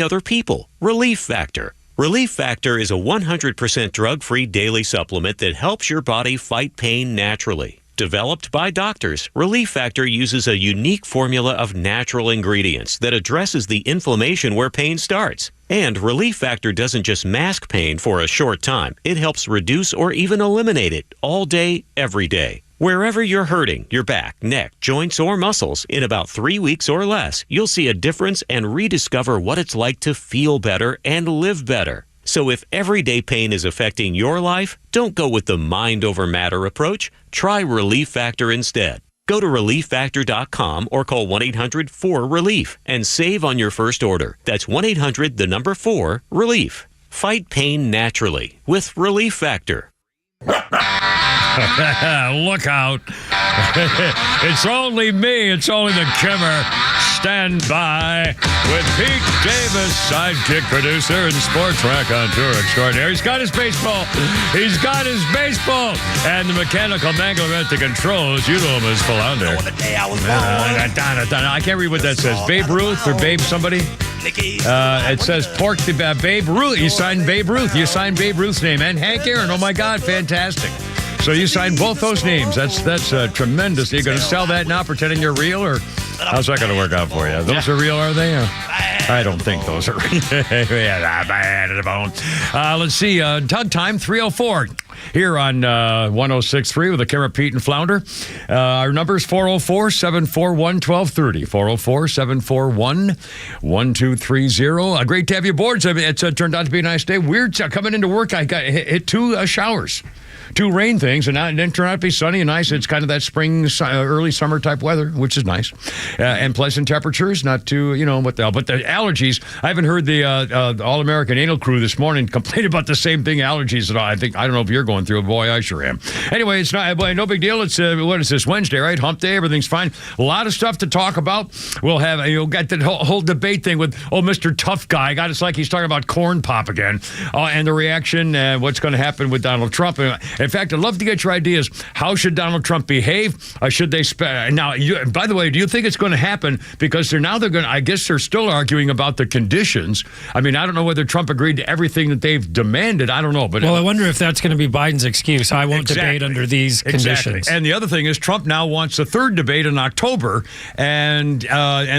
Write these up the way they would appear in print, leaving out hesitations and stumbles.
other people. Relief Factor. Relief Factor is a 100% drug-free daily supplement that helps your body fight pain naturally. Developed by doctors, Relief Factor uses a unique formula of natural ingredients that addresses the inflammation where pain starts. And Relief Factor doesn't just mask pain for a short time. It helps reduce or even eliminate it all day, every day. Wherever you're hurting, your back, neck, joints, or muscles, in about 3 weeks or less, you'll see a difference and rediscover what it's like to feel better and live better. So if everyday pain is affecting your life, don't go with the mind over matter approach. Try Relief Factor instead. Go to ReliefFactor.com or call 1-800-4RELIEF and save on your first order. That's 1-800-4-RELIEF. Fight pain naturally with Relief Factor. Look out. It's only me. It's only the Kimmer. Stand by with Pete Davis, sidekick producer and sports raconteur extraordinaire. He's got his baseball. He's got his baseball. And the mechanical mangler at the controls. You know him as Philander. I can't read what that says. Babe Ruth or Babe somebody? It says Babe Ruth. You signed Babe Ruth. You signed Babe Ruth's name. And Hank Aaron. Oh, my God. Fantastic. So you signed both those names. That's tremendous. Are you going to sell that now, pretending you're real, or how's that going to work out for you? Those are real, are they? I don't think those are real. Let's see. Tug time, 3:04 here on 106.3 with the Kimmer, Pete, and Flounder. Our number is 404-741-1230. 404-741-1230. Great to have you aboard. It's turned out to be a nice day. Weird coming into work. I got hit 2 showers. 2 rain things, and then turned out to be sunny and nice. It's kind of that spring, early summer type weather, which is nice. And pleasant temperatures, not too, what the hell. But the allergies, I haven't heard the All-American Anal Crew this morning complain about the same thing, allergies at all. I don't know if you're going through it. Boy, I sure am. Anyway, it's no big deal. It's, what is this, Wednesday, right? Hump day, everything's fine. A lot of stuff to talk about. We'll have, got the whole debate thing with, Mr. Tough Guy. God, it's like he's talking about corn pop again. And the reaction, what's going to happen with Donald Trump. In fact, I'd love to get your ideas. How should Donald Trump behave? Should they now? By the way, do you think it's going to happen? Because I guess they're still arguing about the conditions. I mean, I don't know whether Trump agreed to everything that they've demanded. I don't know. But I wonder if that's going to be Biden's excuse. I won't debate under these conditions. And the other thing is, Trump now wants a third debate in October, and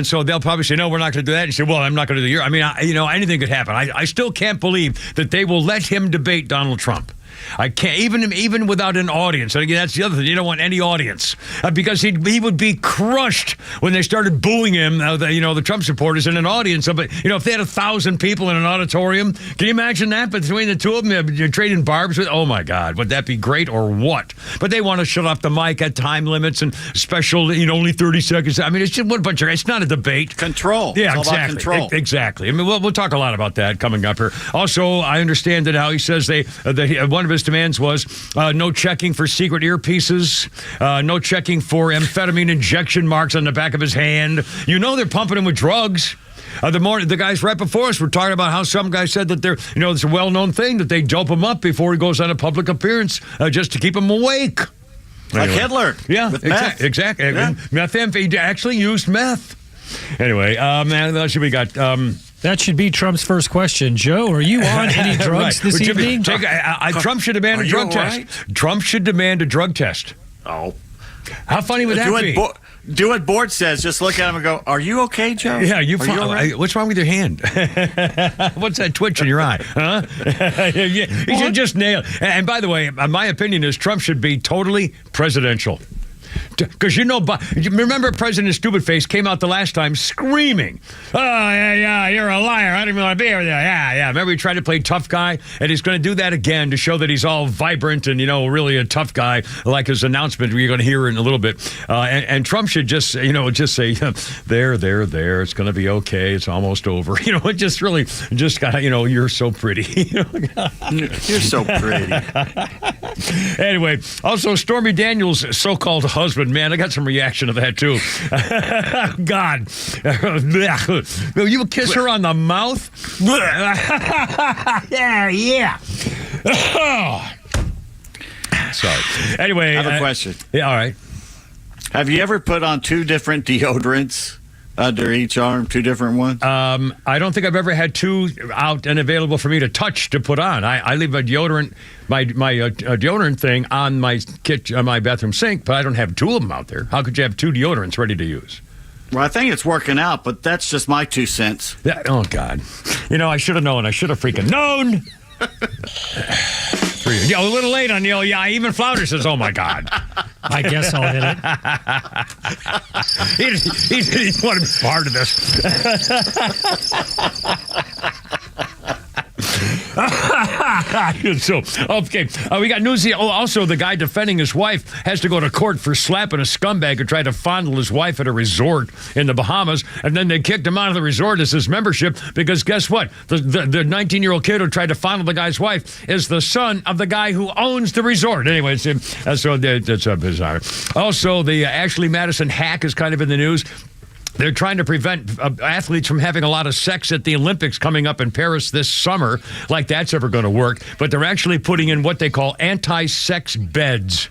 so they'll probably say, no, we're not going to do that. And say, well, I'm not going to do the year. I mean, anything could happen. I still can't believe that they will let him debate Donald Trump. I can't, even without an audience. And again, that's the other thing. You don't want any audience because he would be crushed when they started booing him. The Trump supporters in an audience. But if they had 1,000 people in an auditorium, can you imagine that? Between the two of them, you're trading barbs with. Oh my God, would that be great or what? But they want to shut off the mic at time limits and special. Only 30 seconds. I mean, it's just one bunch of. It's not a debate. Control. Yeah, it's exactly. All about control. Exactly. I mean, we'll talk a lot about that coming up here. Also, I understand that how he says one of his demands was no checking for secret earpieces, no checking for amphetamine injection marks on the back of his hand. They're pumping him with drugs. The guys right before us were talking about how some guy said that it's a well-known thing that they dope him up before he goes on a public appearance just to keep him awake. Like Hitler. Yeah, with meth. Exactly. Yeah. He actually used meth. Anyway, that's what we got. That should be Trump's first question. Joe, are you on any drugs this evening? Trump should demand a drug test. Trump should demand a drug test. Oh. How funny would that be? Do what Board says. Just look at him and go, are you okay, Joe? Yeah, you right? What's wrong with your hand? What's that twitch in your eye? Huh? He should just nail it. And by the way, my opinion is Trump should be totally presidential. Because remember President Stupid Face came out the last time screaming, "Oh, yeah, you're a liar. I didn't even want to be over there. Yeah. Remember he tried to play tough guy? And he's going to do that again to show that he's all vibrant and, really a tough guy, like his announcement we're going to hear in a little bit. And Trump should just say, there, it's going to be okay. It's almost over. It just really, you're so pretty. You're so pretty. Anyway, also Stormy Daniels' so-called husband, man, I got some reaction to that too. God. Will you kiss her on the mouth? Yeah. Sorry. Anyway. I have a question. Yeah, all right. Have you ever put on 2 different deodorants Under each arm, 2 different ones? I don't think I've ever had 2 out and available for me to touch to put on. I leave a deodorant, my deodorant thing on my my bathroom sink, but I don't have 2 of them out there. How could you have 2 deodorants ready to use? Well, I think it's working out, but that's just my 2 cents. Yeah, oh, God. I should have known. I should have freaking known. A little late on the old, yeah, even Flounder says, oh, my God. I guess I'll hit it. He didn't want to be part of this. So, okay, we got news here. Oh, also, the guy defending his wife has to go to court for slapping a scumbag who tried to fondle his wife at a resort in the Bahamas, and then they kicked him out of the resort as his membership because guess what? The 19-year-old kid who tried to fondle the guy's wife is the son of the guy who owns the resort. Anyway, that's bizarre. Also, the Ashley Madison hack is kind of in the news. They're trying to prevent athletes from having a lot of sex at the Olympics coming up in Paris this summer, like that's ever going to work. But they're actually putting in what they call anti-sex beds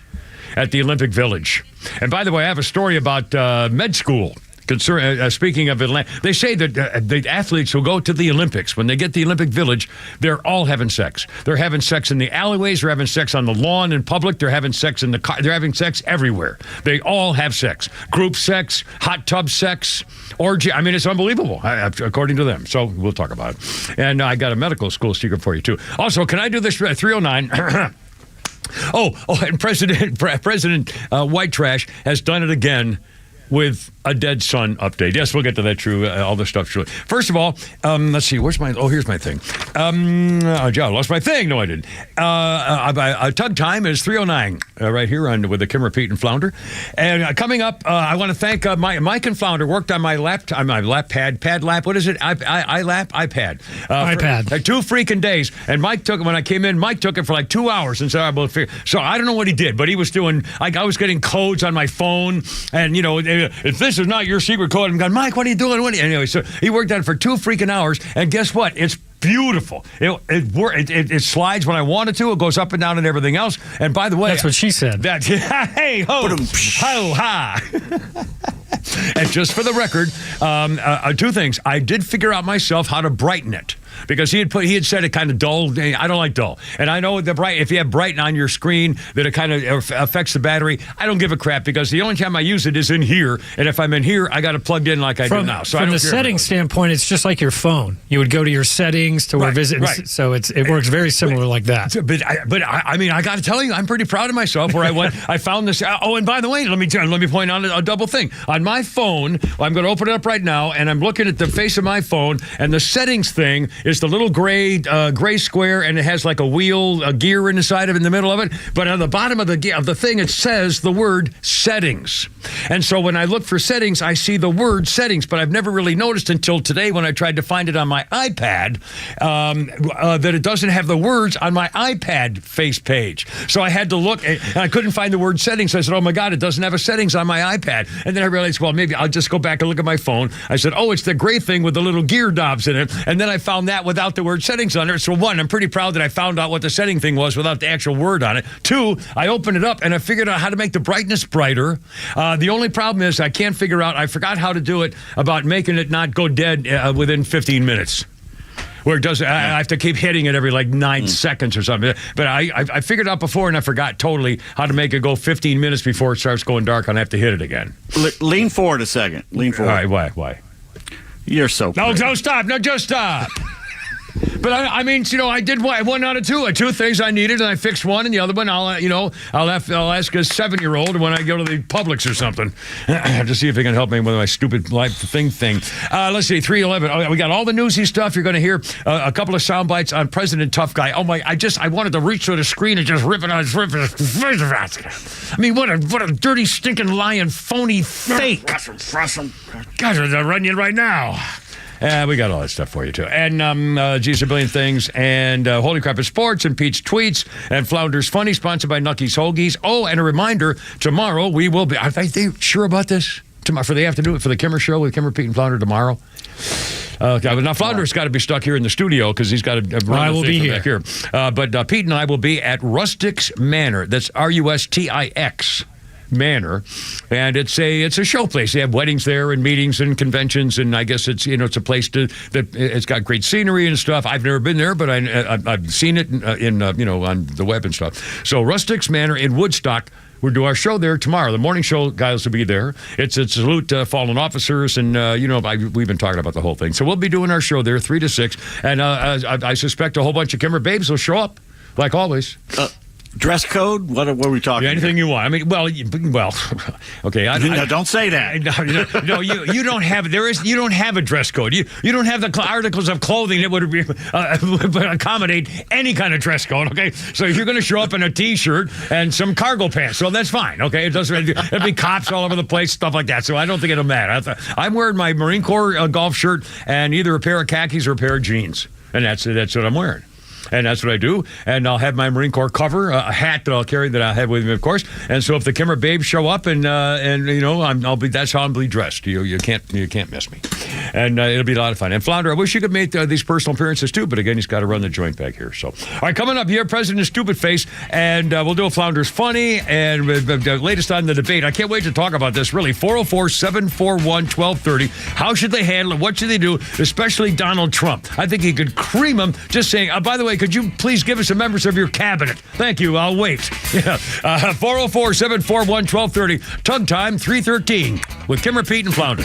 at the Olympic Village. And by the way, I have a story about med school. Speaking of Atlanta, they say that the athletes who go to the Olympics, when they get to the Olympic Village, they're all having sex. They're having sex in the alleyways. They're having sex on the lawn in public. They're having sex in the car. They're having sex everywhere. They all have sex. Group sex, hot tub sex, orgy. I mean, it's unbelievable, according to them. So we'll talk about it. And I got a medical school secret for you, too. Also, can I do this? 309. And President White Trash has done it again with a dead son update. Yes, we'll get to that, true. All this stuff, true. First of all, let's see. Here's my thing. I lost my thing. No, I didn't. Tug time is 3:09 right here with the Kimmer, Pete, and Flounder. And coming up, I want to thank Mike and Flounder. Worked on my iPad. What is it? iPad. For 2 freaking days. And Mike took it when I came in. Mike took it for like 2 hours and said, so I don't know what he did, but he was doing. I was getting codes on my phone, and if this is not your secret code, I'm going, Mike, what are you doing? Anyway, so he worked on it for 2 freaking hours, and guess what? It's beautiful. It slides when I want it to. It goes up and down and everything else. And by the way, that's what she said. Hey ho, ho ha. And just for the record, 2 things. I did figure out myself how to brighten it. Because he had said it kind of dull. I don't like dull. And I know if you have brighten on your screen, that it kind of affects the battery. I don't give a crap because the only time I use it is in here. And if I'm in here, I got it plugged in like I do now. So from the settings standpoint, it's just like your phone. You would go to your settings to visit. Right. So it works very similar like that. But I got to tell you, I'm pretty proud of myself where I went. I found this. Oh, and by the way, let me point out a double thing. On my phone, I'm going to open it up right now, and I'm looking at the face of my phone, and the settings thing is the little gray square, and it has like a gear inside of it, in the middle of it. But on the bottom of the thing, it says the word settings. And so when I look for settings, I see the word settings, but I've never really noticed until today when I tried to find it on my iPad that it doesn't have the words on my iPad face page. So I had to look, and I couldn't find the word settings. So I said, oh my God, it doesn't have a settings on my iPad. And then I realized, well, maybe I'll just go back and look at my phone. I said, oh, it's the gray thing with the little gear knobs in it. And then I found that without the word settings on it. So 1, I'm pretty proud that I found out what the setting thing was without the actual word on it. 2, I opened it up and I figured out how to make the brightness brighter. The only problem is I forgot how to do it about making it not go dead within 15 minutes. Where it does, I have to keep hitting it every like 9 seconds or something. But I figured out before and I forgot totally how to make it go 15 minutes before it starts going dark and I have to hit it again. Lean forward a second. Lean forward. All right, why? You're so No, don't stop. No, just stop. But I mean, I did 1 out of 2. 2 things I needed, and I fixed 1, and the other one I'll ask a 7-year-old when I go to the Publix or something to see if he can help me with my stupid life thing. Let's see, 311. Oh, we got all the newsy stuff. You're going to hear a couple of sound bites on President Tough Guy. Oh my! I wanted to reach through the screen and just rip it on his rip. I mean, what a dirty, stinking, lying, phony fake. God, I'll run you right now. We got all that stuff for you, too. And, geez, a billion things. And Holy Crap is Sports and Pete's Tweets and Flounder's Funny, sponsored by Nucky's Hoagies. Oh, and a reminder, tomorrow we will be... Are they sure about this? Tomorrow, they have to do it for the Kimmer Show with Kimmer, Pete, and Flounder tomorrow? Okay, now Flounder's got to be stuck here in the studio because he's got to run the thing back here. But Pete and I will be at Rustic's Manor. That's Rustix Manor, and it's a show place. They have weddings there and meetings and conventions, and I guess it's a place that it's got great scenery and stuff. I've never been there, but I've seen it in on the web and stuff. So Rustics Manor in Woodstock. We'll do our show there tomorrow. The morning show guys will be there. It's a salute to fallen officers, and we've been talking about the whole thing. So we'll be doing our show there 3 to 6, and I suspect a whole bunch of Kimmer babes will show up, like always. Dress code? What are we talking? Yeah, anything you want. I mean, well, okay. No, don't say that. No, you don't have. You don't have a dress code. You don't have the articles of clothing that would accommodate any kind of dress code. Okay, so if you're going to show up in a t-shirt and some cargo pants, so that's fine. Okay, it doesn't. There'll be cops all over the place, stuff like that. So I don't think it'll matter. I'm wearing my Marine Corps golf shirt and either a pair of khakis or a pair of jeans, and that's what I'm wearing. And that's what I do. And I'll have my Marine Corps cover, a hat that I'll carry that I'll have with me, of course. And so if the Kimmer babes show up, and that's how I'll be dressed. You can't miss me. And it'll be a lot of fun. And Flounder, I wish you could make these personal appearances too, but again, he's got to run the joint back here. So, all right, coming up here, President Stupid Face, and we'll do a Flounder's Funny and the latest on the debate. I can't wait to talk about this. Really, 404-741-1230. How should they handle it? What should they do? Especially Donald Trump. I think he could cream him just saying, by the way, could you please give us the members of your cabinet? Thank you. I'll wait. 404-741-1230. Tug Time 313 with Kimmer, Pete, and Flounder.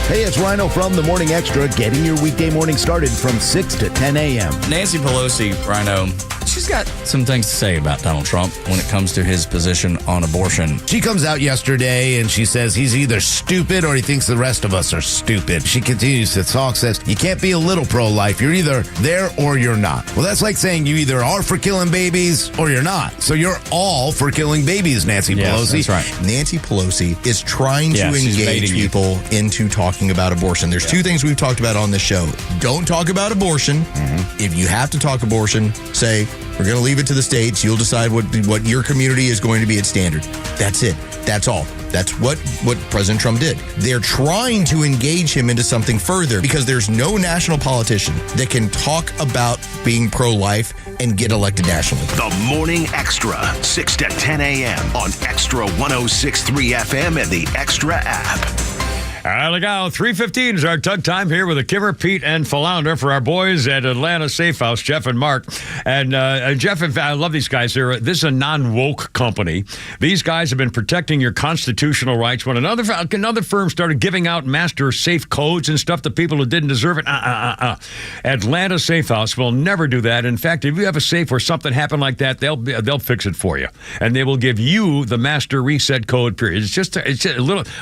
Hey, it's Rhino from The Morning Extra, getting your weekday morning started from 6 to 10 a.m. Nancy Pelosi, Rhino, she's got some things to say about Donald Trump when it comes to his position on abortion. She comes out yesterday and she says he's either stupid or he thinks the rest of us are stupid. She continues to talk, says you can't be a little pro-life. You're either there or you're not. Well, that's like saying you either are for killing babies or you're not. So you're all for killing babies, Nancy Pelosi. That's right. Nancy Pelosi is trying to engage people into talking about abortion. There's two things we've talked about on this show. Don't talk about abortion. Mm-hmm. If you have to talk abortion, say, we're going to leave it to the states. You'll decide what your community is going to be its standard. That's it. That's all. That's what President Trump did. They're trying to engage him into something further because there's no national politician that can talk about being pro-life and get elected nationally. The Morning Extra, 6 to 10 a.m. on Extra 106.3 FM and the Extra app. All right, look out. 3:15 is our Tug Time here with the Kimmer, Pete, and Flounder for our boys at Atlanta Safe House, Jeff and Mark. And Jeff, in fact, I love these guys. This is a non-woke company. These guys have been protecting your constitutional rights. When another firm started giving out master safe codes and stuff to people who didn't deserve it, Atlanta Safe House will never do that. In fact, if you have a safe where something happened like that, they'll fix it for you. And they will give you the master reset code, period. It's just a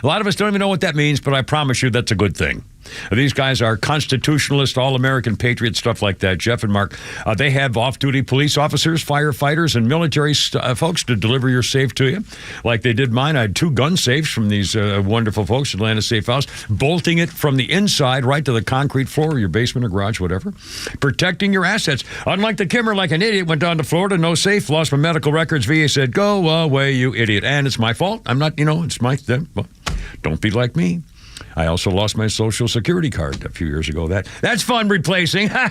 lot of us don't even know what that means, but I promise you that's a good thing. These guys are constitutionalists, all-American patriots, stuff like that. Jeff and Mark, they have off-duty police officers, firefighters, and military folks to deliver your safe to you. Like they did mine. I had 2 gun safes from these wonderful folks at Atlanta Safe House, bolting it from the inside right to the concrete floor of your basement or garage, whatever. Protecting your assets. Unlike the Kimmer, like an idiot, went down to Florida, no safe, lost my medical records. VA said, go away, you idiot. And it's my fault. I'm not, it's my thing. Well, don't be like me. I also lost my Social Security card a few years ago. That's fun replacing. Now,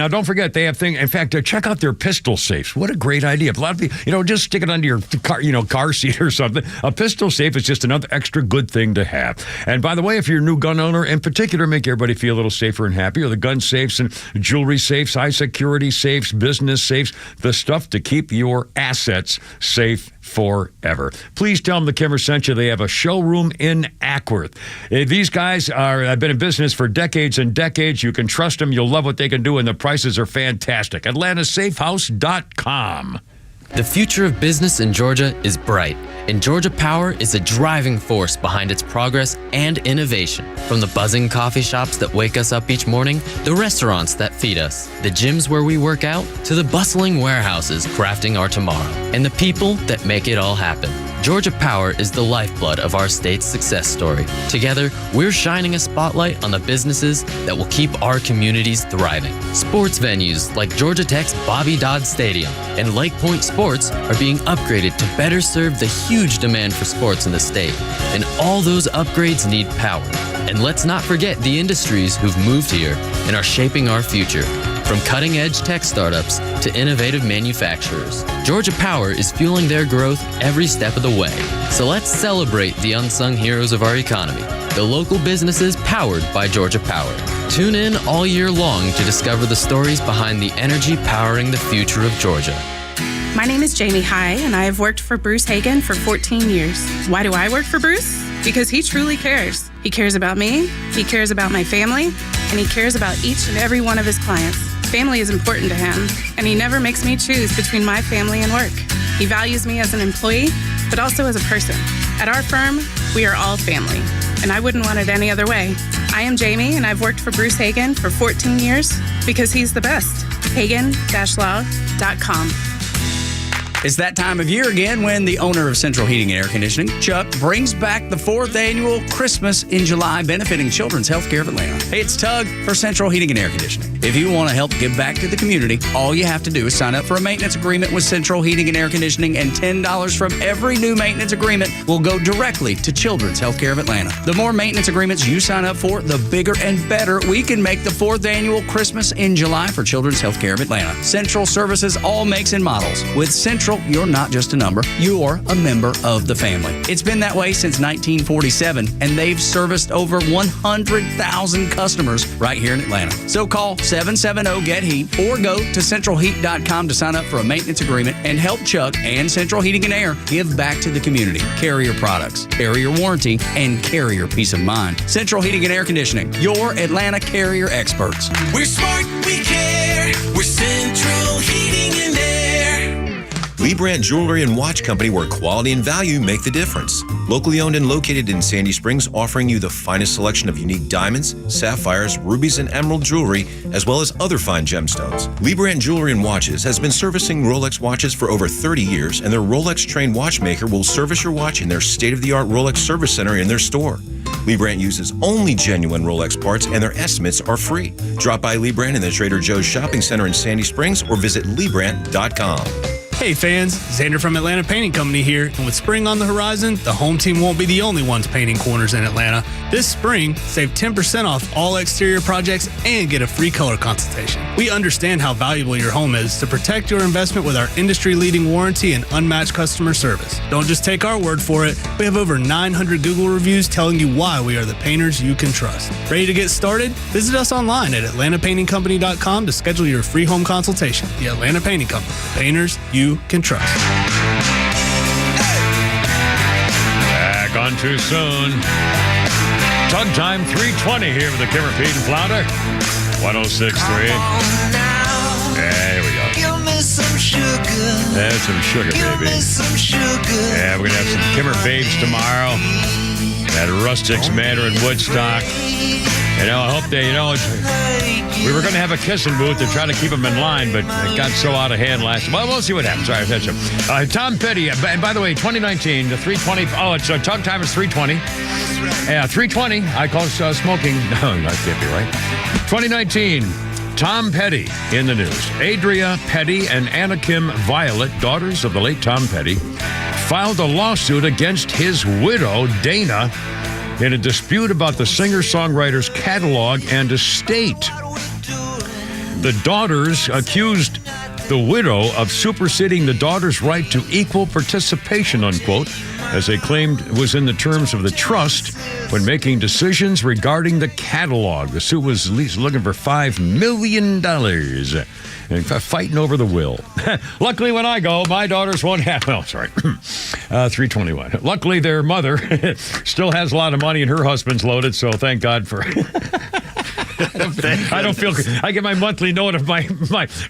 don't forget, they have things. In fact, check out their pistol safes. What a great idea. A lot of people, just stick it under your car seat or something. A pistol safe is just another extra good thing to have. And by the way, if you're a new gun owner, in particular, make everybody feel a little safer and happier. The gun safes and jewelry safes, high security safes, business safes, the stuff to keep your assets safe forever. Please tell them the Kimmer sent you. They have a showroom in Ackworth. These guys have been in business for decades and decades. You can trust them. You'll love what they can do, and the prices are fantastic. AtlantaSafeHouse.com. The future of business in Georgia is bright, and Georgia Power is a driving force behind its progress and innovation. From the buzzing coffee shops that wake us up each morning, the restaurants that feed us, the gyms where we work out, to the bustling warehouses crafting our tomorrow, and the people that make it all happen. Georgia Power is the lifeblood of our state's success story. Together, we're shining a spotlight on the businesses that will keep our communities thriving. Sports venues like Georgia Tech's Bobby Dodd Stadium and Lake Point Sports are being upgraded to better serve the huge demand for sports in the state. And all those upgrades need power. And let's not forget the industries who've moved here and are shaping our future. From cutting-edge tech startups to innovative manufacturers, Georgia Power is fueling their growth every step of the way. So let's celebrate the unsung heroes of our economy, the local businesses powered by Georgia Power. Tune in all year long to discover the stories behind the energy powering the future of Georgia. My name is Jamie High, and I have worked for Bruce Hagen for 14 years. Why do I work for Bruce? Because he truly cares. He cares about me, he cares about my family, and he cares about each and every one of his clients. Family is important to him, and he never makes me choose between my family and work. He values me as an employee, but also as a person. At our firm, we are all family, and I wouldn't want it any other way. I am Jamie, and I've worked for Bruce Hagen for 14 years because he's the best. Hagen-law.com. It's that time of year again when the owner of Central Heating and Air Conditioning, Chuck, brings back the 4th annual Christmas in July benefiting Children's Healthcare of Atlanta. Hey, it's Tug for Central Heating and Air Conditioning. If you want to help give back to the community, all you have to do is sign up for a maintenance agreement with Central Heating and Air Conditioning, and $10 from every new maintenance agreement will go directly to Children's Healthcare of Atlanta. The more maintenance agreements you sign up for, the bigger and better we can make the 4th annual Christmas in July for Children's Healthcare of Atlanta. Central services all makes and models. With Central, you're not just a number, you're a member of the family. It's been that way since 1947, and they've serviced over 100,000 customers right here in Atlanta. So call 770-GET-HEAT or go to centralheat.com to sign up for a maintenance agreement and help Chuck and Central Heating and Air give back to the community. Carrier products, carrier warranty, and carrier peace of mind. Central Heating and Air Conditioning, your Atlanta carrier experts. We're smart, we care. We're Central Heating and Air. Lee Brandt Jewelry and Watch Company, where quality and value make the difference. Locally owned and located in Sandy Springs, offering you the finest selection of unique diamonds, sapphires, rubies, and emerald jewelry, as well as other fine gemstones. Lee Brandt Jewelry and Watches has been servicing Rolex watches for over 30 years, and their Rolex-trained watchmaker will service your watch in their state-of-the-art Rolex service center in their store. Lee Brandt uses only genuine Rolex parts, and their estimates are free. Drop by Lee Brandt in the Trader Joe's Shopping Center in Sandy Springs or visit LeeBrandt.com. Hey fans, Xander from Atlanta Painting Company here, and with spring on the horizon, the home team won't be the only ones painting corners in Atlanta. This spring, save 10% off all exterior projects and get a free color consultation. We understand how valuable your home is to protect your investment with our industry-leading warranty and unmatched customer service. Don't just take our word for it. We have over 900 Google reviews telling you why we are the painters you can trust. Ready to get started? Visit us online at atlantapaintingcompany.com to schedule your free home consultation. The Atlanta Painting Company, painters you can trust. Back on too soon. Tug time 3:20 here with the Kimmer Pete and Flounder. 106.3. There we go. Give me some sugar. That's some sugar, baby. Give me some sugar. Yeah, we're going to have some Kimmer Babes tomorrow at Rustic's Manor in Woodstock. I hope they, we were going to have a kissing booth to try to keep them in line, but it got so out of hand last. Well, we'll see what happens. All right, that's it. Tom Petty, and by the way, 2019, the 320. Oh, it's Tug time is 320. Yeah, 320. I call smoking. No, that can't be right. 2019. Tom Petty in the news. Adria Petty and Anna Kim Violet, daughters of the late Tom Petty, filed a lawsuit against his widow, Dana, in a dispute about the singer-songwriter's catalog and estate. The daughters accused the widow of superseding the daughter's right to equal participation, unquote, as they claimed was in the terms of the trust when making decisions regarding the catalog. The suit was at least looking for $5 million and fighting over the will. Luckily, when I go, my daughters won't have... Oh, sorry. 321. Luckily, their mother still has a lot of money and her husband's loaded, so thank God for... I don't feel... I get my monthly note of my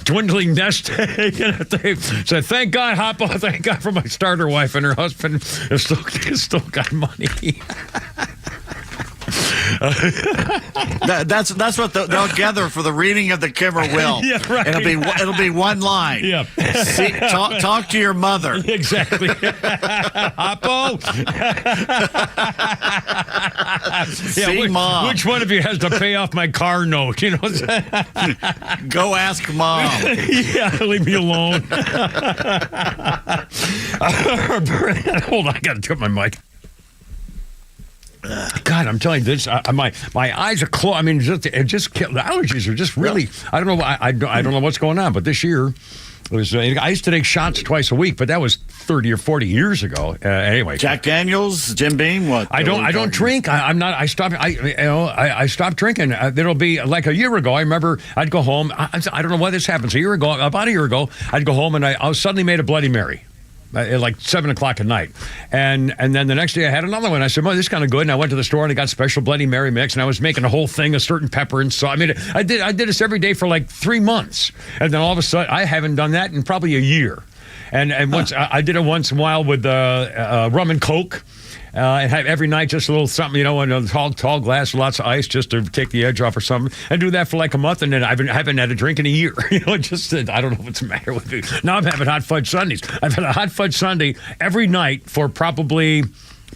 dwindling nest. So thank God, Hoppo. Thank God for my starter wife and her husband has still got money. That's what they'll gather for the reading of the Kimmer will. Yeah, right. It'll be one line. Yep. Talk to your mother. Exactly. Oppo. See, Mom. Which one of you has to pay off my car note? You know. Go ask Mom. Yeah, leave me alone. Hold on, I got to turn my mic. God, I'm telling you this. My eyes are closed. I mean, the allergies are just really. I don't know. I don't know what's going on. But this year, it was. I used to take shots twice a week, but that was 30 or 40 years ago. Anyway, Jack Daniels, Jim Beam. What? I don't drink. I'm not. I stopped. I stopped drinking. It'll be like a year ago. I remember I'd go home. I don't know why this happens. About a year ago, I'd go home and I suddenly made a Bloody Mary. At like 7 o'clock at night. And then the next day I had another one. I said, well, this is kind of good. And I went to the store and I got special Bloody Mary mix. And I was making a whole thing of certain pepper and salt. I mean, I did this every day for like 3 months. And then all of a sudden, I haven't done that in probably a year. And once I did it once in a while with rum and Coke. And have every night just a little something, in a tall glass, lots of ice just to take the edge off or something. And do that for like a month, and then I haven't had a drink in a year. I don't know what's the matter with me. Now I'm having hot fudge sundaes. I've had a hot fudge sundae every night for probably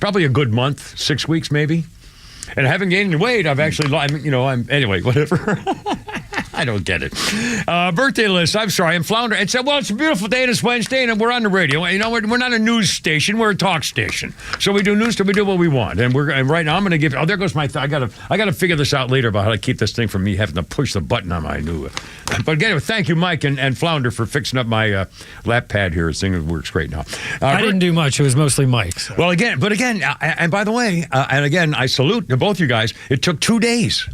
a good month, 6 weeks maybe. And I haven't gained any weight. I've actually, anyway, whatever. I don't get it. Birthday list. I'm sorry. I'm Flounder. And said, well, it's a beautiful day and it's Wednesday and we're on the radio. We're not a news station. We're a talk station. So we do news and we do what we want. And right now I'm going to give. Oh, there goes my. I gotta figure this out later about how to keep this thing from me having to push the button on my new. But anyway, thank you, Mike and Flounder, for fixing up my lap pad here. This thing works great now. I didn't do much. It was mostly Mike's. So. Well, again, and by the way, I salute both you guys. It took 2 days.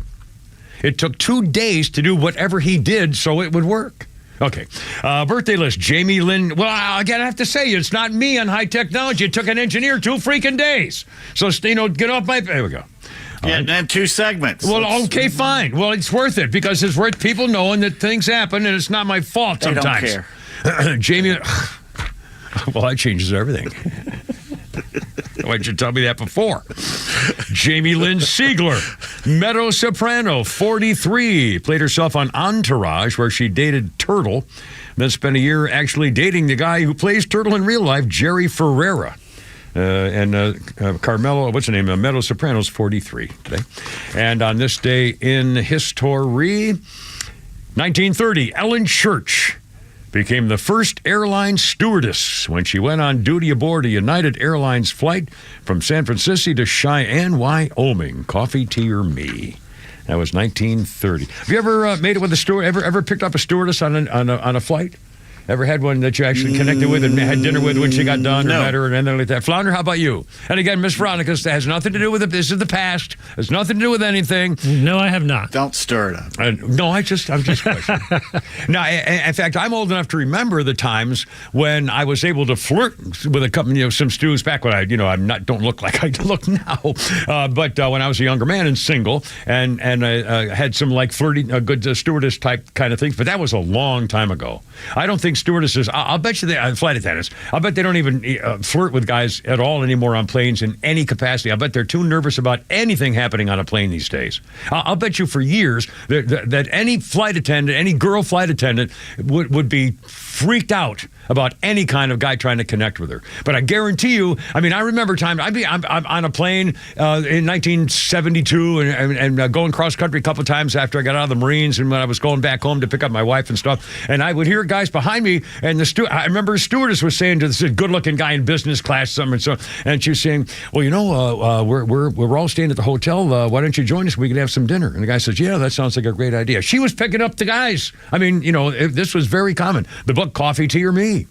It took 2 days to do whatever he did so it would work. Okay. Birthday list. Jamie Lynn. Well, again, I have to say, it's not me on high technology. It took an engineer 2 freaking days. So, get off my... There we go. And 2 segments. Well, okay, fine. Well, it's worth it because it's worth people knowing that things happen and it's not my fault sometimes. They don't care. Jamie... Well, that changes everything. Why didn't you tell me that before? Jamie Lynn Siegler, Meadow Soprano, 43, played herself on Entourage, where she dated Turtle, then spent a year actually dating the guy who plays Turtle in real life, Jerry Ferrera. Carmelo, what's her name? Meadow Soprano's 43 today. And on this day in history, 1930, Ellen Church became the first airline stewardess when she went on duty aboard a United Airlines flight from San Francisco to Cheyenne, Wyoming. Coffee, tea, or me? That was 1930. Have you ever made it with a steward? Ever picked up a stewardess on a flight? Ever had one that you actually connected with and had dinner with when she got done or met her and anything like that? Flounder, how about you? And again, Miss Veronica, this has nothing to do with it. This is the past. Has nothing to do with anything. No, I have not. Don't stir it up. No, I'm just questioning. Now, in fact, I'm old enough to remember the times when I was able to flirt with a couple, some stews back when don't look like I look now. But when I was a younger man and single and I had some like flirting, good stewardess type kind of things. But that was a long time ago. I don't think stewardesses, I'll bet you flight attendants, I'll bet they don't even flirt with guys at all anymore on planes in any capacity. I bet they're too nervous about anything happening on a plane these days. I'll bet you for years that any flight attendant, any girl flight attendant would be freaked out about any kind of guy trying to connect with her. But I guarantee you, I remember time, I'm on a plane in 1972 and going cross country a couple of times after I got out of the Marines and when I was going back home to pick up my wife and stuff. And I would hear guys behind me and I remember a stewardess was saying to this good looking guy in business class something and so, and she was saying, well, we're all staying at the hotel. Why don't you join us? We could have some dinner. And the guy says, yeah, that sounds like a great idea. She was picking up the guys. This was very common. The book Coffee, Tea, or Me.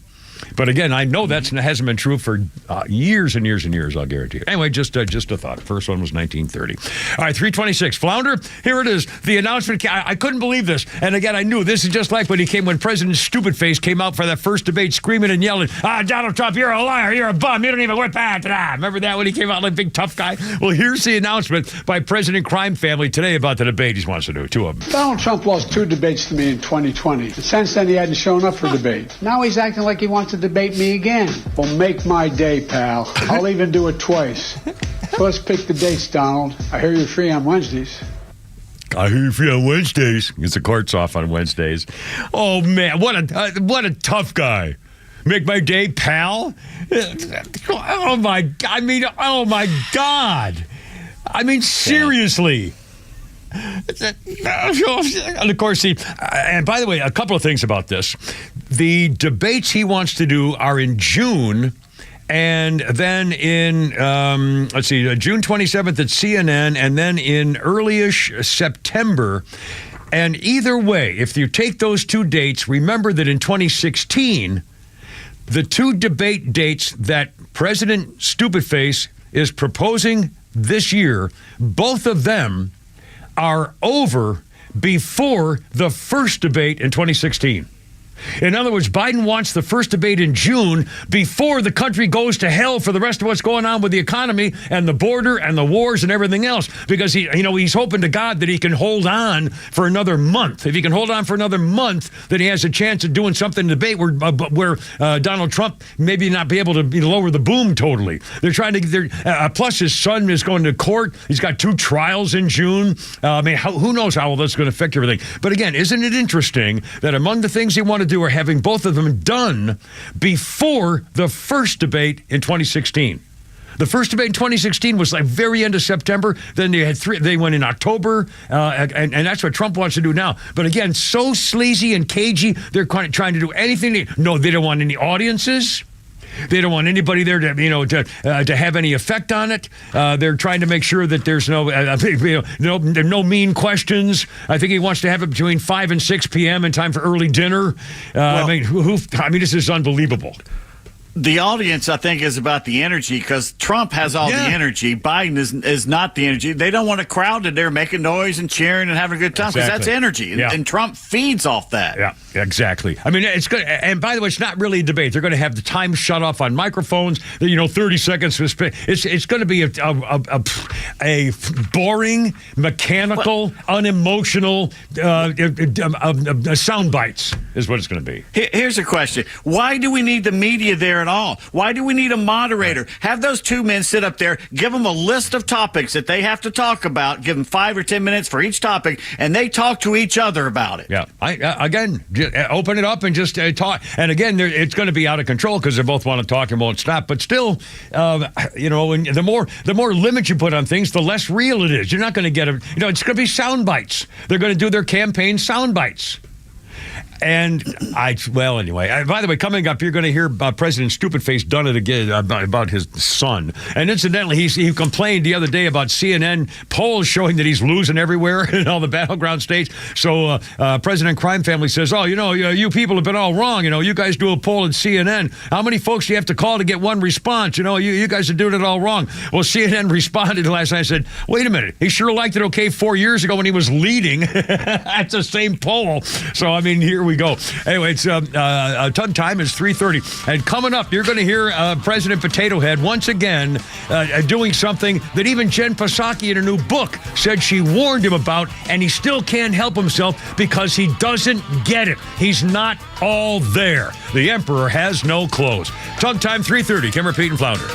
But again, I know that hasn't been true for years and years and years, I'll guarantee you. Anyway, just a thought. First one was 1930. All right, 326. Flounder, here it is. The announcement, I couldn't believe this. And again, I knew this is just like when President Stupid Face came out for that first debate screaming and yelling, Donald Trump, you're a liar, you're a bum, you don't even work bad. Remember that when he came out like a big tough guy? Well, here's the announcement by President Crime Family today about the debate he wants to do, 2 of them. Donald Trump lost 2 debates to me in 2020. Since then, he hadn't shown up for debate. Now he's acting like he wants to debate me again. Well, make my day, pal. I'll even do it twice. So let's pick the dates, Donald. I hear you're free on Wednesdays. I hear you're free on Wednesdays. Because the court's off on Wednesdays. Oh, man, what a tough guy. Make my day, pal. Oh, my God. I mean, seriously. And of course, and by the way, a couple of things about this. The debates he wants to do are in June, and then in, June 27th at CNN, and then in early-ish September. And either way, if you take those two dates, remember that in 2016, the two debate dates that President Stupidface is proposing this year, both of them are over before the first debate in 2016. In other words, Biden wants the first debate in June before the country goes to hell for the rest of what's going on with the economy and the border and the wars and everything else, because he's hoping to God that he can hold on for another month. If he can hold on for another month, then he has a chance of doing something in the debate where Donald Trump maybe not be able to lower the boom totally. They're trying to. Plus, his son is going to court. He's got 2 trials in June. Who knows how all that's going to affect everything? But again, isn't it interesting that among the things he want to do are having both of them done before the first debate in 2016. The first debate in 2016 was like very end of September. Then they had 3. They went in October, and that's what Trump wants to do now. But again, so sleazy and cagey. They're trying to do anything. No, they don't want any audiences. They don't want anybody there to have any effect on it. They're trying to make sure that there's no mean questions. I think he wants to have it between 5 and 6 p.m. in time for early dinner. This is unbelievable. The audience, I think, is about the energy, because Trump has all the energy. Biden is not the energy. They don't want a crowd in there making noise and cheering and having a good time, because that's energy. And Trump feeds off that. Yeah, exactly. I mean, it's good. And by the way, it's not really a debate. They're going to have the time shut off on microphones, 30 seconds. It's going to be a boring, mechanical, unemotional sound bites is what it's going to be. Here's a question. Why do we need the media there at all? Why do we need a moderator? Have those 2 men sit up there, give them a list of topics that they have to talk about, give them 5 or 10 minutes for each topic, and they talk to each other about it. Yeah. Again, open it up and just talk. And again, it's going to be out of control because they both want to talk and won't stop. But still, the more limits you put on things, the less real it is. You're not going to get it's going to be sound bites. They're going to do their campaign sound bites. And anyway, by the way, coming up, you're going to hear President Stupidface done it again about his son. And incidentally, he complained the other day about CNN polls showing that he's losing everywhere in all the battleground states. So President Crime Family says, you people have been all wrong. You guys do a poll at CNN. How many folks do you have to call to get one response? You guys are doing it all wrong. Well, CNN responded last night and said, wait a minute. He sure liked it okay 4 years ago when he was leading. That's the same poll. So, here we go. Anyway, it's time is 3:30. And coming up, you're going to hear President Potato Head once again doing something that even Jen Psaki in her new book said she warned him about, and he still can't help himself because he doesn't get it. He's not all there. The emperor has no clothes. Tug time 3:30. Kimmer, Pete, and Flounder.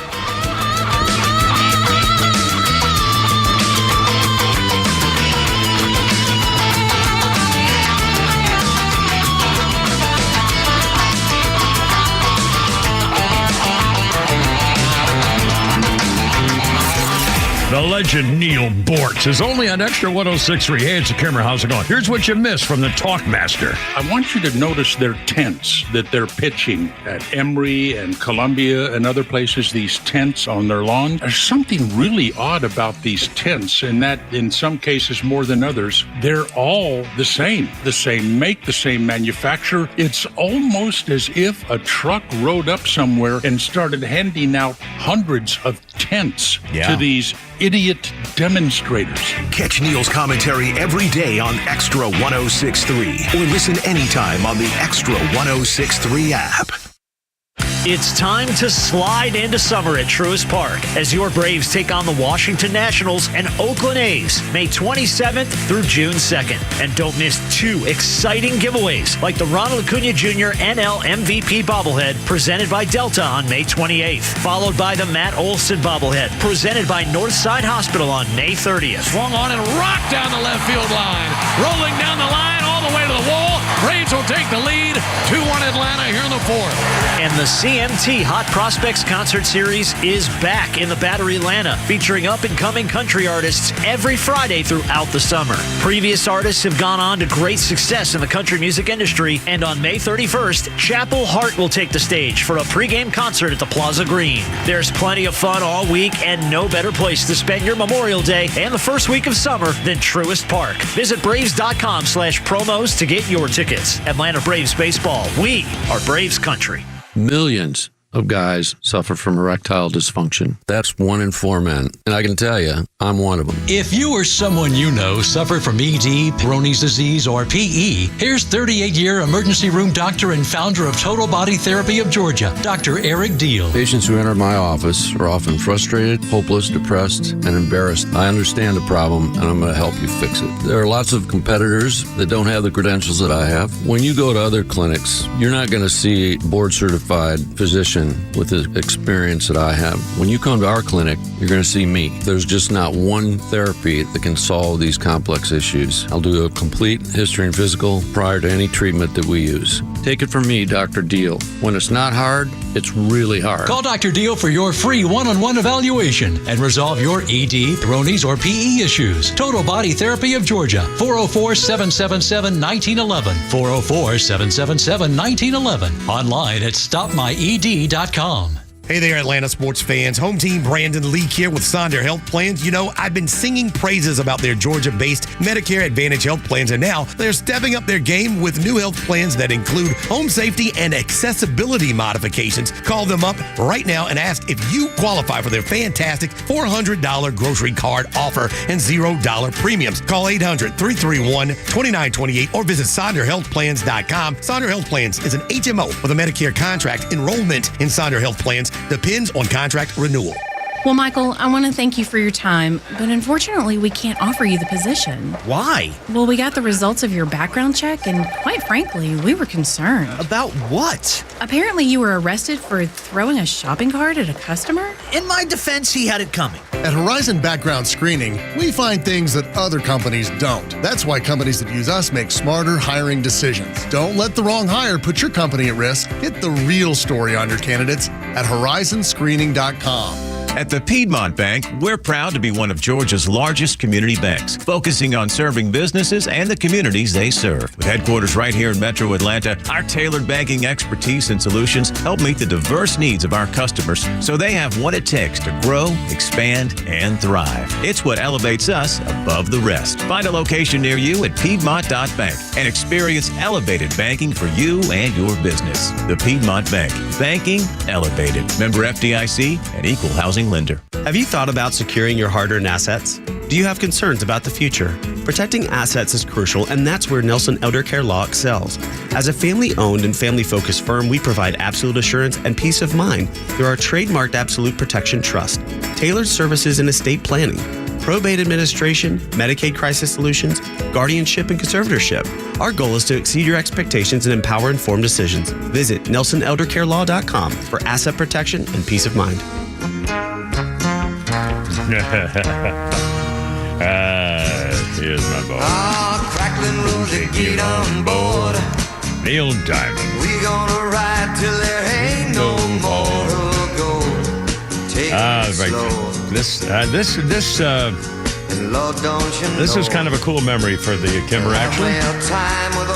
The legend Neil Bortz is only on Extra 106.3. Hey, it's a Kimmer. How's it going? Here's what you missed from the Talkmaster. I want you to notice their tents that they're pitching at Emory and Columbia and other places, these tents on their lawn. There's something really odd about these tents, in that in some cases more than others, they're all the same make, the same manufacturer. It's almost as if a truck rode up somewhere and started handing out hundreds of tents to these idiot demonstrators. Catch Neil's commentary every day on Extra 106.3 or listen anytime on the Extra 106.3 app. It's time to slide into summer at Truist Park as your Braves take on the Washington Nationals and Oakland A's May 27th through June 2nd. And don't miss 2 exciting giveaways like the Ronald Acuna Jr. NL MVP bobblehead presented by Delta on May 28th, followed by the Matt Olson bobblehead presented by Northside Hospital on May 30th. Swung on and rocked down the left field line. Rolling down the line all the way to the wall. Braves will take the lead. 2-1 Atlanta here in the 4th. And the CMT Hot Prospects Concert Series is back in the Battery Atlanta, featuring up-and-coming country artists every Friday throughout the summer. Previous artists have gone on to great success in the country music industry, and on May 31st, Chapel Hart will take the stage for a pregame concert at the Plaza Green. There's plenty of fun all week, and no better place to spend your Memorial Day and the first week of summer than Truist Park. Visit Braves.com/promos to get your tickets. Atlanta Braves baseball. We are Braves country. Millions of guys suffer from erectile dysfunction. That's 1 in 4 men. And I can tell you, I'm one of them. If you or someone you know suffer from ED, Peyronie's disease, or PE, here's 38-year emergency room doctor and founder of Total Body Therapy of Georgia, Dr. Eric Deal. Patients who enter my office are often frustrated, hopeless, depressed, and embarrassed. I understand the problem, and I'm going to help you fix it. There are lots of competitors that don't have the credentials that I have. When you go to other clinics, you're not going to see a board-certified physician with the experience that I have. When you come to our clinic, you're going to see me. There's just not one therapy that can solve these complex issues. I'll do a complete history and physical prior to any treatment that we use. Take it from me, Dr. Deal. When it's not hard, it's really hard. Call Dr. Deal for your free one-on-one evaluation and resolve your ED, Peyronie's, or PE issues. Total Body Therapy of Georgia, 404-777-1911, 404-777-1911. Online at stopmyed.com. Hey there, Atlanta sports fans. Home team Brandon Leak here with Sonder Health Plans. You know, I've been singing praises about their Georgia-based Medicare Advantage health plans, and now they're stepping up their game with new health plans that include home safety and accessibility modifications. Call them up right now and ask if you qualify for their fantastic $400 grocery card offer and $0 premiums. Call 800-331-2928 or visit SonderHealthPlans.com. Sonder Health Plans is an HMO with a Medicare contract. Enrollment in Sonder Health Plans depends on contract renewal. Well, Michael, I want to thank you for your time, but unfortunately, we can't offer you the position. Why? Well, we got the results of your background check, and quite frankly, we were concerned. About what? Apparently, you were arrested for throwing a shopping cart at a customer? In my defense, he had it coming. At Horizon Background Screening, we find things that other companies don't. That's why companies that use us make smarter hiring decisions. Don't let the wrong hire put your company at risk. Get the real story on your candidates at horizonscreening.com. At the Piedmont Bank, we're proud to be one of Georgia's largest community banks, focusing on serving businesses and the communities they serve. With headquarters right here in Metro Atlanta, our tailored banking expertise and solutions help meet the diverse needs of our customers so they have what it takes to grow, expand, and thrive. It's what elevates us above the rest. Find a location near you at Piedmont.bank and experience elevated banking for you and your business. The Piedmont Bank. Banking elevated. Member FDIC and equal housing lender. Have you thought about securing your hard-earned assets? Do you have concerns about the future? Protecting assets is crucial, and that's where Nelson Elder Care Law excels. As a family-owned and family-focused firm, we provide absolute assurance and peace of mind through our trademarked Absolute Protection Trust, tailored services in estate planning, probate administration, Medicaid crisis solutions, guardianship, and conservatorship. Our goal is to exceed your expectations and empower informed decisions. Visit NelsonElderCareLaw.com for asset protection and peace of mind. Here's my boy. Crackling Rosie, get on board. Neil Diamond. We gonna ride till there ain't no more to go. Take it slow. This is kind of a cool memory for the Kimmer, actually.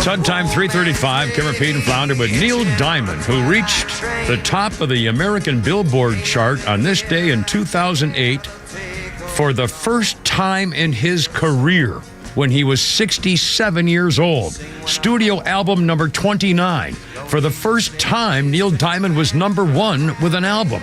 Sun time 3:35, Kimmer, Pete, and Flounder with Neil Diamond, who reached the top of the American Billboard chart on this day in 2008 for the first time in his career when he was 67 years old. Studio album number 29. For the first time, Neil Diamond was number one with an album.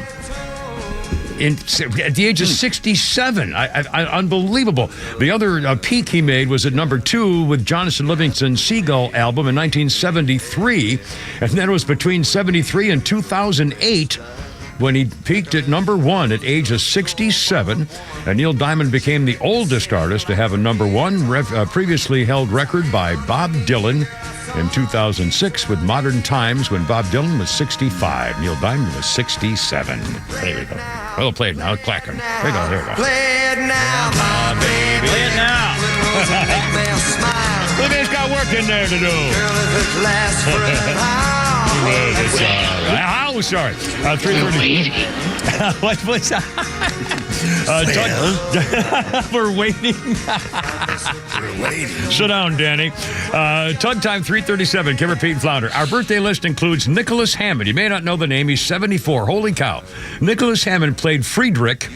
at the age of 67. Unbelievable. The other peak he made was at number 2 with Jonathan Livingston's Seagull album in 1973. And then it was between 73 and 2008 when he peaked at number 1 at age of 67. And Neil Diamond became the oldest artist to have a number 1, previously held record by Bob Dylan in 2006 with Modern Times when Bob Dylan was 65. Neil Diamond was 67. There we go. Well, play it now. Clacking. There you go. There we go. Play it now, my baby. Play it now. Look, he's got work in there to do. How? Sorry. 3:30. What was that? We're waiting. We're waiting. Sit down, Danny. Tug Time 3:37. Kimmer, Pete, and Flounder. Our birthday list includes Nicholas Hammond. You may not know the name. He's 74. Holy cow. Nicholas Hammond played Friedrich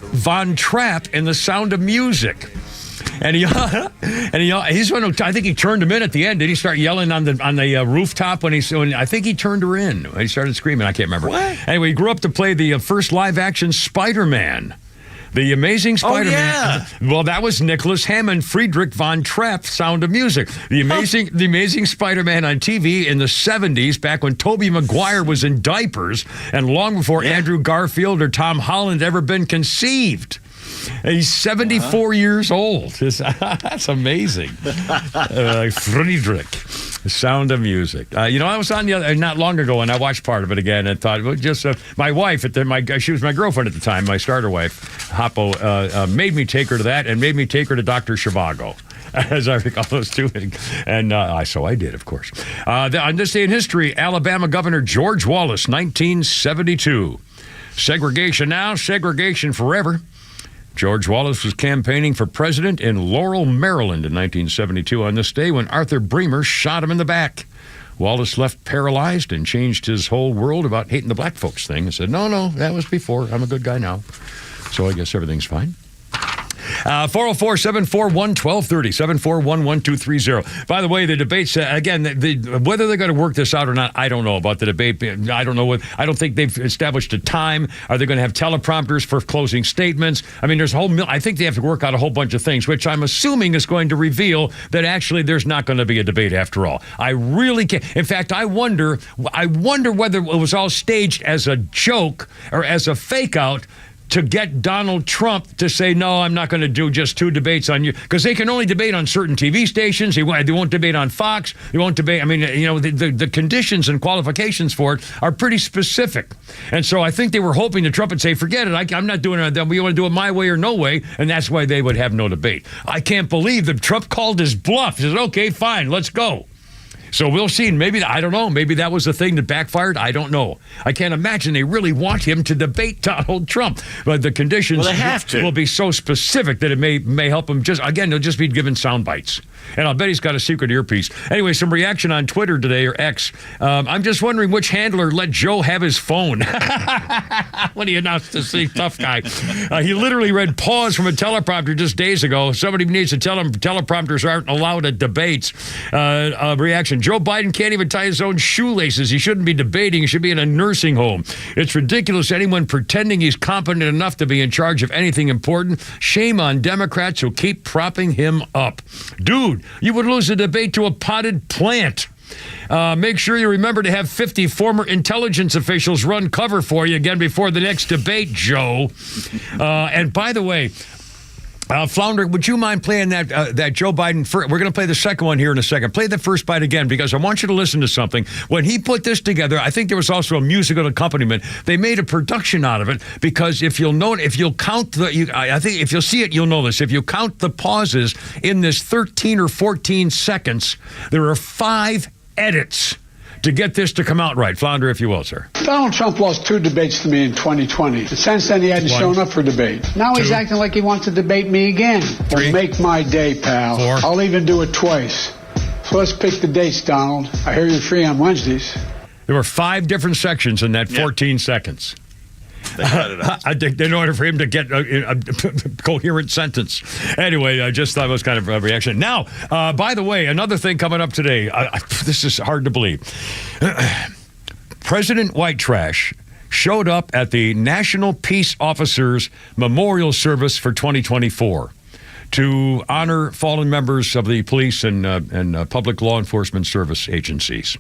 Von Trapp in The Sound of Music. And he's one who, I think he turned him in at the end. Did he start yelling on the rooftop when I think he turned her in? He started screaming. I can't remember. What? Anyway, he grew up to play the first live-action Spider-Man. The Amazing Spider-Man. Oh, yeah. Well, that was Nicholas Hammond, Friedrich Von Trapp, Sound of Music. The Amazing Spider-Man on TV in the 70s, back when Tobey Maguire was in diapers, and long before Andrew Garfield or Tom Holland ever been conceived. He's 74 years old. That's amazing. Friedrich, The Sound of Music. I was on not long ago, and I watched part of it again and thought, well, just my wife, she was my girlfriend at the time, my starter wife, Hoppo, made me take her to that and made me take her to Dr. Zhivago, as I recall those two. And so I did, of course. On this day in history, Alabama Governor George Wallace, 1972. Segregation now, segregation forever. George Wallace was campaigning for president in Laurel, Maryland in 1972 on this day when Arthur Bremer shot him in the back. Wallace left paralyzed and changed his whole world about hating the black folks thing and said, no, that was before. I'm a good guy now. So I guess everything's fine. 404-741-1230, 741-1230. By the way, the debates, again, whether they're going to work this out or not, I don't know about the debate. I don't know. I don't think they've established a time. Are they going to have teleprompters for closing statements? I mean, I think they have to work out a whole bunch of things, which I'm assuming is going to reveal that actually there's not going to be a debate after all. I really can't. In fact, I wonder whether it was all staged as a joke or as a fake out to get Donald Trump to say, no, I'm not going to do just 2 debates on you. Because they can only debate on certain TV stations. They won't debate on Fox. They won't debate. I mean, the conditions and qualifications for it are pretty specific. And so I think they were hoping that Trump would say, forget it. I'm not doing it. We want to do it my way or no way. And that's why they would have no debate. I can't believe that Trump called his bluff. He said, okay, fine, let's go. So we'll see. Maybe, I don't know. Maybe that was the thing that backfired. I don't know. I can't imagine they really want him to debate Donald Trump. But the conditions will be so specific that it may help him. They'll just be given sound bites. And I'll bet he's got a secret earpiece. Anyway, some reaction on Twitter today, or X. I'm just wondering which handler let Joe have his phone when he announced this tough guy. He literally read pause from a teleprompter just days ago. Somebody needs to tell him teleprompters aren't allowed at debates. Reaction. Joe Biden can't even tie his own shoelaces. He shouldn't be debating. He should be in a nursing home. It's ridiculous anyone pretending he's competent enough to be in charge of anything important. Shame on Democrats who keep propping him up. Dude, you would lose a debate to a potted plant. Make sure you remember to have 50 former intelligence officials run cover for you again before the next debate, Joe. And by the way, Flounder, would you mind playing that Joe Biden? We're going to play the second one here in a second. Play the first bite again because I want you to listen to something. When he put this together, I think there was also a musical accompaniment. They made a production out of it because if you'll count I think if you'll see it, you'll know this. If you count the pauses in this 13 or 14 seconds, there are 5 edits to get this to come out right. Flounder, if you will, sir. Donald Trump lost 2 debates to me in 2020. Since then, he hadn't shown up for debate. Now he's acting like he wants to debate me again. 3. Well, make my day, pal. 4. I'll even do it twice. So let's pick the dates, Donald. I hear you're free on Wednesdays. There were 5 different sections in that 14 seconds. In order for him to get a coherent sentence. Anyway, I just thought it was kind of a reaction. Now, by the way, another thing coming up today. This is hard to believe. President White Trash showed up at the National Peace Officers Memorial Service for 2024 to honor fallen members of the police and public law enforcement service agencies.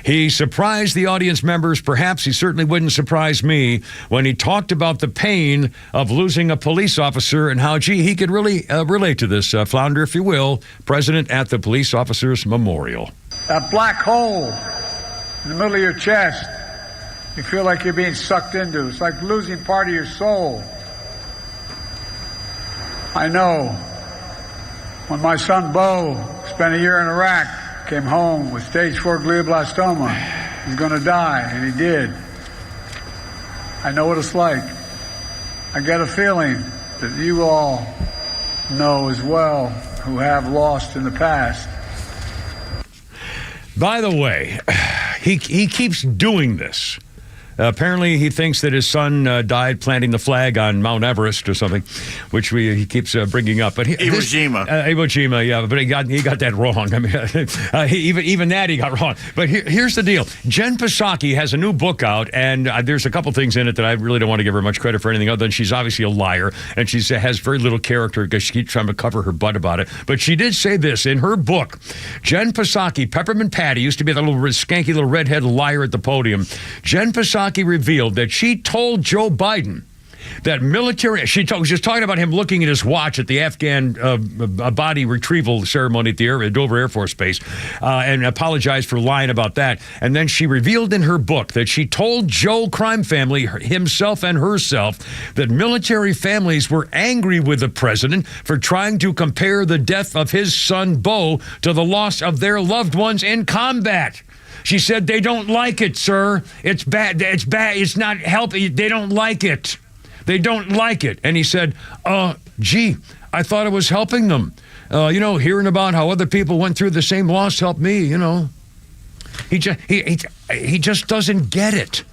He surprised the audience members. Perhaps he certainly wouldn't surprise me when he talked about the pain of losing a police officer and how, he could really relate to this. Flounder, if you will, president at the Police Officers Memorial. That black hole in the middle of your chest, you feel like you're being sucked into. It's like losing part of your soul. I know when my son Bo spent a year in Iraq, came home with stage 4 glioblastoma, he's going to die, and he did. I know what it's like. I get a feeling that you all know as well who have lost in the past. By the way, he keeps doing this. Apparently, he thinks that his son died planting the flag on Mount Everest or something, which he keeps bringing up. But Iwo Jima. Iwo Jima, yeah, but he got that wrong. I mean, even that he got wrong. But here's the deal: Jen Psaki has a new book out, and there's a couple things in it that I really don't want to give her much credit for anything other than she's obviously a liar, and she has very little character because she keeps trying to cover her butt about it. But she did say this in her book. Jen Psaki, Peppermint Patty, used to be that little skanky little redhead liar at the podium. Jen Psaki revealed that she told Joe Biden that military, was just talking about him looking at his watch at the Afghan body retrieval ceremony at the Dover Air Force Base and apologized for lying about that. And then she revealed in her book that she told Joe crime family, himself and herself, that military families were angry with the president for trying to compare the death of his son, Bo, to the loss of their loved ones in combat. She said, they don't like it, sir. It's bad. It's bad. It's not helping. They don't like it. They don't like it. And he said, gee, I thought it was helping them. Hearing about how other people went through the same loss helped me, He just doesn't get it.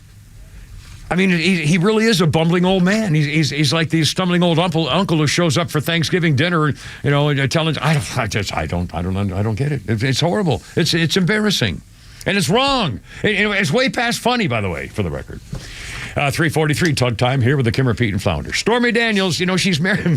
I mean, he really is a bumbling old man. He's like the stumbling old uncle who shows up for Thanksgiving dinner, and telling, I don't get it. It's horrible. It's embarrassing. And it's wrong. It's way past funny, by the way, for the record. 3:43 Tug Time here with the Kimmer, Pete, and Flounder. Stormy Daniels, she's married.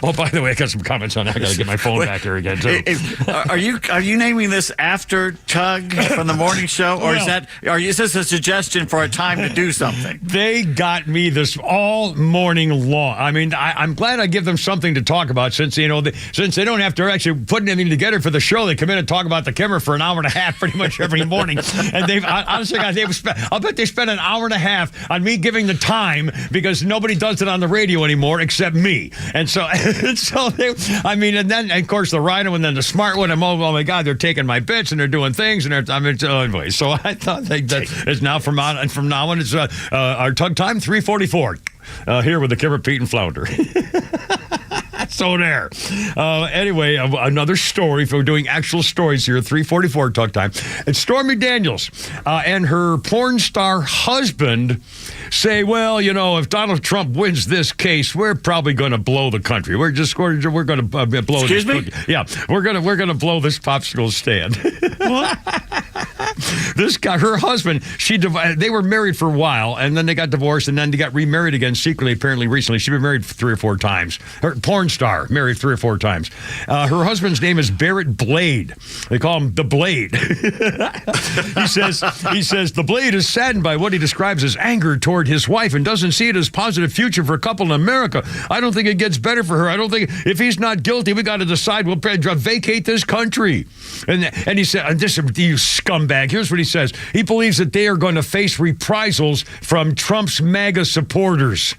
Oh, by the way, I got some comments on that. I got to get my phone back here again, too. Are you naming this after Tug from the morning show, or is this a suggestion for a time to do something? They got me this all morning long. I mean, I'm glad I give them something to talk about since they don't have to actually put anything together for the show. They come in and talk about the Kimmer for an hour and a half pretty much every morning. And honestly, guys, I'll bet they spend an hour and a half on me giving the time because nobody does it on the radio anymore except me. And so, and then, of course, the Rhino and then the Smart one. And oh my God, they're taking my bits and they're doing things. And anyway, so I thought that it's now from now on, it's our Tug Time 3:44 here with the Kimmer, Pete, and Flounder. So there. Anyway, another story. If we're doing actual stories here, 3:44 Talk Time. It's Stormy Daniels and her porn star husband say, well, if Donald Trump wins this case, we're probably going to blow the country. We're going to blow. Excuse me? Yeah, we're going to blow this popsicle stand. What? This guy, her husband, they were married for a while, and then they got divorced, and then they got remarried again secretly, apparently recently. She's been married 3 or 4 times. Her porn star, married 3 or 4 times. Her husband's name is Barrett Blade. They call him the Blade. He says the Blade is saddened by what he describes as anger toward his wife and doesn't see it as a positive future for a couple in America. I don't think it gets better for her. I don't think if he's not guilty, we got to decide we'll vacate this country. And he said, you scumbag. Here's what he says. He believes that they are going to face reprisals from Trump's MAGA supporters.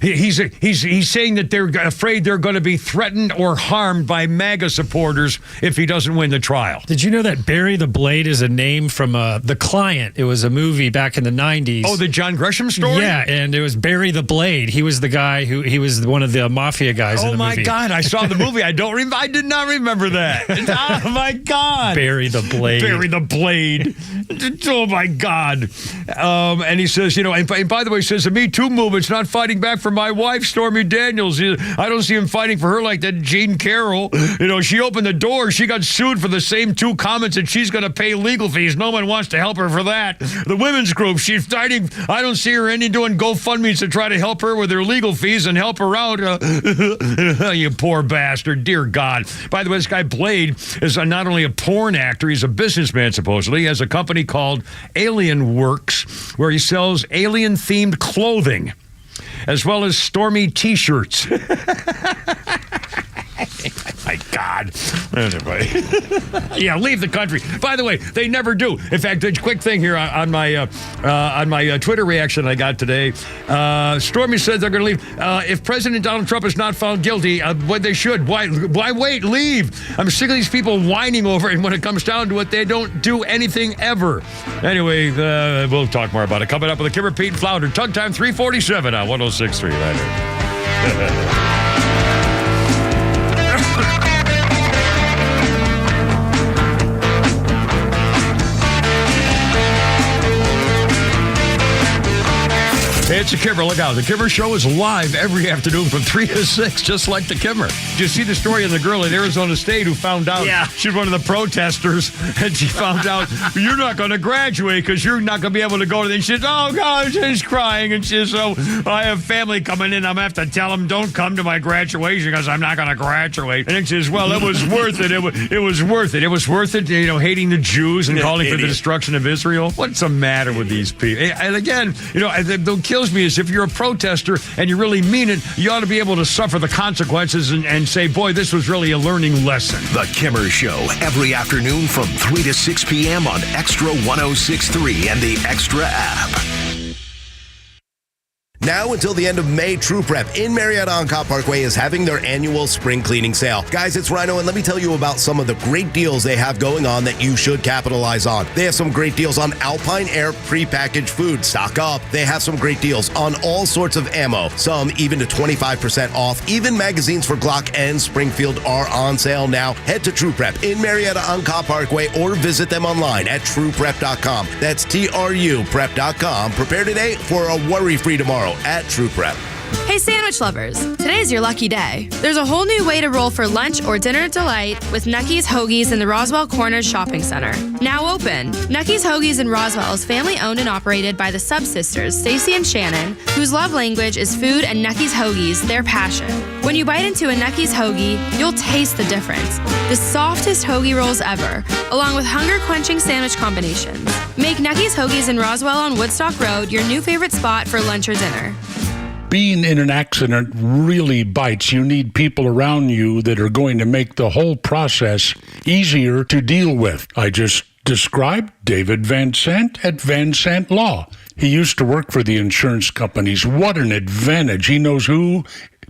He's saying that they're afraid they're going to be threatened or harmed by MAGA supporters if he doesn't win the trial. Did you know that Barry the Blade is a name from The Client? It was a movie back in the 90s. Oh, the John Grisham story? Yeah, and it was Barry the Blade. He was the guy he was one of the mafia guys in the movie. Oh, my God. I saw the movie. I did not remember that. Oh, my God. Barry the Blade. Barry the Blade. Oh, my God. And he says, and by the way, he says, the Me Too movement's not fighting back for for my wife, Stormy Daniels. I don't see him fighting for her like that Jean Carroll. She opened the door. She got sued for the same 2 comments, and she's going to pay legal fees. No one wants to help her for that. The women's group, she's fighting. I don't see her doing GoFundMes to try to help her with her legal fees and help her out. You poor bastard. Dear God. By the way, this guy Blade is not only a porn actor, he's a businessman, supposedly. He has a company called Alien Works, where he sells alien-themed clothing, as well as Stormy T-shirts. My God. Anyway. Yeah, leave the country. By the way, they never do. In fact, a quick thing here on my Twitter reaction I got today. Stormy said they're going to leave. If President Donald Trump is not found guilty, what they should. Why wait? Leave. I'm sick of these people whining over it, and when it comes down to it, they don't do anything ever. Anyway, we'll talk more about it. Coming up with the Kimmer, Pete, and Flounder. Tug Time 347 on 106.3 right here. Hey, it's the Kimmer. Look out. The Kimmer Show is live every afternoon from 3 to 6, just like the Kimmer. Did you see the story of the girl at Arizona State who found out she's one of the protesters, and she found out, you're not going to graduate because you're not going to be able to go to the... And she says, oh, God, she's crying. And she says, oh, I have family coming in. I'm going to have to tell them, don't come to my graduation because I'm not going to graduate. And then she says, well, it was worth it. It was worth it. It was worth it, hating the Jews and calling for the destruction of Israel. What's the matter with these people? And again, they'll kill me is if you're a protester and you really mean it, you ought to be able to suffer the consequences and say, boy, this was really a learning lesson. The Kimmer Show, every afternoon from 3 to 6 p.m. on Extra 106.3 and the Extra app. Now until the end of May, True Prep in Marietta on Cobb Parkway is having their annual spring cleaning sale. Guys, it's Rhino, and let me tell you about some of the great deals they have going on that you should capitalize on. They have some great deals on Alpine Air prepackaged food. Stock up. They have some great deals on all sorts of ammo, some even to 25% off. Even magazines for Glock and Springfield are on sale now. Head to True Prep in Marietta on Cobb Parkway or visit them online at trueprep.com. That's TRUprep.com. Prepare today for a worry-free tomorrow at True Prep. Hey sandwich lovers, today's your lucky day. There's a whole new way to roll for lunch or dinner delight with Nucky's Hoagies in the Roswell Corners Shopping Center. Now open. Nucky's Hoagies in Roswell is family owned and operated by the Sub-Sisters, Stacy and Shannon, whose love language is food, and Nucky's Hoagies, their passion. When you bite into a Nucky's Hoagie, you'll taste the difference. The softest hoagie rolls ever, along with hunger-quenching sandwich combinations. Make Nucky's Hoagies in Roswell on Woodstock Road your new favorite spot for lunch or dinner. Being in an accident really bites. You need people around you that are going to make the whole process easier to deal with. I just described David Van Sant at Van Sant Law. He used to work for the insurance companies. What an advantage. He knows who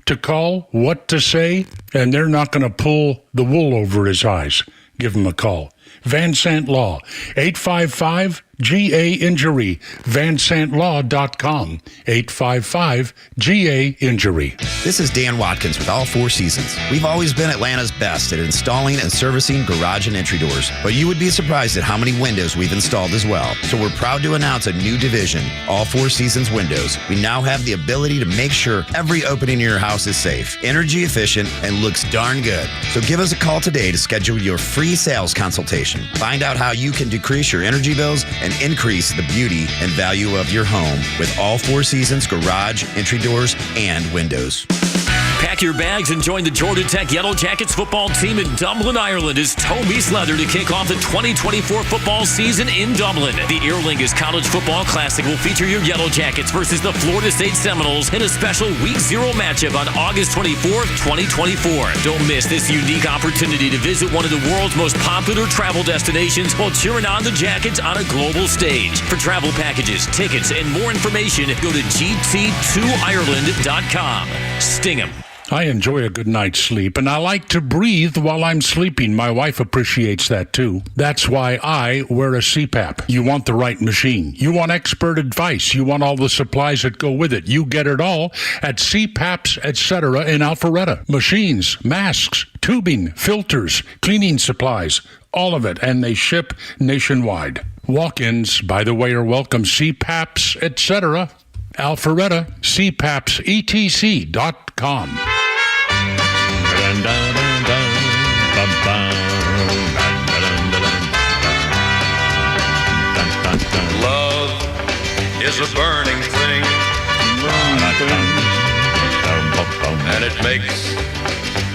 to call, what to say, and they're not going to pull the wool over his eyes. Give him a call. Van Sant Law, 855-GA-INJURY, vansantlaw.com, 855-GA-INJURY. This is Dan Watkins with All Four Seasons. We've always been Atlanta's best at installing and servicing garage and entry doors, but you would be surprised at how many windows we've installed as well. So we're proud to announce a new division, All Four Seasons Windows. We now have the ability to make sure every opening in your house is safe, energy efficient, and looks darn good. So give us a call today to schedule your free sales consultation. Find out how you can decrease your energy bills and increase the beauty and value of your home with All Four Seasons garage, entry doors, and windows. Pack your bags and join the Georgia Tech Yellow Jackets football team in Dublin, Ireland as Toby's Leather to kick off the 2024 football season in Dublin. The Aer Lingus College Football Classic will feature your Yellow Jackets versus the Florida State Seminoles in a special Week 0 matchup on August 24th, 2024. Don't miss this unique opportunity to visit one of the world's most popular travel destinations while cheering on the Jackets on a global stage. For travel packages, tickets, and more information, go to gt2ireland.com. Sting 'em. I enjoy a good night's sleep, and I like to breathe while I'm sleeping. My wife appreciates that, too. That's why I wear a CPAP. You want the right machine. You want expert advice. You want all the supplies that go with it. You get it all at CPAPs, etc. in Alpharetta. Machines, masks, tubing, filters, cleaning supplies, all of it, and they ship nationwide. Walk-ins, by the way, are welcome. CPAPs, etc. Alpharetta, cpapsetc.com. Love is a burning thing, and it makes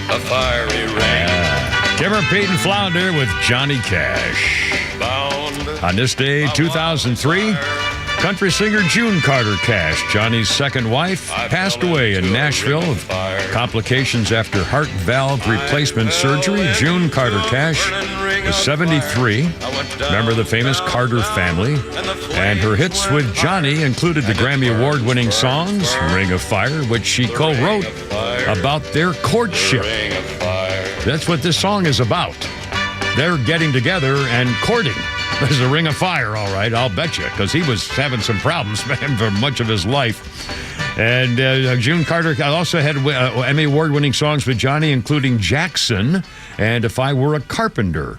a fiery ring. Kimmer, Pete, and Flounder with Johnny Cash. On this day, 2003, country singer June Carter Cash, Johnny's second wife, passed away in Nashville of complications after heart valve replacement surgery. June Carter Cash was 73, member of the famous Carter family, and her hits with Johnny included the Grammy Award-winning songs Ring of Fire, which she co-wrote about their courtship. That's what this song is about. They're getting together and courting. There's a Ring of Fire, all right, I'll bet you, because he was having some problems for much of his life. And June Carter also had Emmy Award-winning songs with Johnny, including Jackson and If I Were a Carpenter.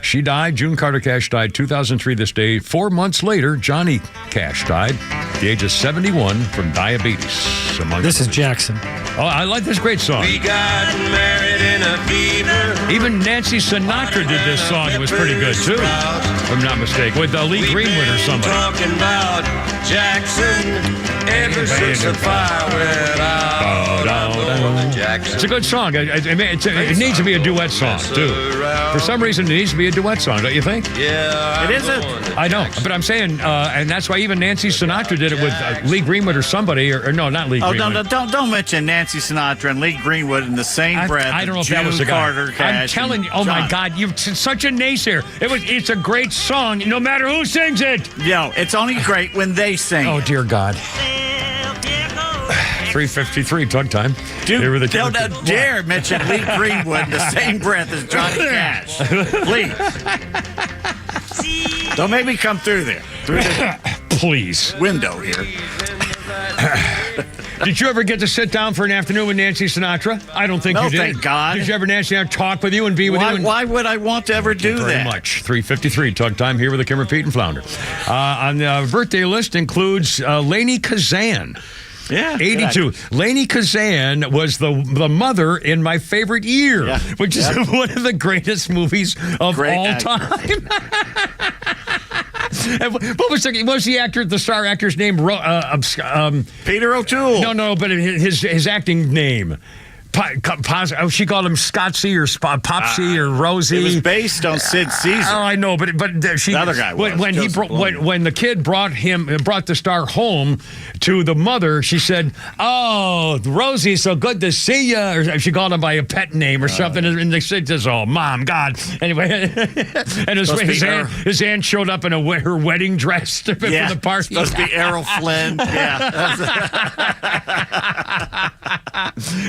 She died, June Carter Cash died 2003 this day. 4 months later, Johnny Cash died at the age of 71 from diabetes. This is Jackson. Oh, I like this great song. We got married in a fever. Even Nancy Sinatra did this song. It was pretty good, too, if I'm not mistaken, with Lee Greenwood or somebody. Talking about Jackson ever since the fire went out. It's a good song. It needs to be a duet song, too. For some reason, it needs to be a duet song, don't you think? Yeah, it isn't. I know, but I'm saying, and that's why even Nancy Sinatra did it with Lee Greenwood or somebody, or no, not Lee Greenwood. Oh, don't mention Nancy Sinatra and Lee Greenwood in the same breath. I don't know if that was the guy. I'm telling you, oh my God, you're such a naysayer. It's a great song, no matter who sings it. Yo, it's only great when they sing. Oh dear God. 3:53 tug time. Dude, don't dare mention Lee Greenwood in the same breath as Johnny Cash. Please. Don't make me come through there. Through the please. Window here. Did you ever get to sit down for an afternoon with Nancy Sinatra? I don't think you did. Thank God. Did you ever Nancy Sinatra talk with you and be with you? Why would I want to ever do very that? Much. 3:53 tug time here with the Kimmer, Pete, and Flounder. On the birthday list includes Lainey Kazan. Yeah, 82. Lainey Kazan was the mother in My Favorite Year, which is one of the greatest movies of all time. What was the actor, the star actor's name? Peter O'Toole. No, but his acting name. She called him Scotsy or Popsy or Rosie. It was based on Sid Caesar. Oh, I know, but she. The other guy was. When the kid brought the star home to the mother, she said, "Oh, Rosie, so good to see you." Or she called him by a pet name or something, and they said, "Oh, Mom, God." Anyway, and his aunt showed up in her wedding dress for the party. Supposed to be Errol Flynn. Yeah.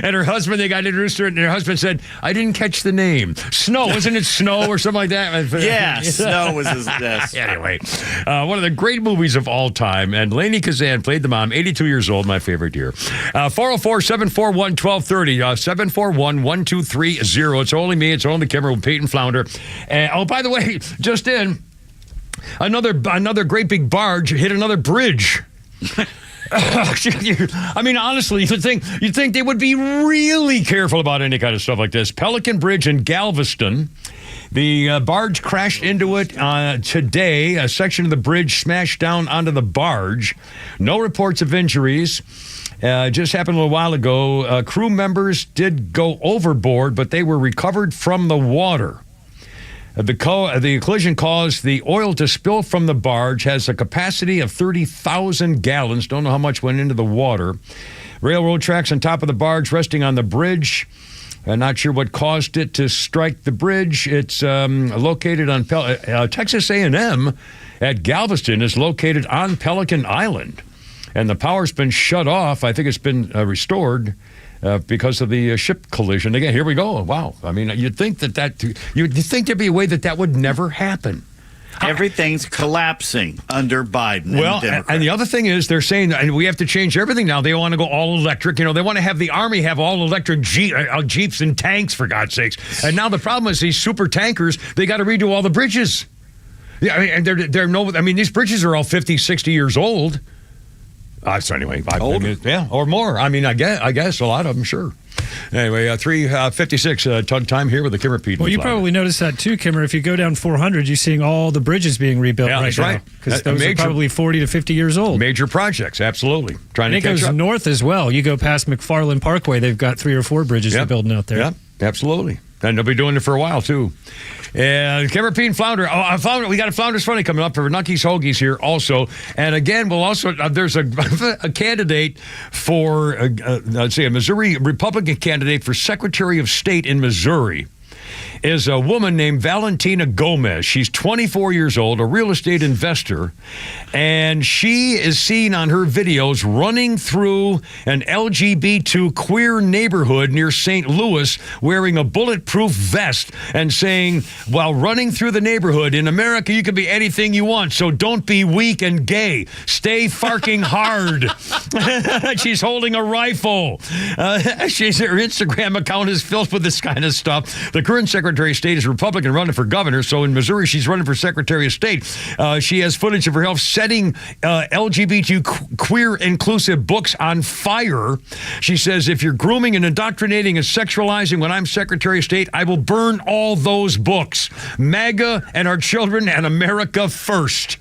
And her husband, they got introduced to her, and her husband said, "I didn't catch the name. Snow, wasn't it Snow or something like that?" Yeah, Snow was his best. Anyway, one of the great movies of all time, and Lainey Kazan played the mom, 82 years old, My Favorite Year. 404-741-1230, 741-1230. It's only me, it's only Kimmer with Pete and Flounder. Oh, by the way, just in, another great big barge hit another bridge. I mean, honestly, you'd think they would be really careful about any kind of stuff like this. Pelican Bridge in Galveston. The barge crashed into it today. A section of the bridge smashed down onto the barge. No reports of injuries. Just happened a little while ago. Crew members did go overboard, but they were recovered from the water. The collision caused the oil to spill from the barge, has a capacity of 30,000 gallons. Don't know how much went into the water. Railroad tracks on top of the barge resting on the bridge. Not sure what caused it to strike the bridge. It's located on Texas A&M at Galveston is located on Pelican Island. And the power's been shut off. I think it's been restored. Because of the ship collision. Again, here we go. Wow. I mean, you'd think you'd think there'd be a way that would never happen. Everything's collapsing under Biden. Well, and the other thing is they're saying and we have to change everything now. They want to go all electric. You know, they want to have the Army have all electric Jeeps and tanks, for God's sakes. And now the problem is these super tankers, they got to redo all the bridges. Yeah, and these bridges are all 50, 60 years old. So anyway, or more. I mean, I guess a lot of them, sure. Anyway, 3:56 tug time here with the Kimmer Pete. Well, you probably noticed that too, Kimmer. If you go down 400, you're seeing all the bridges being rebuilt right that's now. right. Because those are probably 40 to 50 years old. Major projects, absolutely. And it goes north as well. You go past McFarland Parkway, they've got 3 or 4 bridges they're building out there. Yeah, absolutely. And they'll be doing it for a while, too. And Kimmer Pete and Flounder. We got a Flounder's Funny coming up for Nucky's Hoagies here also. And again, we'll also, there's a candidate for, let's see, a Missouri Republican candidate for Secretary of State in Missouri is a woman named Valentina Gomez. She's 24 years old, a real estate investor, and she is seen on her videos running through an LGBT queer neighborhood near St. Louis wearing a bulletproof vest and saying, while running through the neighborhood, in America you can be anything you want, so don't be weak and gay. Stay farking hard. She's holding a rifle. Her Instagram account is filled with this kind of stuff. The current Secretary of State is a Republican running for governor, so in Missouri she's running for Secretary of State. She has footage of herself setting LGBT queer inclusive books on fire. She says, if you're grooming and indoctrinating and sexualizing when I'm Secretary of State, I will burn all those books. MAGA and our children and America first.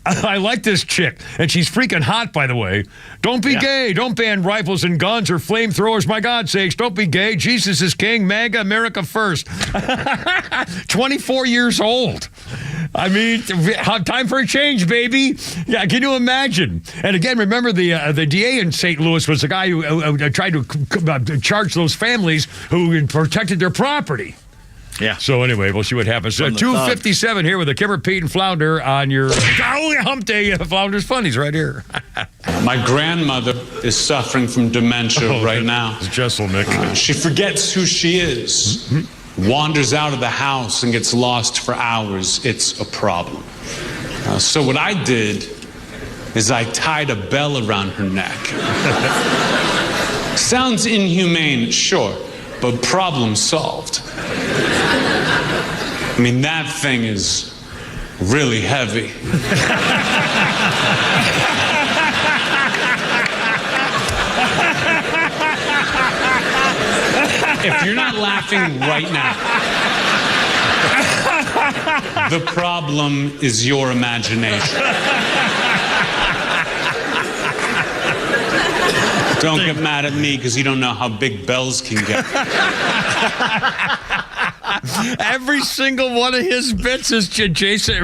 I like this chick, and she's freaking hot, by the way. Don't be gay. Don't ban rifles and guns or flamethrowers. My God sakes, don't be gay. Jesus is king. MAGA, America first. 24 years old. I mean, time for a change, baby. Yeah, can you imagine? And again, remember the DA in St. Louis was the guy who tried to charge those families who protected their property. Yeah. So anyway, we'll see what happens. 2:57 here with the Kimmer, Pete, and Flounder on your Hump Day Flounder's Funnies right here. My grandmother is suffering from dementia right now. It's Jesselnick. She forgets who she is, wanders out of the house and gets lost for hours. It's a problem. So what I did is I tied a bell around her neck. Sounds inhumane, sure, but problem solved. I mean, that thing is really heavy. If you're not laughing right now, the problem is your imagination. Don't get mad at me because you don't know how big bells can get. Every single one of his bits is Jason,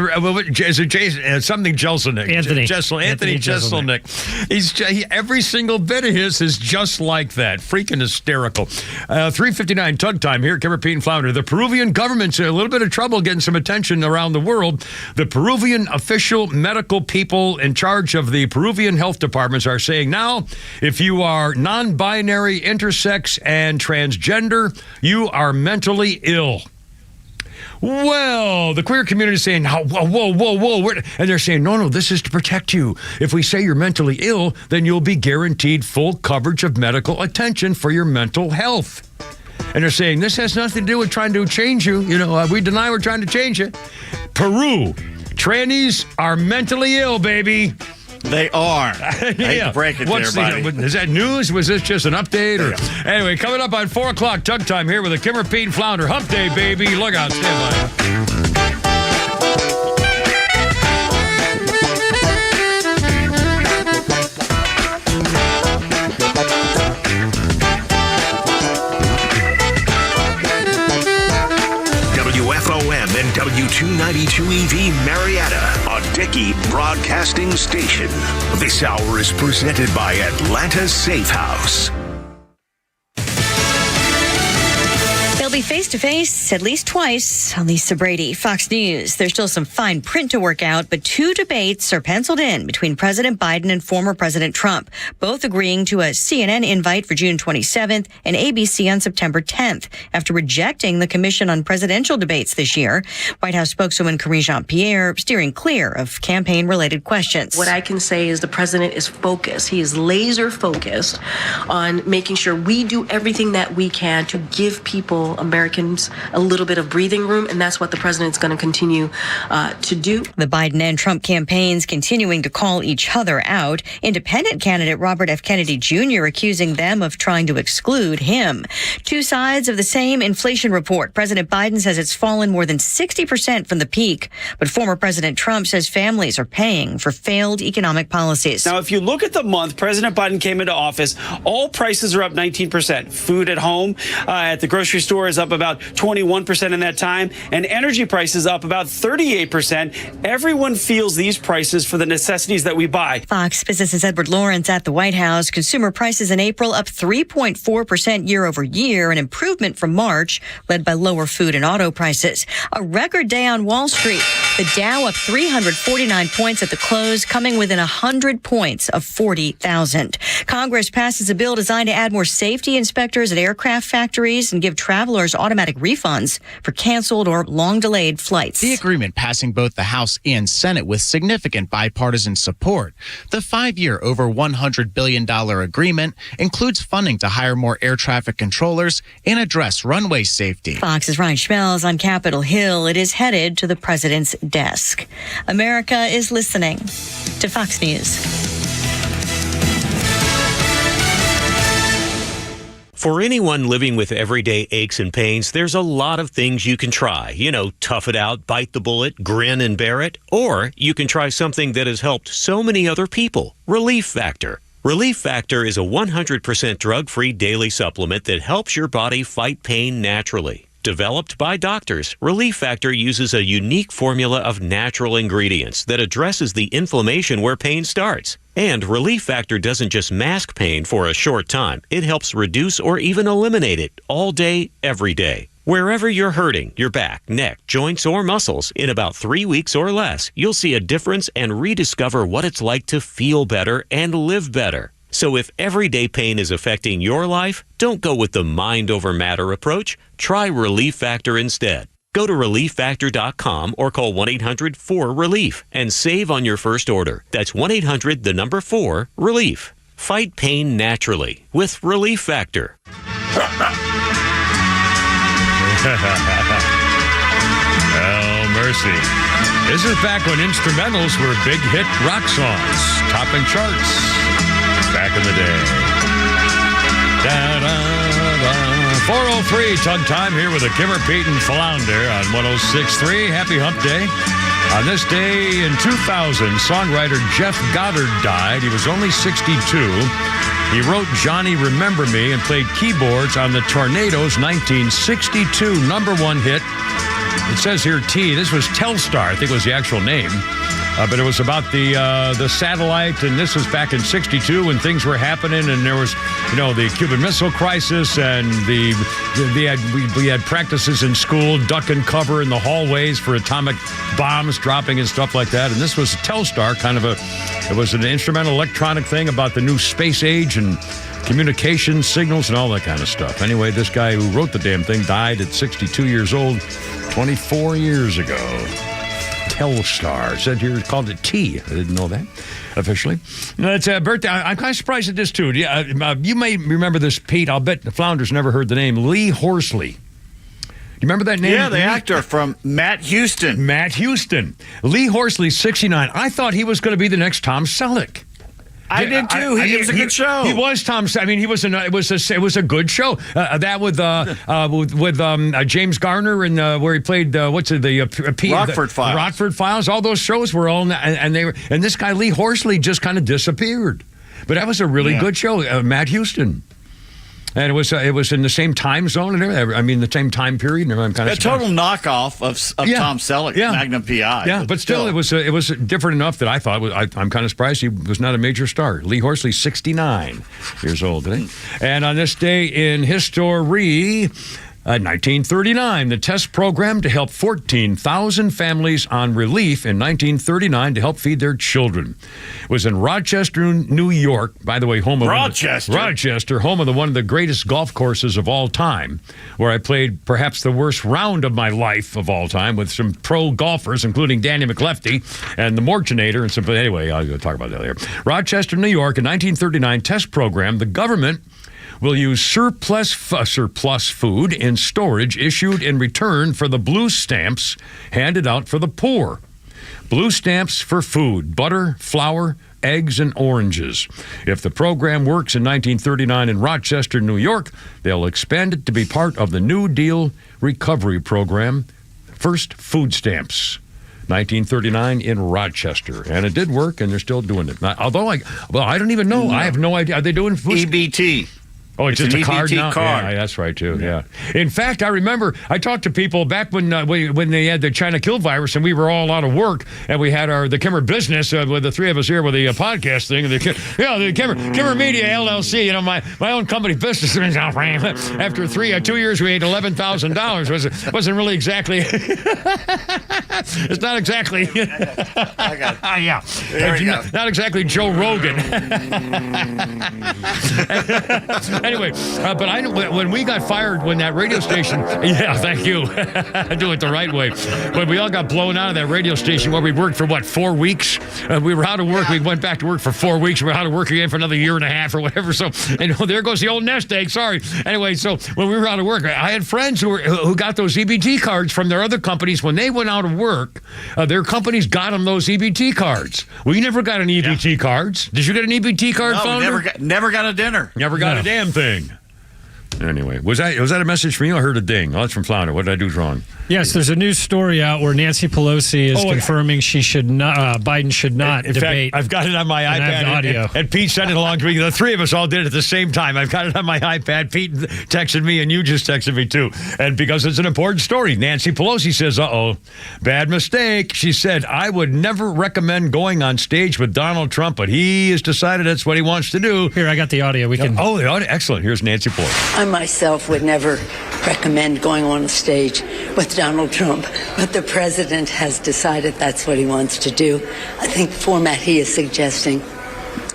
something Jeselnik. Anthony Jeselnik. Every single bit of his is just like that. Freaking hysterical. 3:59 tug time here, Kimmer, Pete, and Flounder. The Peruvian government's in a little bit of trouble getting some attention around the world. The Peruvian official medical people in charge of the Peruvian health departments are saying now, if you are non-binary, intersex, and transgender, you are mentally ill. Well, the queer community is saying, whoa. And they're saying, no, this is to protect you. If we say you're mentally ill, then you'll be guaranteed full coverage of medical attention for your mental health. And they're saying, this has nothing to do with trying to change you. We deny we're trying to change it. Peru, trannies are mentally ill, baby. They are. I hate to break it there, buddy. Is that news? Was this just an update? Or anyway, coming up on 4 o'clock, tug time here with the Kimmer, Pete, and Flounder Hump Day, baby. Look out, stand by. WFOM and W292EV Marietta, a Dickey Broadcasting Station. This hour is presented by Atlanta Safe House. They'll be face-to-face at least twice. Lisa Brady, Fox News. There's still some fine print to work out, but 2 debates are penciled in between President Biden and former President Trump, both agreeing to a CNN invite for June 27th and ABC on September 10th, after rejecting the Commission on Presidential Debates this year. White House spokeswoman Karine Jean-Pierre steering clear of campaign-related questions. What I can say is the president is focused. He is laser focused on making sure we do everything that we can to give people Americans a little bit of breathing room, and that's what the president's going to continue to do. The Biden and Trump campaigns continuing to call each other out. Independent candidate Robert F. Kennedy Jr. accusing them of trying to exclude him. Two sides of the same inflation report. President Biden says it's fallen more than 60% from the peak, but former President Trump says families are paying for failed economic policies. Now, if you look at the month President Biden came into office, all prices are up 19%. Food at home, at the grocery store is up about 21% in that time, and energy prices up about 38%. Everyone feels these prices for the necessities that we buy. Fox Business's Edward Lawrence at the White House. Consumer prices in April up 3.4% year over year, an improvement from March, led by lower food and auto prices. A record day on Wall Street. The Dow up 349 points at the close, coming within 100 points of 40,000. Congress passes a bill designed to add more safety inspectors at aircraft factories and give travelers automatic refunds for canceled or long-delayed flights. The agreement passing both the House and Senate with significant bipartisan support. The 5-year, over $100 billion agreement includes funding to hire more air traffic controllers and address runway safety. Fox's Ryan Schmelz on Capitol Hill. It is headed to the president's desk. America is listening to Fox News. For anyone living with everyday aches and pains, there's a lot of things you can try. You know, tough it out, bite the bullet, grin and bear it. Or you can try something that has helped so many other people, Relief Factor. Relief Factor is a 100% drug-free daily supplement that helps your body fight pain naturally. Developed by doctors, Relief Factor uses a unique formula of natural ingredients that addresses the inflammation where pain starts. And Relief Factor doesn't just mask pain for a short time. It helps reduce or even eliminate it all day, every day. Wherever you're hurting, your back, neck, joints, or muscles, in about 3 weeks or less, you'll see a difference and rediscover what it's like to feel better and live better. So if everyday pain is affecting your life, don't go with the mind over matter approach. Try Relief Factor instead. Go to ReliefFactor.com or call 1-800-4-RELIEF and save on your first order. That's 1-800-4-RELIEF. Fight pain naturally with Relief Factor. Oh, mercy. This is back when instrumentals were big hit rock songs, topping charts. Back in the day. 4:03 Tug Time here with a Kimmer, Pete, and Flounder on 106.3. Happy Hump Day. On this day in 2000, songwriter Jeff Goddard died. He was only 62. He wrote Johnny Remember Me and played keyboards on the Tornadoes' 1962 #1 hit. It says here T. This was Telstar, I think was the actual name. But it was about the satellite, and this was back in '62 when things were happening, and there was, the Cuban Missile Crisis, and we had practices in school, duck and cover in the hallways for atomic bombs dropping and stuff like that. And this was Telstar, it was an instrumental electronic thing about the new space age and communication signals and all that kind of stuff. Anyway, this guy who wrote the damn thing died at 62 years old, 24 years ago. Telstar. Said here, called it T. I didn't know that officially. No, it's a birthday. I'm kind of surprised at this, too. You may remember this, Pete. I'll bet the Flounders never heard the name. Lee Horsley. You remember that name? Yeah, the actor from Matt Houston. Matt Houston. Lee Horsley, 69. I thought he was going to be the next Tom Selleck. I did too. It was a good show. He was Tom. I mean, it was a good show. That with James Garner and where he played Rockford Files. Rockford Files. All those shows were all and this guy Lee Horsley just kind of disappeared. But that was a really good show. Matt Houston. And it was in the same time zone and everything. I mean, the same time period. And I'm kind of a total knockoff of Tom Selleck, Magnum P.I. Yeah, but still, it was different enough that I thought I'm kind of surprised he was not a major star. Lee Horsley, 69 years old today. And on this day in history, 1939, the test program to help 14,000 families on relief in 1939 to help feed their children was in Rochester, New York. By the way, home of Rochester, home of one of the greatest golf courses of all time, where I played perhaps the worst round of my life of all time with some pro golfers, including Danny McLefty and the Morchinator and some. Anyway, I'll talk about that later. Rochester, New York, in 1939 test program. The government will use surplus food in storage issued in return for the blue stamps handed out for the poor. Blue stamps for food, butter, flour, eggs, and oranges. If the program works in 1939 in Rochester, New York, they'll expand it to be part of the New Deal recovery program. First food stamps. 1939 in Rochester. And it did work, and they're still doing it. Although, I don't even know. I have no idea. Are they doing food? EBT. Oh, it's just an a card EBT now? card. Yeah, that's right, too. Yeah. In fact, I remember I talked to people back when they had the China kill virus and we were all out of work and we had the Kimmer business with the three of us here with the podcast thing. The Kimmer Media LLC, my own company business. After 2 years, we made $11,000. Wasn't really exactly. It's not exactly. I got it. Yeah. Not exactly Joe Rogan. Anyway, but I know when we got fired, when that radio station, yeah, thank you, do it the right way. When we all got blown out of that radio station, where we worked for 4 weeks, we were out of work. We went back to work for 4 weeks. We were out of work again for another year and a half or whatever. So, there goes the old nest egg. Sorry. Anyway, so when we were out of work, I had friends who got those EBT cards from their other companies. When they went out of work, their companies got them those EBT cards. We never got an EBT cards. Did you get an EBT card, Founder? Never got a dinner. Never got a damn thing. Anyway, was that a message from you? I heard a ding. Oh, that's from Flounder. What did I do wrong? Yes, there's a news story out where Nancy Pelosi is confirming she should not. Biden should not debate. Fact, I've got it on my iPad. Audio. And Pete sent it along to me. The three of us all did it at the same time. I've got it on my iPad. Pete texted me, and you just texted me too. And because it's an important story, Nancy Pelosi says, bad mistake. She said, I would never recommend going on stage with Donald Trump, but he has decided that's what he wants to do. Here, I got the audio. We can. Oh, the audio. Excellent. Here's Nancy Pelosi. I myself would never recommend going on a stage with Donald Trump, but the president has decided that's what he wants to do. I think the format he is suggesting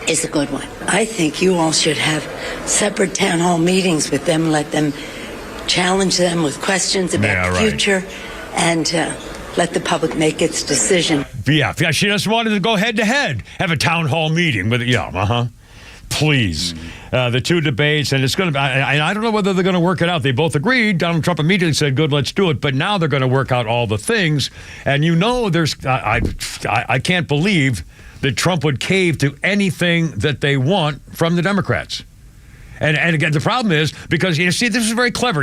is a good one. I think you all should have separate town hall meetings with them, let them challenge them with questions about the future, and let the public make its decision. Yeah, she just wanted to go head to head, have a town hall meeting with Please. The two debates, and it's going to be, I don't know whether they're going to work it out. They both agreed. Donald Trump immediately said, good, let's do it. But now they're going to work out all the things. And I can't believe that Trump would cave to anything that they want from the Democrats. And again, the problem is because, this is very clever.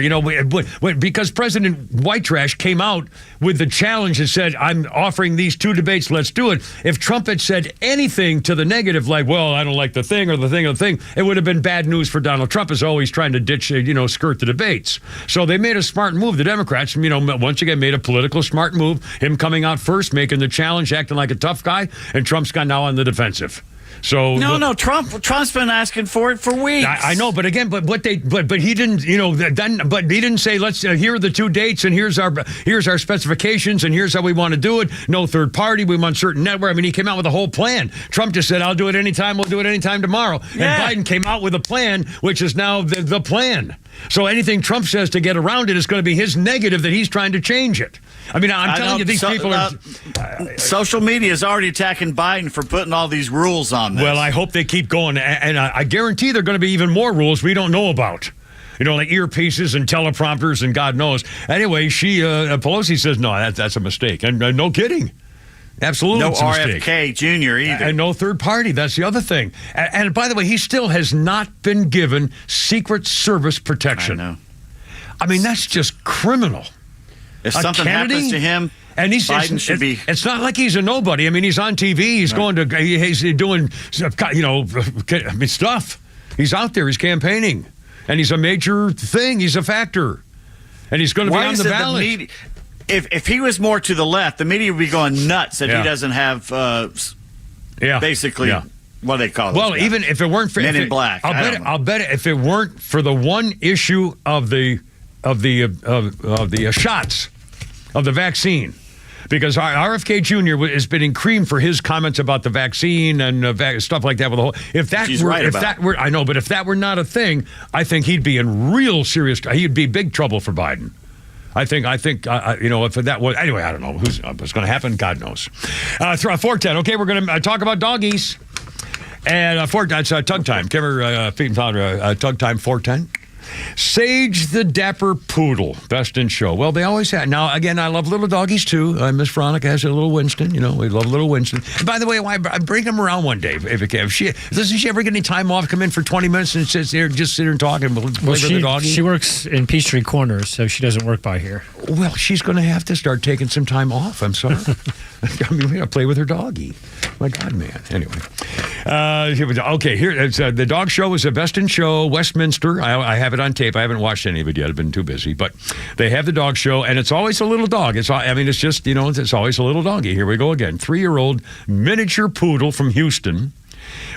Because President White Trash came out with the challenge and said, I'm offering these two debates, let's do it. If Trump had said anything to the negative, like, well, I don't like the thing or the thing or the thing, it would have been bad news for Donald Trump, is always trying to ditch, skirt the debates. So they made a smart move. The Democrats, once again, made a political smart move. Him coming out first, making the challenge, acting like a tough guy, and Trump's got now on the defensive. So no, Trump's been asking for it for weeks. I know, but again, but he didn't, but he didn't say, let's here are the two dates and here's our specifications and here's how we want to do it. No third party. We want certain network. He came out with a whole plan. Trump just said, I'll do it anytime. We'll do it anytime tomorrow. Yeah. And Biden came out with a plan, which is now the plan. So anything Trump says to get around it is going to be his negative that he's trying to change it. I'm telling you, these people are... social media is already attacking Biden for putting all these rules on this. Well, I hope they keep going. And I guarantee there are going to be even more rules we don't know about. Like earpieces and teleprompters and God knows. Anyway, Pelosi says, no, that's a mistake. And no kidding. Absolutely. No RFK Jr. either. And no third party. That's the other thing. And by the way, he still has not been given Secret Service protection. I know. That's just criminal. If something happens to him, Biden should be... It's not like he's a nobody. He's on TV. He's he's doing, stuff. He's out there. He's campaigning. And he's a major thing. He's a factor. And he's going to be on the ballot. If he was more to the left, the media would be going nuts if he doesn't have basically what do they call it? Well, even if it weren't for Men in Black, I'll bet if it weren't for the one issue of the shots of the vaccine, because RFK Jr. has been in cream for his comments about the vaccine and stuff like that. With the whole, if that were not a thing, I think he'd be in real serious. He'd be big trouble for Biden. I think, if that was, anyway, I don't know what's going to happen. God knows. 410. Okay, we're going to talk about doggies. And it's Tug Time. Kimmer, Feet and Flounder, Tug Time 410. Sage the Dapper Poodle, best in show. Well, they always have. Now, again, I love little doggies, too. Miss Veronica has a little Winston. You know, we love little Winston. And by the way, I bring him around one day if it can. Doesn't she ever get any time off, come in for 20 minutes and sit there and talk and play with the doggie? She works in Peachtree Corners, so she doesn't work by here. Well, she's going to have to start taking some time off. I'm sorry. I mean, we got to play with her doggie. My God, man. Anyway. Okay, here. The dog show is a best in show, Westminster. I have it on tape. I haven't watched any of it yet. I've been too busy. But they have the dog show, and it's always a little dog. It's just, it's always a little doggy. Here we go again. 3-year-old miniature poodle from Houston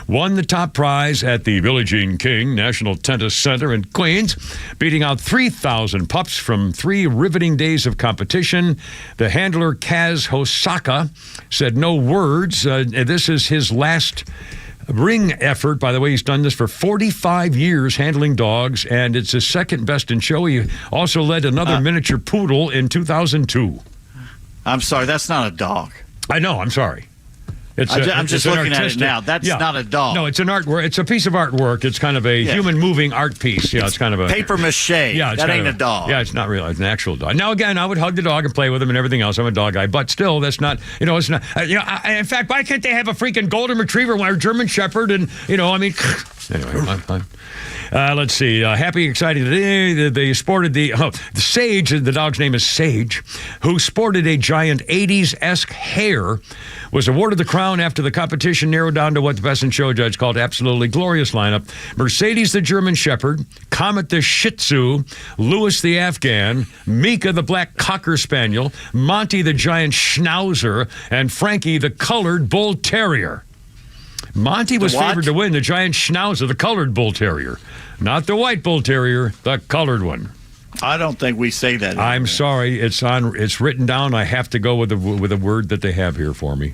won the top prize at the Billie Jean King National Tennis Center in Queens, beating out 3,000 pups from 3 riveting days of competition. The handler, Kaz Hosaka, said no words. This is his last ring effort. By the way, he's done this for 45 years handling dogs, and it's his second best in show. He also led another miniature poodle in 2002. I'm sorry, that's not a dog. I know, I'm sorry. I'm just looking at it now. That's not a dog. No, it's an artwork. It's a piece of artwork. It's kind of a human moving art piece. Yeah, it's kind of a paper mache. Yeah, that ain't a dog. Yeah, it's not real. It's an actual dog. Now, again, I would hug the dog and play with him and everything else. I'm a dog guy, but still, that's not. It's not. In fact, why can't they have a freaking golden retriever or German Shepherd? And anyway, fine. Let's see. Happy, exciting today. They sported the Sage. The dog's name is Sage, who sported a giant 80s-esque hair, was awarded the crown after the competition narrowed down to what the best in show judge called absolutely glorious lineup. Mercedes the German Shepherd, Comet the Shih Tzu, Louis the Afghan, Mika the Black Cocker Spaniel, Monty the Giant Schnauzer, and Frankie the Colored Bull Terrier. Monty was favored to win, the Giant Schnauzer, the colored Bull Terrier. Not the white Bull Terrier, the colored one. I don't think we say that anymore. I'm sorry. It's written down. I have to go with a word that they have here for me.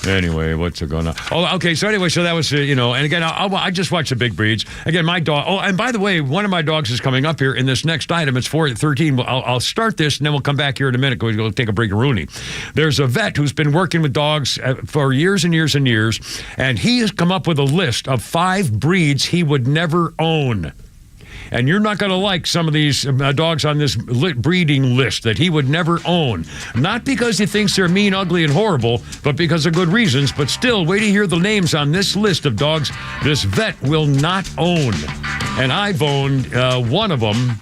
Anyway, what's going on? Oh, okay. So anyway, so that was, and again, I just watched the big breeds. Again, my dog. Oh, and by the way, one of my dogs is coming up here in this next item. It's 4:13. I'll start this, and then we'll come back here in a minute. We'll take a break of Rooney. There's a vet who's been working with dogs for years and years and years, and he has come up with a list of 5 breeds he would never own. And you're not going to like some of these dogs on this breeding list that he would never own. Not because he thinks they're mean, ugly, and horrible, but because of good reasons. But still, wait to hear the names on this list of dogs this vet will not own. And I've owned one of them.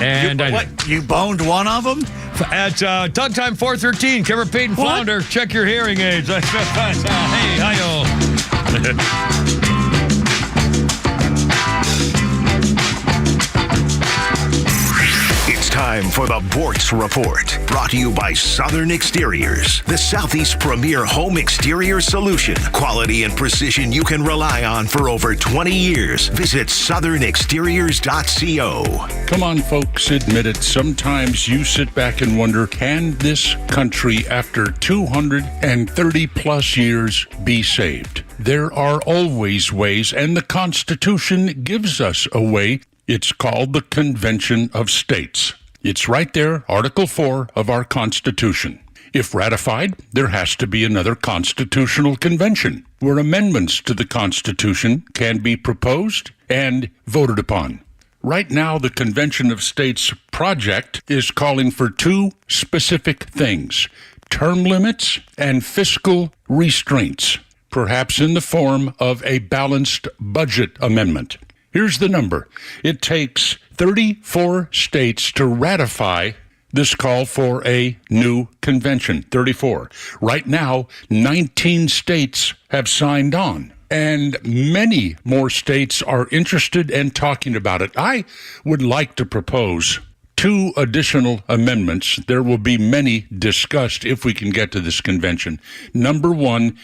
And you boned one of them? At Tug Time 413, Kimmer, Pete, and Flounder. Check your hearing aids. Hey, hi-yo. Time for the Bortz Report, brought to you by Southern Exteriors, the Southeast premier home exterior solution. Quality and precision you can rely on for over 20 years. Visit southernexteriors.co. Come on, folks, admit it. Sometimes you sit back and wonder, can this country, after 230 plus years, be saved? There are always ways, and the Constitution gives us a way. It's called the Convention of States. It's right there, Article 4 of our Constitution. If ratified, there has to be another constitutional convention where amendments to the Constitution can be proposed and voted upon. Right now, the Convention of States project is calling for 2 specific things: term limits and fiscal restraints, perhaps in the form of a balanced budget amendment. Here's the number. It takes 34 states to ratify this call for a new convention. 34. Right now, 19 states have signed on, and many more states are interested and talking about it. I would like to propose 2 additional amendments. There will be many discussed if we can get to this convention. Number 1,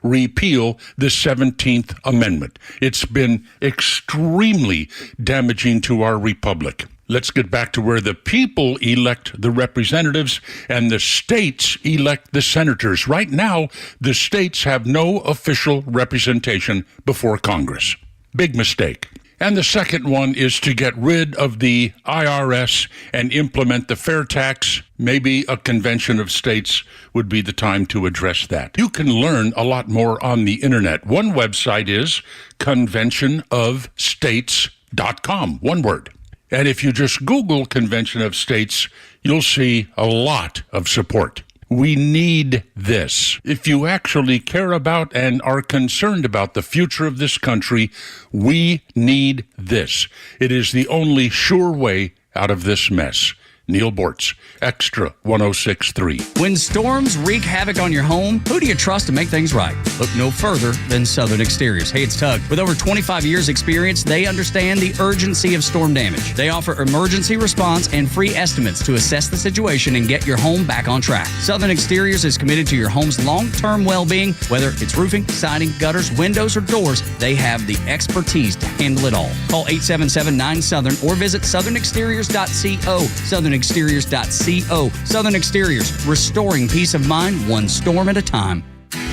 repeal the 17th Amendment. It's been extremely damaging to our republic. Let's get back to where the people elect the representatives and the states elect the senators. Right now, the states have no official representation before Congress. Big mistake. And the second one is to get rid of the IRS and implement the fair tax. Maybe a convention of states would be the time to address that. You can learn a lot more on the internet. One website is conventionofstates.com, one word. And if you just Google Convention of States, you'll see a lot of support. We need this. If you actually care about and are concerned about the future of this country, we need this. It is the only sure way out of this mess. Neil Bortz, Extra 106.3. When storms wreak havoc on your home, who do you trust to make things right? Look no further than Southern Exteriors. Hey, it's Tug. With over 25 years experience, they understand the urgency of storm damage. They offer emergency response and free estimates to assess the situation and get your home back on track. Southern Exteriors is committed to your home's long-term well-being. Whether it's roofing, siding, gutters, windows, or doors, they have the expertise to handle it all. Call 877-9-SOUTHERN or visit southernexteriors.co. southernexteriors.co. Southern Exteriors, restoring peace of mind one storm at a time.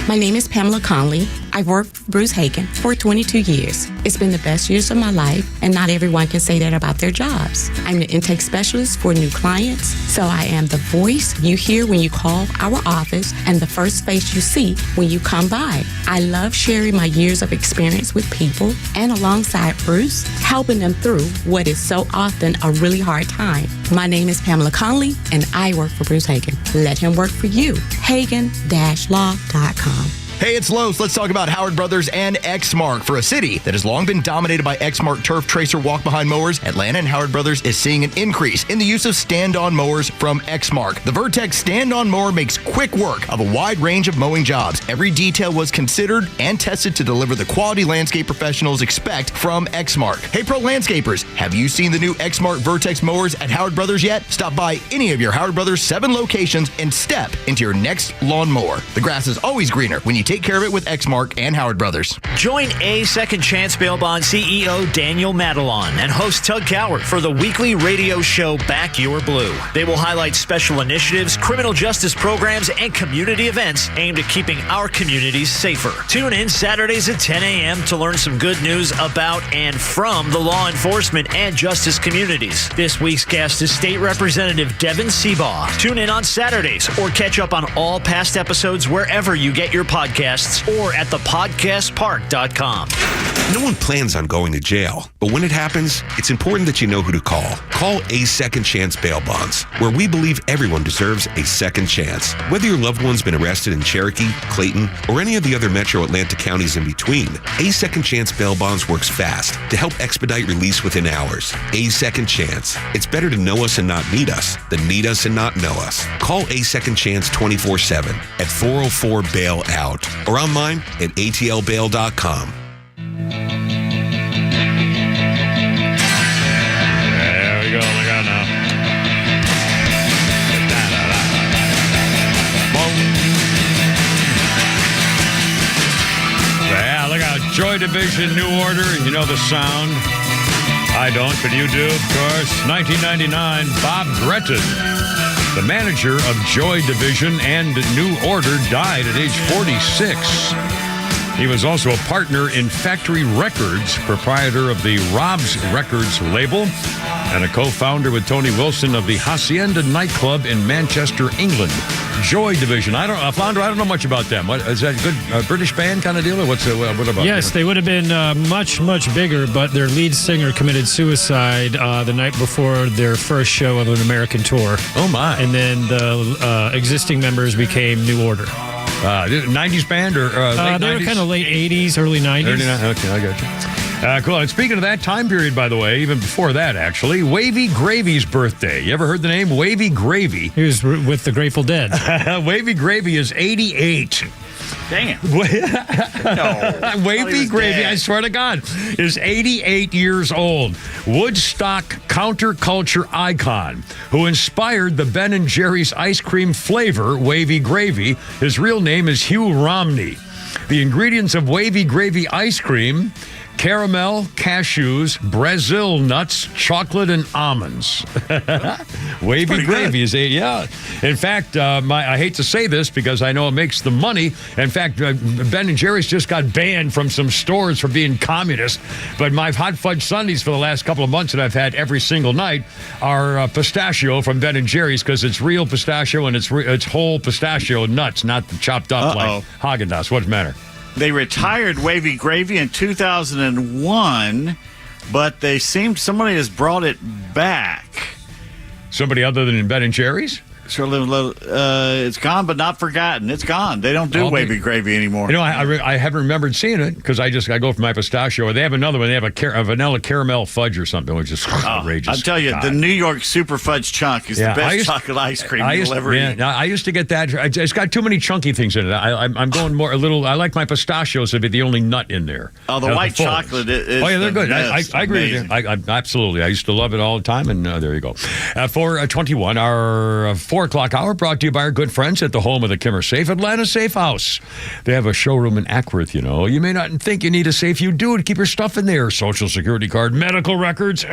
My name is Pamela Conley. I've worked for Bruce Hagen for 22 years. It's been the best years of my life, and not everyone can say that about their jobs. I'm the intake specialist for new clients, so I am the voice you hear when you call our office and the first face you see when you come by. I love sharing my years of experience with people and alongside Bruce, helping them through what is so often a really hard time. My name is Pamela Conley, and I work for Bruce Hagen. Let him work for you. Hagen-law.com. Hey, it's Los. Let's talk about Howard Brothers and Exmark. For a city that has long been dominated by Exmark Turf Tracer walk-behind mowers, Atlanta and Howard Brothers is seeing an increase in the use of stand-on mowers from Exmark. The Vertex stand-on mower makes quick work of a wide range of mowing jobs. Every detail was considered and tested to deliver the quality landscape professionals expect from Exmark. Hey, pro landscapers, have you seen the new Exmark Vertex mowers at Howard Brothers yet? Stop by any of your Howard Brothers 7 locations and step into your next lawn mower. The grass is always greener when you take care of it with Exmark and Howard Brothers. Join A Second Chance Bail Bond CEO Daniel Madelon and host Tug Cowart for the weekly radio show Back Your Blue. They will highlight special initiatives, criminal justice programs, and community events aimed at keeping our communities safer. Tune in Saturdays at 10 a.m. to learn some good news about and from the law enforcement and justice communities. This week's guest is State Representative Devin Seabaugh. Tune in on Saturdays or catch up on all past episodes wherever you get your podcasts or at thepodcastpark.com. No one plans on going to jail, but when it happens, it's important that you know who to call. Call A Second Chance Bail Bonds, where we believe everyone deserves a second chance. Whether your loved one's been arrested in Cherokee, Clayton, or any of the other metro Atlanta counties in between, A Second Chance Bail Bonds works fast to help expedite release within hours. A Second Chance. It's better to know us and not need us than need us and not know us. Call A Second Chance 24/7 at 404-BAIL-OUT or online at atlbail.com. There we go. Look out now. Yeah, look out. Joy Division, New Order. You know the sound. I don't, but you do, of course. 1999, Bob Gretton, the manager of Joy Division and New Order, died at age 46. He was also a partner in Factory Records, proprietor of the Rob's Records label, and a co-founder with Tony Wilson of the Hacienda nightclub in Manchester, England. Joy Division. Flounder, I don't know much about them. What is that? Good British band kind of deal, or what about? Yes, they would have been much bigger, but their lead singer committed suicide the night before their first show of an American tour. Oh my! And then the existing members became New Order. 90s band or late 90s? They were kind of late 80s, early 90s. Okay, I got you. Cool. And speaking of that time period, by the way, even before that, actually, Wavy Gravy's birthday. You ever heard the name Wavy Gravy? He was with the Grateful Dead. Wavy Gravy is 88. Damn. No. Wavy Gravy, dead. I swear to God, is 88 years old. Woodstock counterculture icon who inspired the Ben & Jerry's ice cream flavor, Wavy Gravy. His real name is Hugh Romney. The ingredients of Wavy Gravy ice cream caramel, cashews, Brazil nuts, chocolate, and almonds. Wavy gravy is yeah. In fact, I hate to say this because I know it makes the money. In fact, Ben & Jerry's just got banned from some stores for being communist. But my hot fudge sundaes for the last couple of months that I've had every single night are pistachio from Ben & Jerry's because it's real pistachio and it's whole pistachio nuts, not chopped up like Haagen-Dazs. What's the matter? They retired Wavy Gravy in 2001, but somebody has brought it back. Somebody other than Ben & Jerry's? It's gone, but not forgotten. It's gone. They don't do Wavy Gravy anymore. You know, I haven't remembered seeing it because I go for my pistachio. Or they have another one. They have a vanilla caramel fudge or something, which is outrageous. I'll tell you, the New York Super Fudge Chunk is the best chocolate ice cream you'll ever eat. I used to get that. It's got too many chunky things in it. I'm going more a little. I like my pistachios to be the only nut in there. Oh, the white chocolate is. Oh yeah, they're good. I agree amazing. with you. I absolutely. I used to love it all the time, and there you go. For 21, our 4 o'clock hour brought to you by our good friends at the home of the Kimmer Safe, Atlanta Safe House. They have a showroom in Ackworth, you know. You may not think you need a safe. You do to keep your stuff in there. Social security card, medical records.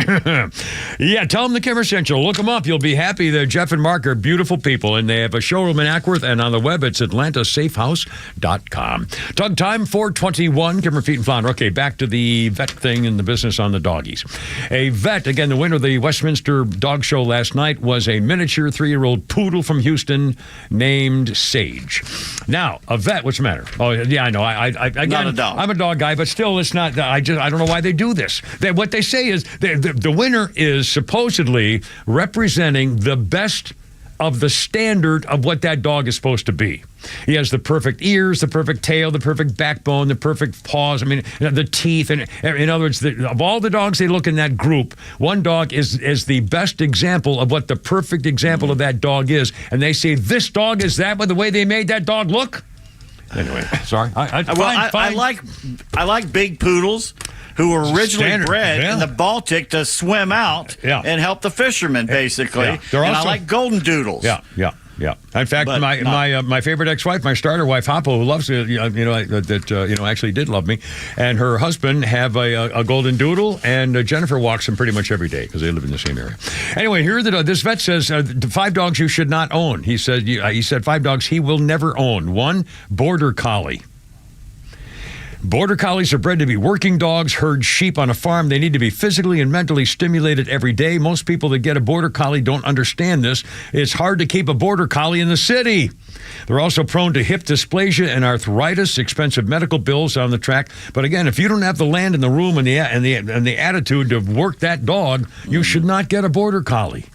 Yeah, tell them the Kimmer sent you. Look them up. You'll be happy. Jeff and Mark are beautiful people, and they have a showroom in Ackworth, and on the web, it's atlantasafehouse.com. Tug time, 4:21. Kimmer, Feet, and Flounder. Okay, back to the vet thing and the business on the doggies. A vet, again, the winner of the Westminster Dog Show last night was a miniature 3-year-old poodle from Houston named Sage. Now, a vet, what's the matter? Oh, yeah, I know. Again, not a dog. I'm a dog guy, but still, it's not. I don't know why they do this. What they say is the winner is supposedly representing the best of the standard of what that dog is supposed to be. He has the perfect ears, the perfect tail, the perfect backbone, the perfect paws. I mean, the teeth. And in other words, of all the dogs they look in that group, one dog is the best example of what the perfect example of that dog is. And they say, this dog is that, with the way they made that dog look? Anyway, sorry. I like big poodles who were originally bred in the Baltic to swim out and help the fishermen, basically. Yeah. And I like golden doodles. Yeah. In fact, my favorite ex-wife, my starter wife, Hoppo, who loves it, actually did love me, and her husband have a golden doodle, and Jennifer walks them pretty much every day because they live in the same area. Anyway, here this vet says the 5 dogs you should not own. He said 5 dogs he will never own. 1, Border Collie. Border Collies are bred to be working dogs, herd sheep on a farm. They need to be physically and mentally stimulated every day. Most people that get a Border Collie don't understand this. It's hard to keep a Border Collie in the city. They're also prone to hip dysplasia and arthritis, expensive medical bills on the track. But again, if you don't have the land and the room and the attitude to work that dog, you should not get a Border Collie.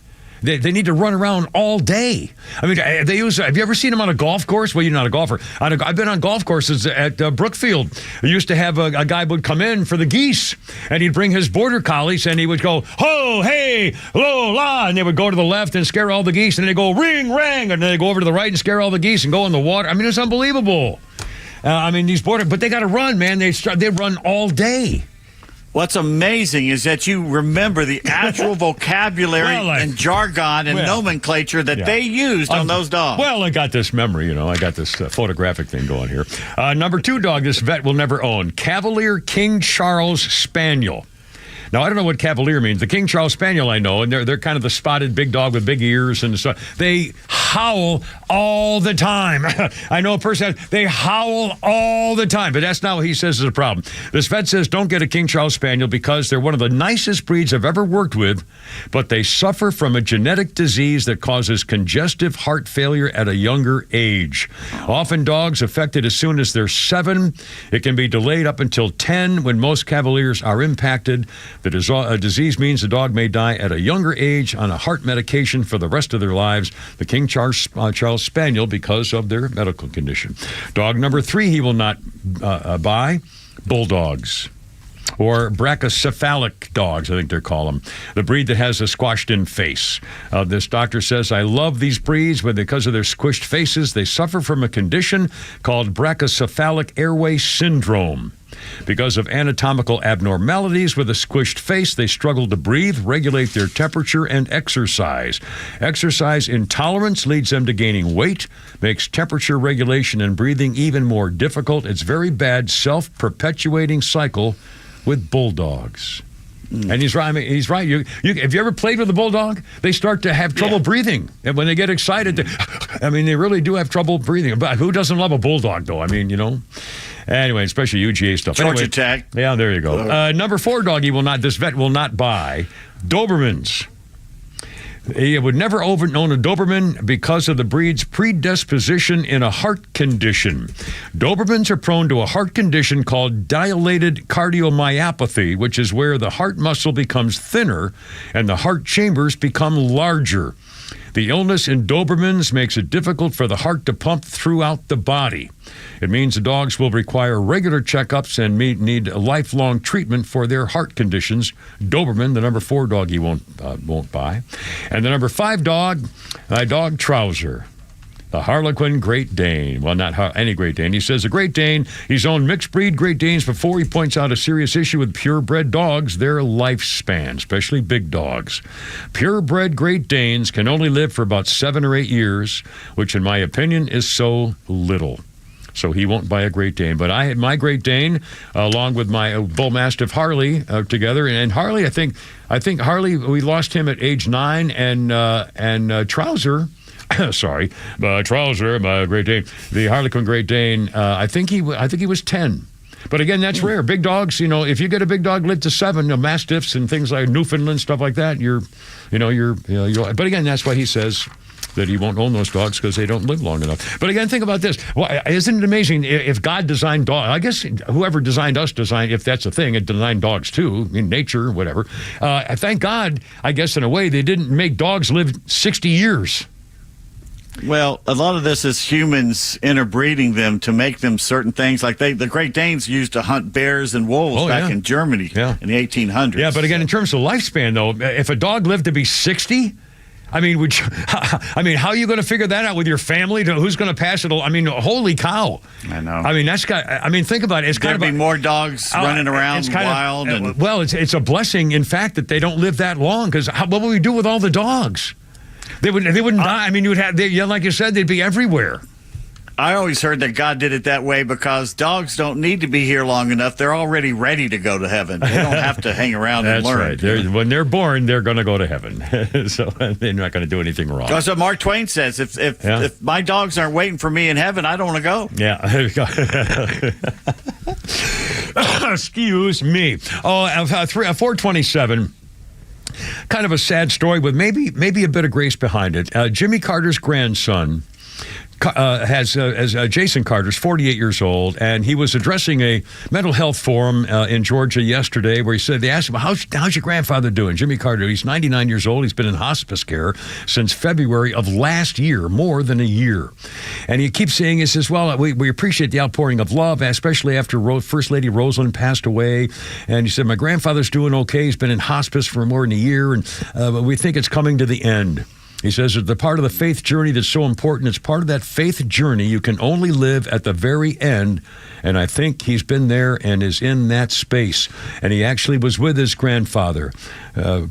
They need to run around all day. I mean, have you ever seen them on a golf course? Well, you're not a golfer. I've been on golf courses at Brookfield. I used to have a guy would come in for the geese, and he'd bring his Border Collies, and he would go, ho, hey, lo, la, and they would go to the left and scare all the geese, and they go, ring, rang, and then they go over to the right and scare all the geese and go in the water. I mean, it's unbelievable. These but they got to run, man. They run all day. What's amazing is that you remember the actual vocabulary and jargon and nomenclature that they used on those dogs. Well, I got this memory, I got this photographic thing going here. Number 2 dog this vet will never own, Cavalier King Charles Spaniel. Now, I don't know what Cavalier means. The King Charles Spaniel I know, and they're kind of the spotted big dog with big ears and stuff. They howl all the time. I know a person, they howl all the time, but that's not what he says is a problem. This vet says don't get a King Charles Spaniel because they're one of the nicest breeds I've ever worked with, but they suffer from a genetic disease that causes congestive heart failure at a younger age. Often dogs affected as soon as they're 7. It can be delayed up until 10 when most Cavaliers are impacted. The disease means the dog may die at a younger age on a heart medication for the rest of their lives. The King Charles Spaniel because of their medical condition. Dog number 3 he will not buy, bulldogs. Or brachycephalic dogs, I think they call them. The breed that has a squashed-in face. This doctor says, I love these breeds, but because of their squished faces, they suffer from a condition called brachycephalic airway syndrome. Because of anatomical abnormalities with a squished face, they struggle to breathe, regulate their temperature, and exercise. Exercise intolerance leads them to gaining weight, makes temperature regulation and breathing even more difficult. It's a very bad self-perpetuating cycle with bulldogs. And he's right. I mean, he's right. You, have you ever played with a bulldog? They start to have trouble breathing, and when they get excited, they really do have trouble breathing. But who doesn't love a bulldog, though? I mean, Anyway, especially UGA stuff. Georgia Tech. Yeah, there you go. Number 4 doggy this vet will not buy Dobermans. He would never own a Doberman because of the breed's predisposition in a heart condition. Dobermans are prone to a heart condition called dilated cardiomyopathy, which is where the heart muscle becomes thinner and the heart chambers become larger. The illness in Dobermans makes it difficult for the heart to pump throughout the body. It means the dogs will require regular checkups and need lifelong treatment for their heart conditions. Doberman, the number 4 dog he won't buy. And the number 5 dog, dog Trouser. The Harlequin Great Dane. Well, not any Great Dane. He says a Great Dane, he's owned mixed breed Great Danes before. He points out a serious issue with purebred dogs, their lifespan, especially big dogs. Purebred Great Danes can only live for about 7 or 8 years, which in my opinion is so little. So he won't buy a Great Dane. But I had my Great Dane along with my Bull Mastiff Harley together. And Harley, I think Harley, we lost him at age 9, and Trouser. Sorry, Trouser, my Great Dane, the Harlequin Great Dane. I think he was 10. But again, that's rare. Big dogs, if you get a big dog lived to 7, Mastiffs and things like Newfoundland stuff like that, you're. But again, that's why he says that he won't own those dogs because they don't live long enough. But again, think about this. Well, isn't it amazing if God designed dogs? I guess whoever designed us if that's a thing, it designed dogs too, in nature, whatever. Thank God, I guess in a way, they didn't make dogs live 60 years. Well, a lot of this is humans interbreeding them to make them certain things. Like the Great Danes used to hunt bears and wolves back in Germany in the 1800s. Yeah, but again, in terms of lifespan, though, if a dog lived to be 60, how are you going to figure that out with your family? Who's going to pass it? Holy cow! I know. Think about it. It's There'd be more dogs running around wild. It's a blessing, in fact, that they don't live that long. Because what would we do with all the dogs? They wouldn't die. You would have, like you said, they'd be everywhere. I always heard that God did it that way because dogs don't need to be here long enough. They're already ready to go to heaven. They don't have to hang around and learn. That's right. When they're born, they're going to go to heaven. So they're not going to do anything wrong. That's what Mark Twain says. If my dogs aren't waiting for me in heaven, I don't want to go. Yeah. Excuse me. 427. Kind of a sad story with maybe a bit of grace behind it. Jimmy Carter's grandson Jason Carter's 48 years old, and he was addressing a mental health forum in Georgia yesterday where they asked him, how's your grandfather doing? Jimmy Carter, he's 99 years old. He's been in hospice care since February of last year, more than a year. And he keeps saying, he says, well, we appreciate the outpouring of love, especially after First Lady Rosalynn passed away. And he said, my grandfather's doing okay. He's been in hospice for more than a year, and we think it's coming to the end. He says it's the part of the faith journey that's so important. It's part of that faith journey you can only live at the very end. And I think he's been there and is in that space. And he actually was with his grandfather,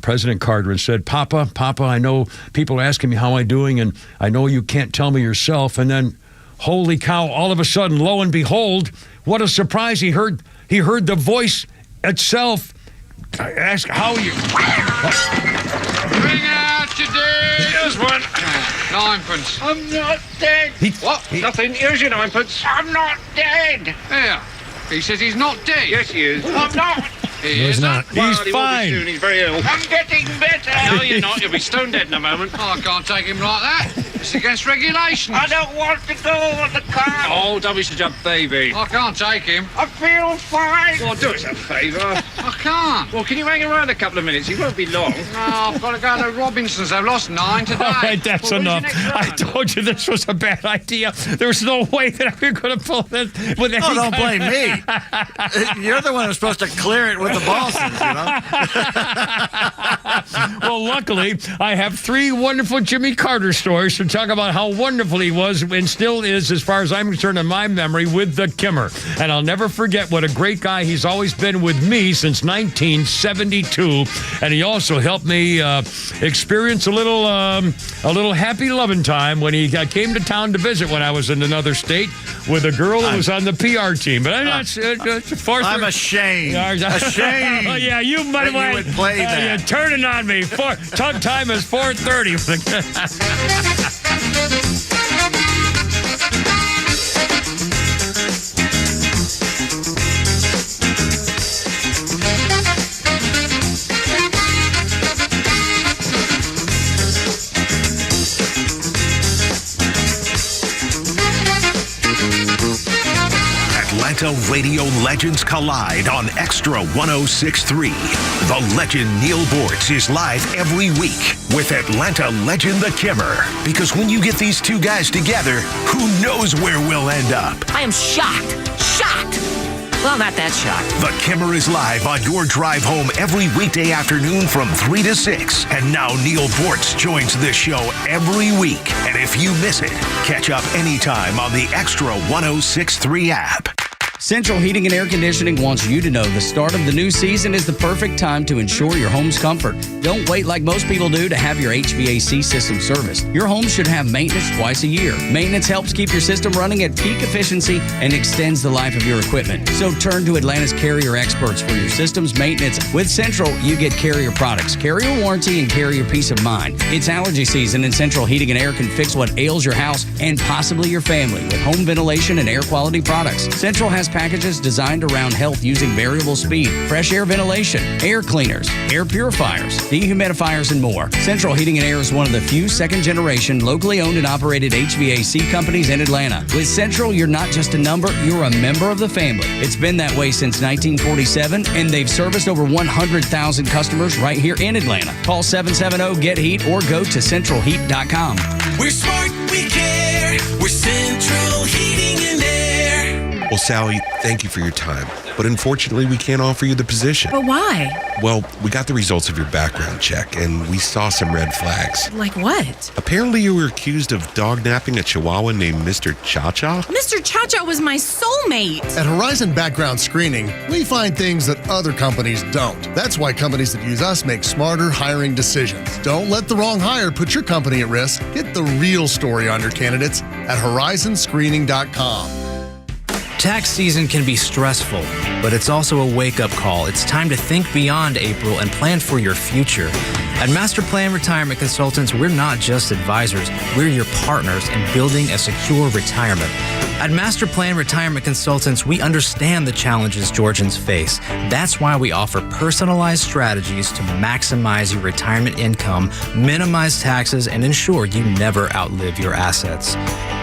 President Carter, and said, Papa, I know people are asking me how I'm doing, and I know you can't tell me yourself. And then, holy cow, all of a sudden, lo and behold, what a surprise. He heard the voice itself ask how you... Bring out your day. Here's one. Ninepence. I'm not dead. What? Nothing. Here's your ninepence. I'm not dead. There. He says he's not dead. Yes, he is. I'm not. He's not. Well, he's fine. Soon. He's very ill. I'm getting better. No, you're not. You'll be stone dead in a moment. Oh, I can't take him like that. It's against regulations. I don't want to go on the car. Oh, don't be such a baby. I can't take him. I feel fine. Well, do us a favour. I can't. Well, can you hang around a couple of minutes? He won't be long. No, I've got to go to Robinson's. They've lost 9 today. All right, that's enough. I told you this was a bad idea. There's no way that we could have pulled this. Oh, don't blame me. You're the one who's supposed to clear it with the bosses, you know? Well, luckily, I have 3 wonderful Jimmy Carter stories to to talk about how wonderful he was and still is, as far as I'm concerned, in my memory, with the Kimmer. And I'll never forget what a great guy he's always been with me since 1972. And he also helped me experience a little happy loving time when he came to town to visit when I was in another state with a girl who was on the PR team. But I'm ashamed. Ashamed. Oh, yeah, you might would play that. You're turning on me. Tug time is 4:30. Atlanta radio legends collide on Extra 106.3. The legend Neil Bortz is live every week with Atlanta legend The Kimmer. Because when you get these two guys together, who knows where we'll end up? I am shocked. Shocked. Well, not that shocked. The Kimmer is live on your drive home every weekday afternoon from 3 to 6. And now Neil Bortz joins this show every week. And if you miss it, catch up anytime on the Extra 106.3 app. Central Heating and Air Conditioning wants you to know the start of the new season is the perfect time to ensure your home's comfort. Don't wait like most people do to have your HVAC system serviced. Your home should have maintenance twice a year. Maintenance helps keep your system running at peak efficiency and extends the life of your equipment. So turn to Atlanta's Carrier experts for your system's maintenance. With Central, you get Carrier products, Carrier warranty, and Carrier peace of mind. It's allergy season, and Central Heating and Air can fix what ails your house and possibly your family with home ventilation and air quality products. Central has packages designed around health using variable speed, fresh air ventilation, air cleaners, air purifiers, dehumidifiers, and more. Central Heating and Air is one of the few second-generation, locally owned and operated HVAC companies in Atlanta. With Central, you're not just a number, you're a member of the family. It's been that way since 1947, and they've serviced over 100,000 customers right here in Atlanta. Call 770-GET-HEAT or go to centralheat.com. We're smart, we care. We're Central Heating and Air. Well, Sally, thank you for your time. But unfortunately, we can't offer you the position. But why? Well, we got the results of your background check, and we saw some red flags. Like what? Apparently, you were accused of dog-napping a Chihuahua named Mr. Cha-Cha. Mr. Cha-Cha was my soulmate. At Horizon Background Screening, we find things that other companies don't. That's why companies that use us make smarter hiring decisions. Don't let the wrong hire put your company at risk. Get the real story on your candidates at horizonscreening.com. Tax season can be stressful, but it's also a wake-up call. It's time to think beyond April and plan for your future. At Master Plan Retirement Consultants, we're not just advisors, we're your partners in building a secure retirement. At Master Plan Retirement Consultants, we understand the challenges Georgians face. That's why we offer personalized strategies to maximize your retirement income, minimize taxes, and ensure you never outlive your assets.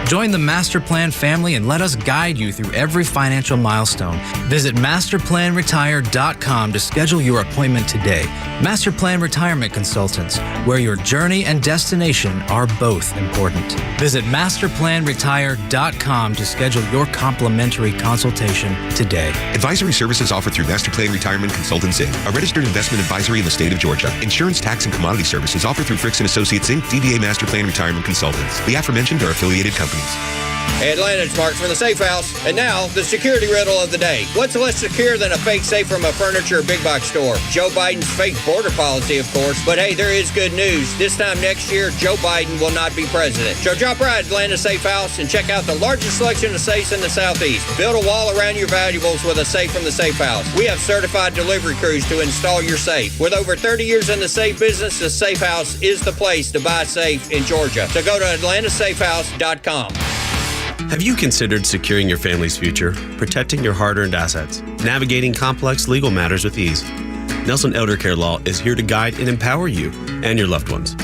Join the Master Plan family and let us guide you through every financial milestone. Visit masterplanretire.com to schedule your appointment today. Master Plan Retirement Consultants, where your journey and destination are both important. Visit masterplanretire.com to schedule your complimentary consultation today. Advisory services offered through Master Plan Retirement Consultants, Inc., a registered investment advisory in the state of Georgia. Insurance, tax, and commodity services offered through Fricks & Associates, Inc., DBA Master Plan Retirement Consultants. The aforementioned are affiliated companies. Hey, Atlanta, it's Mark from the Safe House. And now, the security riddle of the day. What's less secure than a fake safe from a furniture or big box store? Joe Biden's fake border policy, of course. But hey, there is good news. This time next year, Joe Biden will not be president. So drop by Atlanta Safe House and check out the largest selection of safes in the Southeast. Build a wall around your valuables with a safe from the Safe House. We have certified delivery crews to install your safe. With over 30 years in the safe business, the Safe House is the place to buy safe in Georgia. So go to atlantasafehouse.com. Have you considered securing your family's future, protecting your hard-earned assets, navigating complex legal matters with ease? Nelson Elder Care Law is here to guide and empower you and your loved ones.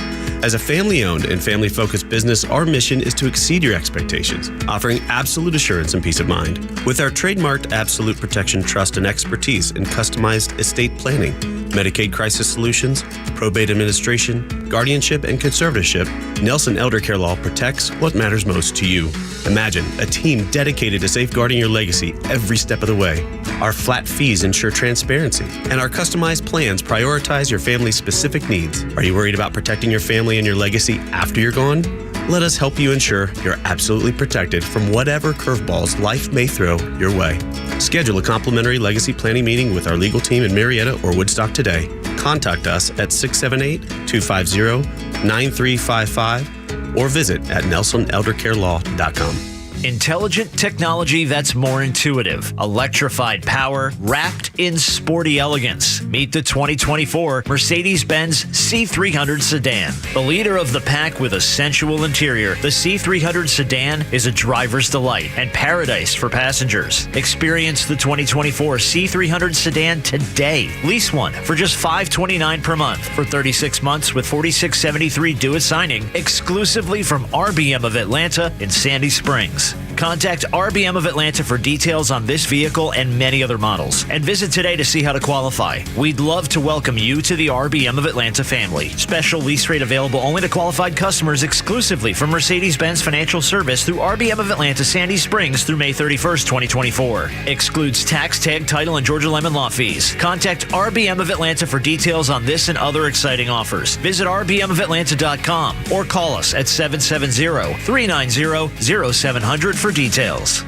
As a family-owned and family-focused business, our mission is to exceed your expectations, offering absolute assurance and peace of mind. With our trademarked Absolute Protection Trust and expertise in customized estate planning, Medicaid crisis solutions, probate administration, guardianship, and conservatorship, Nelson Elder Care Law protects what matters most to you. Imagine a team dedicated to safeguarding your legacy every step of the way. Our flat fees ensure transparency, and our customized plans prioritize your family's specific needs. Are you worried about protecting your family and your legacy after you're gone? Let us help you ensure you're absolutely protected from whatever curveballs life may throw your way. Schedule a complimentary legacy planning meeting with our legal team in Marietta or Woodstock today. Contact us at 678-250-9355 or visit at nelsoneldercarelaw.com. Intelligent technology that's more intuitive. Electrified power wrapped in sporty elegance. Meet the 2024 Mercedes-Benz C300 sedan. The leader of the pack with a sensual interior, the C300 sedan is a driver's delight and paradise for passengers. Experience the 2024 C300 sedan today. Lease one for just $529 per month for 36 months with $46.73 due at signing, exclusively from RBM of Atlanta in Sandy Springs. Contact RBM of Atlanta for details on this vehicle and many other models. And visit today to see how to qualify. We'd love to welcome you to the RBM of Atlanta family. Special lease rate available only to qualified customers exclusively from Mercedes-Benz Financial Service through RBM of Atlanta Sandy Springs through May 31st, 2024. Excludes tax, tag, title, and Georgia Lemon law fees. Contact RBM of Atlanta for details on this and other exciting offers. Visit rbmofatlanta.com or call us at 770-390-0700 for details.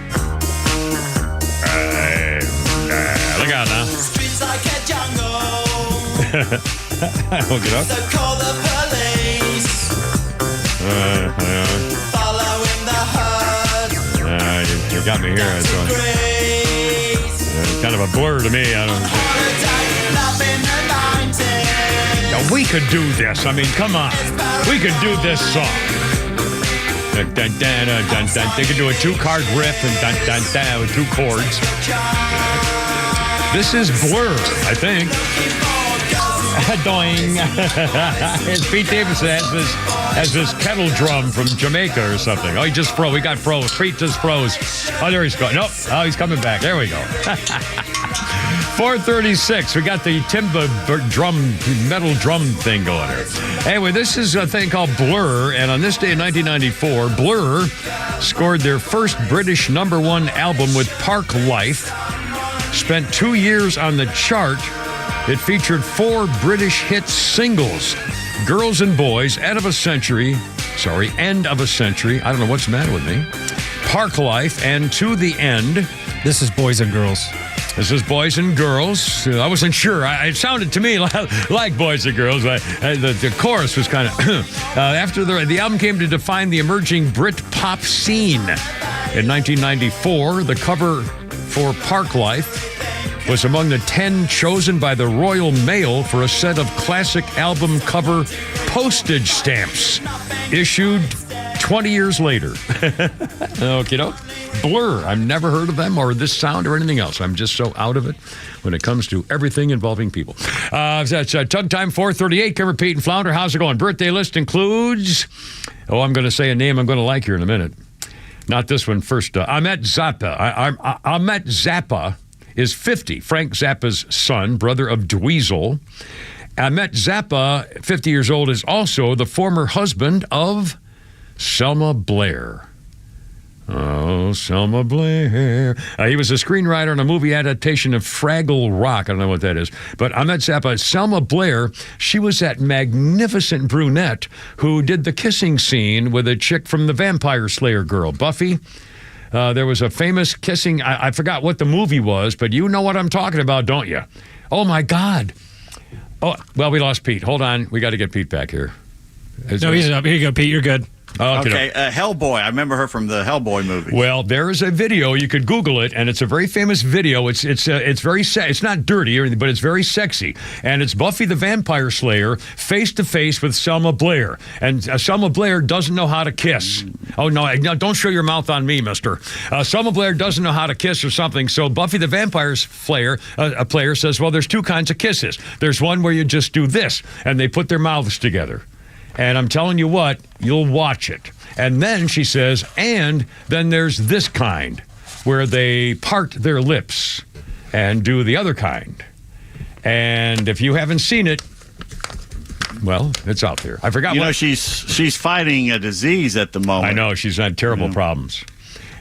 Look out now. Streets like a jungle. Look it up. So call the police. Following the herd. You got me here. It's kind of a blur to me. I don't know. Now, we could do this. I mean, come on. We could do this song. Dun, dun, dun, dun, dun, dun. They could do a 2-card riff and dun, dun, dun, with 2 chords. This is Blur, I think. Doing. As Pete Davidson has this kettle drum from Jamaica or something. Oh, he just froze. We got froze. Pete just froze. Oh, there he's going. Nope. Oh, he's coming back. There we go. 4:36. We got the timba metal drum thing going here. Anyway, this is a thing called Blur, and on this day in 1994, Blur scored their first British #1 album with Park Life. Spent 2 years on the chart. It featured 4 British hit singles: Girls and Boys, End of a Century. I don't know what's the matter with me. Park Life, and To the End. This is Boys and Girls. This is Boys and Girls. I wasn't sure. It sounded to me like Boys and Girls. The chorus was kind of... after the album came to define the emerging Brit pop scene. In 1994, the cover for Park Life was among the 10 chosen by the Royal Mail for a set of classic album cover postage stamps issued 20 years later. Okie doke. Blur. I've never heard of them or this sound or anything else. I'm just so out of it when it comes to everything involving people. That's Tug Time 438. Cover Pete and Flounder. How's it going? Birthday list includes... I'm going to say a name I'm going to like here in a minute. Not this one first. Ahmet Zappa. Ahmet Zappa is 50. Frank Zappa's son, brother of Dweezil. Ahmet Zappa, 50 years old, is also the former husband of Selma Blair. Oh, Selma Blair. He was a screenwriter on a movie adaptation of Fraggle Rock. I don't know what that is. But Ahmet Zappa, Selma Blair, she was that magnificent brunette who did the kissing scene with a chick from the Vampire Slayer girl, Buffy. There was a famous kissing. I forgot what the movie was, but you know what I'm talking about, don't you? Oh, my God. Oh, well, we lost Pete. Hold on. We got to get Pete back here. No, he's up. Here you go, Pete. You're good. Okay, Hellboy. I remember her from the Hellboy movie. Well, there is a video. You could Google it, and it's a very famous video. It's very it's not dirty or anything, but it's very sexy. And it's Buffy the Vampire Slayer face to face with Selma Blair, and Selma Blair doesn't know how to kiss. Oh no, don't show your mouth on me, Mister. Selma Blair doesn't know how to kiss or something. So Buffy the Vampire Slayer, a player says, well, there's 2 kinds of kisses. There's one where you just do this, and they put their mouths together. And I'm telling you what, you'll watch it. And then she says, and then there's this kind, where they part their lips and do the other kind. And if you haven't seen it, well, it's out there. I forgot she's fighting a disease at the moment. I know, she's had terrible problems.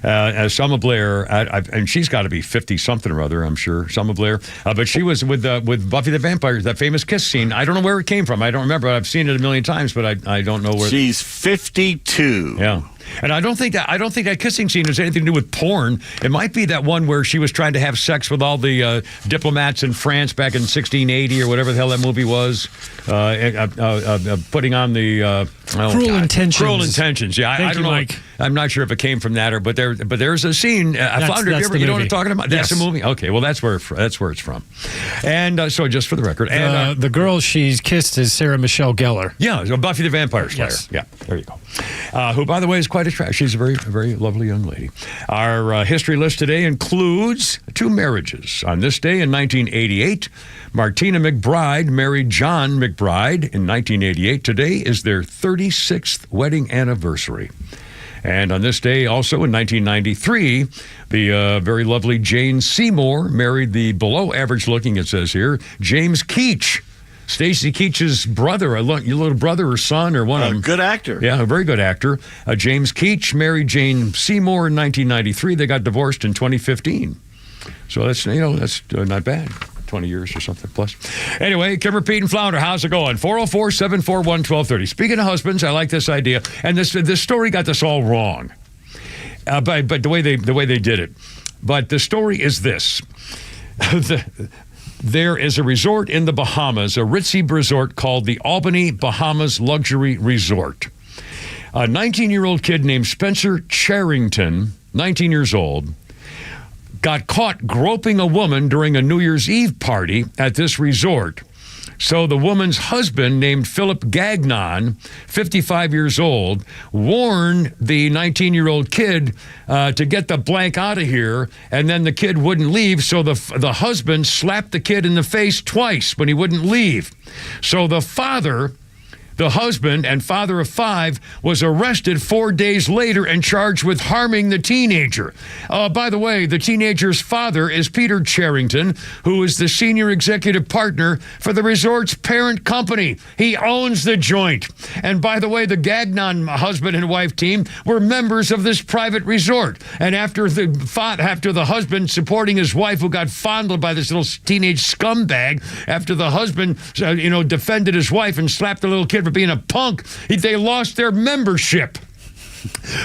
Selma Blair, and she's got to be 50-something or other, I'm sure, Selma Blair. But she was with Buffy the Vampire, that famous kiss scene. I don't know where it came from. I don't remember. I've seen it a million times, but I don't know where. She's 52. Yeah. And I don't think that kissing scene has anything to do with porn. It might be that one where she was trying to have sex with all the diplomats in France back in 1680 or whatever the hell that movie was, putting on the Cruel Intentions. Cruel Intentions. Yeah, I don't know. Mike. I'm not sure if it came from that but there's a scene. I found it. You know what I'm talking about? Yes. That's a movie. Okay, well that's where it's from. And so just for the record, and the girl she's kissed is Sarah Michelle Gellar. Yeah, Buffy the Vampire Slayer. Yes. Yeah, there you go. Who, by the way, is quite attractive. She's a very, very lovely young lady. Our history list today includes 2 marriages. On this day in 1988, Martina McBride married John McBride in 1988. Today is their 36th wedding anniversary. And on this day, also in 1993, the very lovely Jane Seymour married the below-average-looking, it says here, James Keach. Stacy Keach's brother, your little brother or son or one of them. Good actor. Yeah, a very good actor. James Keach married Jane Seymour in 1993. They got divorced in 2015. So that's not bad. 20 years or something plus. Anyway, Kimmer, Pete, and Flounder, how's it going? 404-741-1230. Speaking of husbands, I like this idea. And this story got this all wrong. But the way they did it. But the story is this. There is a resort in the Bahamas, a ritzy resort called the Albany Bahamas Luxury Resort. A 19-year-old kid named Spencer Charrington, 19 years old, got caught groping a woman during a New Year's Eve party at this resort. So the woman's husband, named Philip Gagnon, 55 years old, warned the 19-year-old kid to get the blank out of here, and then the kid wouldn't leave, so the husband slapped the kid in the face twice when he wouldn't leave. So the husband and father of 5 was arrested 4 days later and charged with harming the teenager. By the way, the teenager's father is Peter Charrington, who is the senior executive partner for the resort's parent company. He owns the joint. And by the way, the Gagnon husband and wife team were members of this private resort. And after the husband supporting his wife, who got fondled by this little teenage scumbag, after the husband defended his wife and slapped the little kid for being a punk, they lost their membership.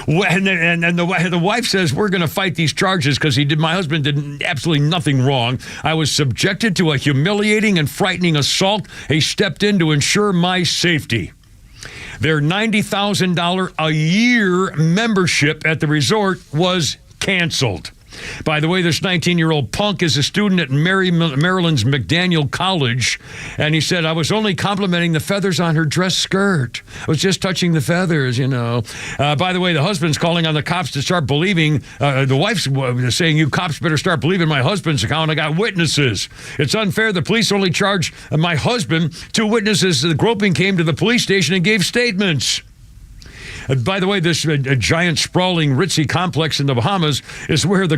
And the wife says, we're going to fight these charges because my husband did absolutely nothing wrong. I was subjected to a humiliating and frightening assault. He stepped in to ensure my safety. Their $90,000 a year membership at the resort was canceled. By the way, this 19-year-old punk is a student at Maryland's McDaniel College, and he said, I was only complimenting the feathers on her dress skirt. I was just touching the feathers, By the way, the husband's calling on the cops to start believing. The wife's saying, you cops better start believing my husband's account. I got witnesses. It's unfair. The police only charged my husband. 2 witnesses to the groping came to the police station and gave statements. By the way, this giant, sprawling, ritzy complex in the Bahamas is where the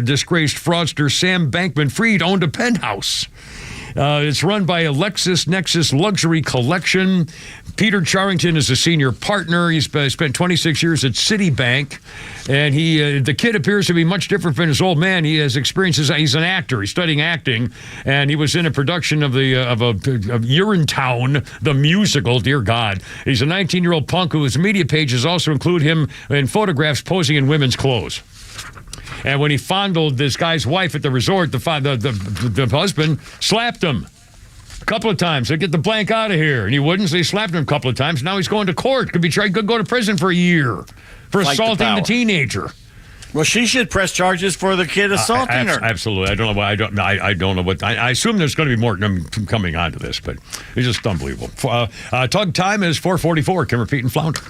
disgraced fraudster Sam Bankman-Fried owned a penthouse. It's run by a LexisNexis Luxury Collection. Peter Charrington is a senior partner. He's spent 26 years at Citibank, and the kid appears to be much different from his old man. He has experiences. He's an actor. He's studying acting, and he was in a production of Urinetown, the musical. Dear God, he's a 19-year-old punk whose media pages also include him in photographs posing in women's clothes. And when he fondled this guy's wife at the resort, the husband slapped him a couple of times. Said, get the blank out of here. And he wouldn't, so he slapped him a couple of times. Now he's going to court. Could go to prison for a year for assaulting the teenager. Well, she should press charges for the kid assaulting her. Absolutely. I don't know why. I don't know what. I assume there's going to be more coming onto this, but it's just unbelievable. Tug time is 4:44. Kimmer, Pete, and Flounder.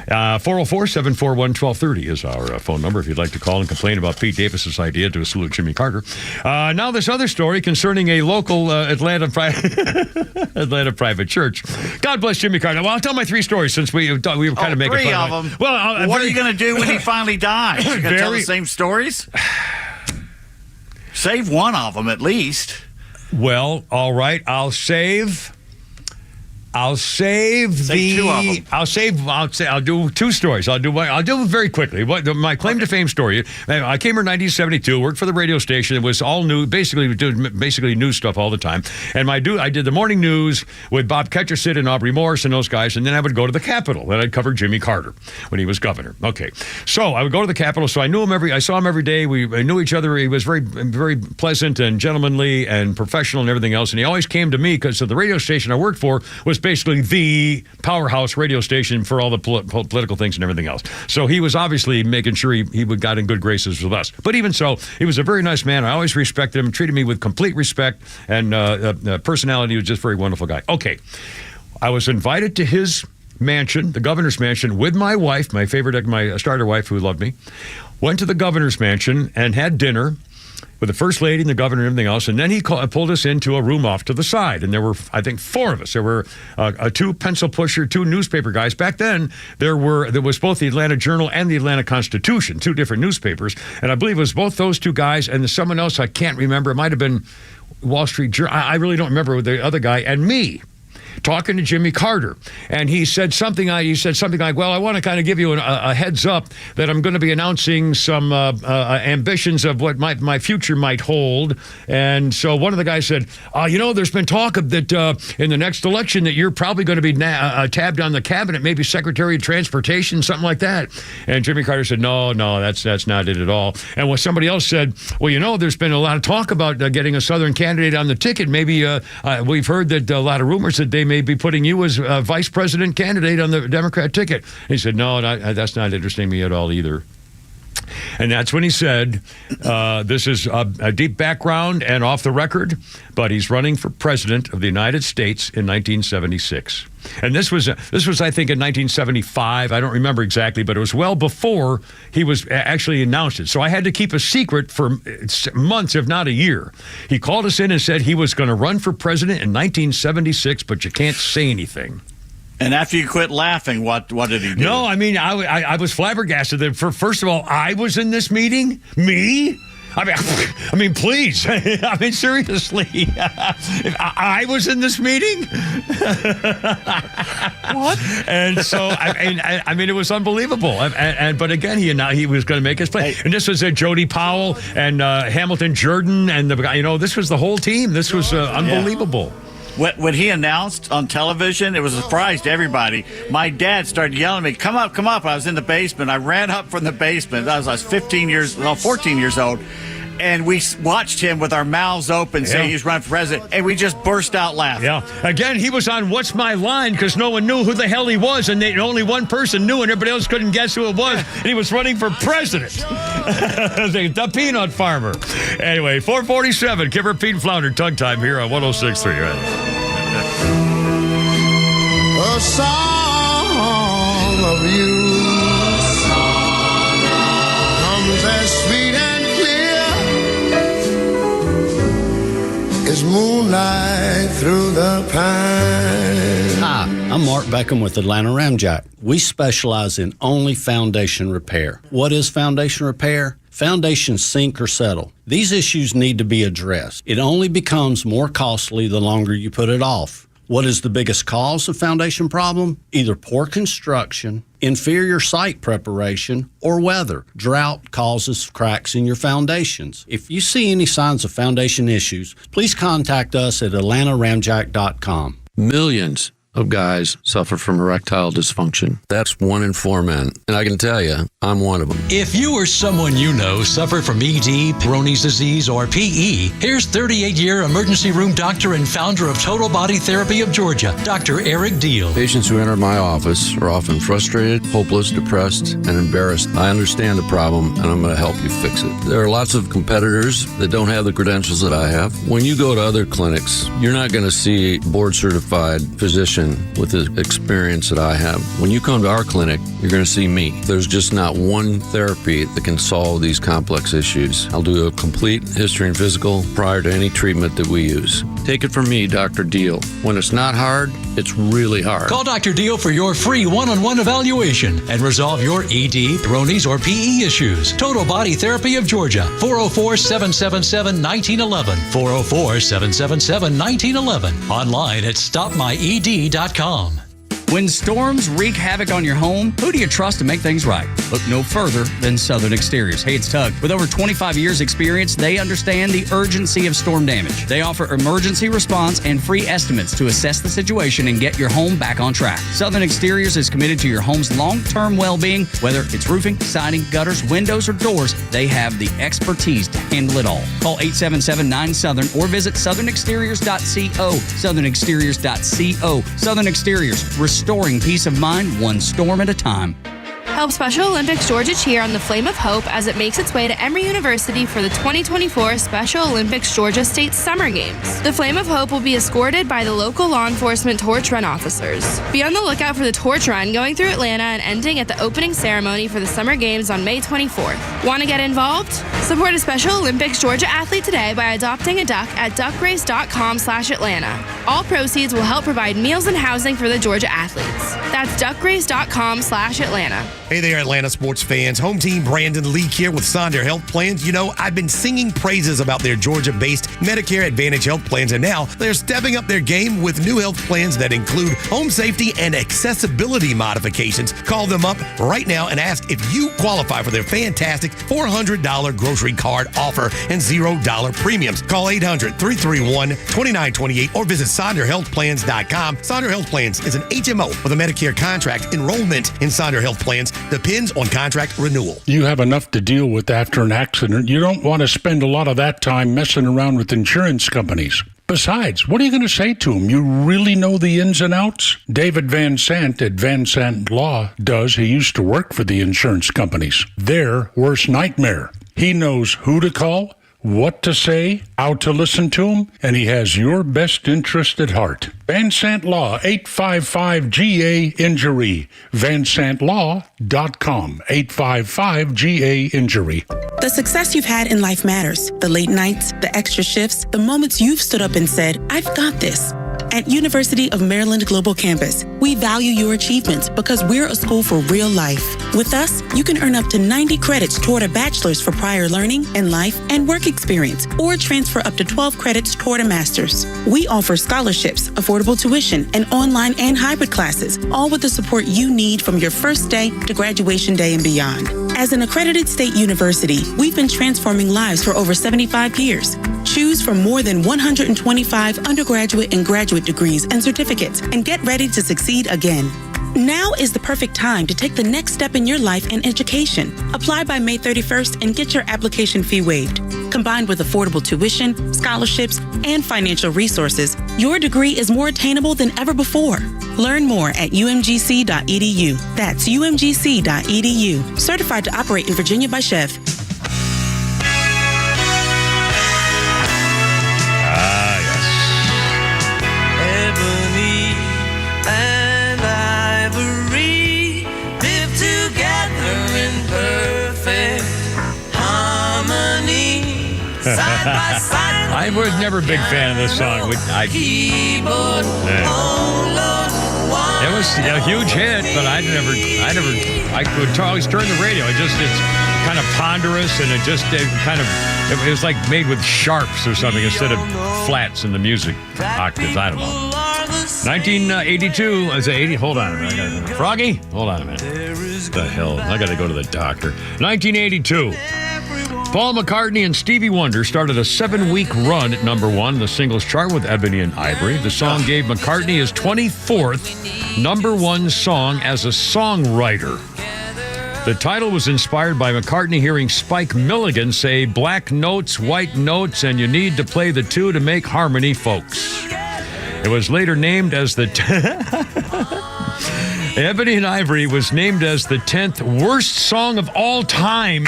404-741-1230 is our phone number if you'd like to call and complain about Pete Davis's idea to salute Jimmy Carter. Now this other story concerning a local Atlanta private church. God bless Jimmy Carter. Well, I'll tell my 3 stories since we were kind of making fun of him. Well, what are you going to do when he finally dies? You're going to tell the same stories? Save one of them at least. Well, all right. I'll save I'll save two of them. I'll do two stories. I'll do it very quickly. My claim to fame story. I came here in 1972, worked for the radio station. It was all new, basically news stuff all the time. And I did the morning news with Bob Ketchersid and Aubrey Morris and those guys. And then I would go to the Capitol, and I'd cover Jimmy Carter when he was governor. Okay, so I would go to the Capitol. So I knew him I saw him every day. We knew each other. He was very, very pleasant and gentlemanly and professional and everything else. And he always came to me because the radio station I worked for was basically the powerhouse radio station for all the political things and everything else. So he was obviously making sure he got in good graces with us. But even so, he was a very nice man. I always respected him, treated me with complete respect, and personality. He was just a very wonderful guy. Okay, I was invited to his mansion, the governor's mansion, with my wife, my starter wife who loved me. Went to the governor's mansion and had dinner with the first lady and the governor and everything else. And then he pulled us into a room off to the side. And there were, I think, four of us. There were two pencil pusher, two newspaper guys. Back then, there was both the Atlanta Journal and the Atlanta Constitution, two different newspapers. And I believe it was both those two guys and someone else I can't remember. It might have been Wall Street Journal. I really don't remember the other guy. And me, talking to Jimmy Carter, and he said something like, well, I want to kind of give you a heads up that I'm going to be announcing some ambitions of what my future might hold. And so one of the guys said, there's been talk of that in the next election that you're probably going to be tabbed on the cabinet, maybe Secretary of Transportation, something like that. And Jimmy Carter said, no, that's not it at all. And when somebody else said, well, there's been a lot of talk about getting a Southern candidate on the ticket. Maybe we've heard that a lot of rumors that they may be putting you as a vice president candidate on the Democrat ticket. He said, no, that's not interesting me at all either. And that's when he said, this is a deep background and off the record, but he's running for president of the United States in 1976. And this was I think, in 1975. I don't remember exactly, but it was well before he was actually announced it. So I had to keep a secret for months, if not a year. He called us in and said he was going to run for president in 1976, but you can't say anything. And after you quit laughing, what did he do? No, I mean, I was flabbergasted that, first of all, I was in this meeting? Me? I mean, please. I mean, seriously. I was in this meeting? What? And so, I mean, it was unbelievable. But again, he was going to make his play. And this was Jody Powell and Hamilton Jordan and the guy. This was the whole team. This was unbelievable. When he announced on television, it was a surprise to everybody. My dad started yelling at me, come up. I was in the basement. I ran up from the basement. I was 14 years old. And we watched him with our mouths open saying he's running for president. And we just burst out laughing. Yeah. Again, he was on What's My Line because no one knew who the hell he was. And only one person knew and everybody else couldn't guess who it was. And he was running for president. The peanut farmer. Anyway, 447, Kipper, Pete, and Flounder, Tug Time here on 106.3. Right? A song of you comes as sweet and clear as moonlight through the pines. Hi, I'm Mark Beckham with Atlanta Ramjack. We specialize in only foundation repair. What is foundation repair? Foundations sink or settle. These issues need to be addressed. It only becomes more costly the longer you put it off. What is the biggest cause of foundation problem? Either poor construction, inferior site preparation, or weather. Drought causes cracks in your foundations. If you see any signs of foundation issues, please contact us at atlantaramjack.com. Millions of guys suffer from erectile dysfunction. That's 1 in 4 men. And I can tell you, I'm one of them. If you or someone you know suffer from ED, Peyronie's disease, or PE, here's 38-year emergency room doctor and founder of Total Body Therapy of Georgia, Dr. Eric Deal. Patients who enter my office are often frustrated, hopeless, depressed, and embarrassed. I understand the problem, and I'm going to help you fix it. There are lots of competitors that don't have the credentials that I have. When you go to other clinics, you're not going to see a board-certified physician with the experience that I have. When you come to our clinic, you're going to see me. There's just not one therapy that can solve these complex issues. I'll do a complete history and physical prior to any treatment that we use. Take it from me, Dr. Deal. When it's not hard, It's really hard. Call Dr. Deal for your free one-on-one evaluation and resolve your ED, Bronies, or PE issues. Total Body Therapy of Georgia, 404-777-1911, 404-777-1911, online at stopmyed.com. When storms wreak havoc on your home, who do you trust to make things right? Look no further than Southern Exteriors. Hey, it's Tug. With over 25 years experience, they understand the urgency of storm damage. They offer emergency response and free estimates to assess the situation and get your home back on track. Southern Exteriors is committed to your home's long-term well-being. Whether it's roofing, siding, gutters, windows, or doors, they have the expertise to handle it all. Call 877-9-SOUTHERN or visit southernexteriors.co. southernexteriors.co. Southern Exteriors, restoring peace of mind one storm at a time. Help Special Olympics Georgia cheer on the Flame of Hope as it makes its way to Emory University for the 2024 Special Olympics Georgia State Summer Games. The Flame of Hope will be escorted by the local law enforcement torch run officers. Be on the lookout for the torch run going through Atlanta and ending at the opening ceremony for the Summer Games on May 24th. Want to get involved? Support a Special Olympics Georgia athlete today by adopting a duck at duckrace.com/Atlanta. All proceeds will help provide meals and housing for the Georgia athletes. That's duckrace.com/Atlanta. Hey there, Atlanta sports fans. Home team Brandon Leak here with Sonder Health Plans. You know, I've been singing praises about their Georgia-based Medicare Advantage health plans, and now they're stepping up their game with new health plans that include home safety and accessibility modifications. Call them up right now and ask if you qualify for their fantastic $400 grocery card offer and $0 premiums. Call 800-331-2928 or visit SonderHealthPlans.com. Sonder Health Plans is an HMO with a Medicare contract. Enrollment in Sonder Health Plans depends on contract renewal. You have enough to deal with after an accident. You don't want to spend a lot of that time messing around with insurance companies. Besides, what are you going to say to them? You really know the ins and outs? David Van Sant at Van Sant Law does. He used to work for the insurance companies. Their worst nightmare. He knows who to call, what to say, how to listen to them, and he has your best interest at heart. Van Sant Law, 855-GA-INJURY. VanSantLaw.com, 855-GA-INJURY. The success you've had in life matters. The late nights, the extra shifts, the moments you've stood up and said, I've got this. At University of Maryland Global Campus, we value your achievements because we're a school for real life. With us, you can earn up to 90 credits toward a bachelor's for prior learning and life and work experience, or transfer up to 12 credits toward a master's. We offer scholarships, affordable tuition, and online and hybrid classes, all with the support you need from your first day to graduation day and beyond. As an accredited state university, we've been transforming lives for over 75 years. Choose from more than 125 undergraduate and graduate degrees and certificates, and get ready to succeed again. Now is the perfect time to take the next step in your life and education. Apply by May 31st and get your application fee waived. Combined with affordable tuition, scholarships, and financial resources, your degree is more attainable than ever before. Learn more at umgc.edu. That's umgc.edu. Certified to operate in Virginia by Chev. Ebony and ivory live together in perfect harmony. Side by side. I was never a big fan of this song. It was a huge hit, but I would always turn the radio. It's kind of ponderous, and it was like made with sharps or something instead of flats in the music octaves. I don't know. 1982, is it 80? Hold on a minute. Froggy? Hold on a minute. What the hell? I got to go to the doctor. 1982. Paul McCartney and Stevie Wonder started a 7-week run at number one in the singles chart with Ebony and Ivory. The song gave McCartney his 24th number one song as a songwriter. The title was inspired by McCartney hearing Spike Milligan say, "Black notes, white notes, and you need to play the two to make harmony, folks." It was later named as the... Ebony and Ivory was named as the 10th worst song of all time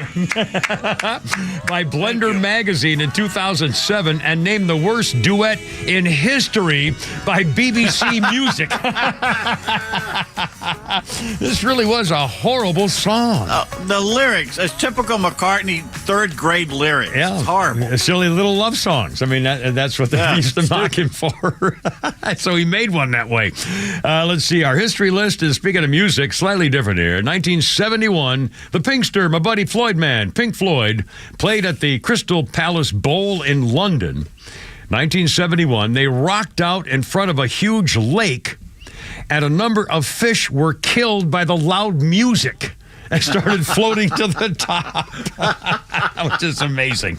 by Blender magazine in 2007, and named the worst duet in history by BBC Music. This really was a horrible song. The lyrics, it's typical McCartney third grade lyrics. Yeah, it's horrible. Silly little love songs. I mean, that's what they used to mock him for. So he made one that way. Let's see. Our history list is, speaking of music, slightly different here. 1971, the Pinkster, my buddy Floyd Man, Pink Floyd, played at the Crystal Palace Bowl in London. 1971, they rocked out in front of a huge lake, and a number of fish were killed by the loud music and started floating to the top, which is amazing.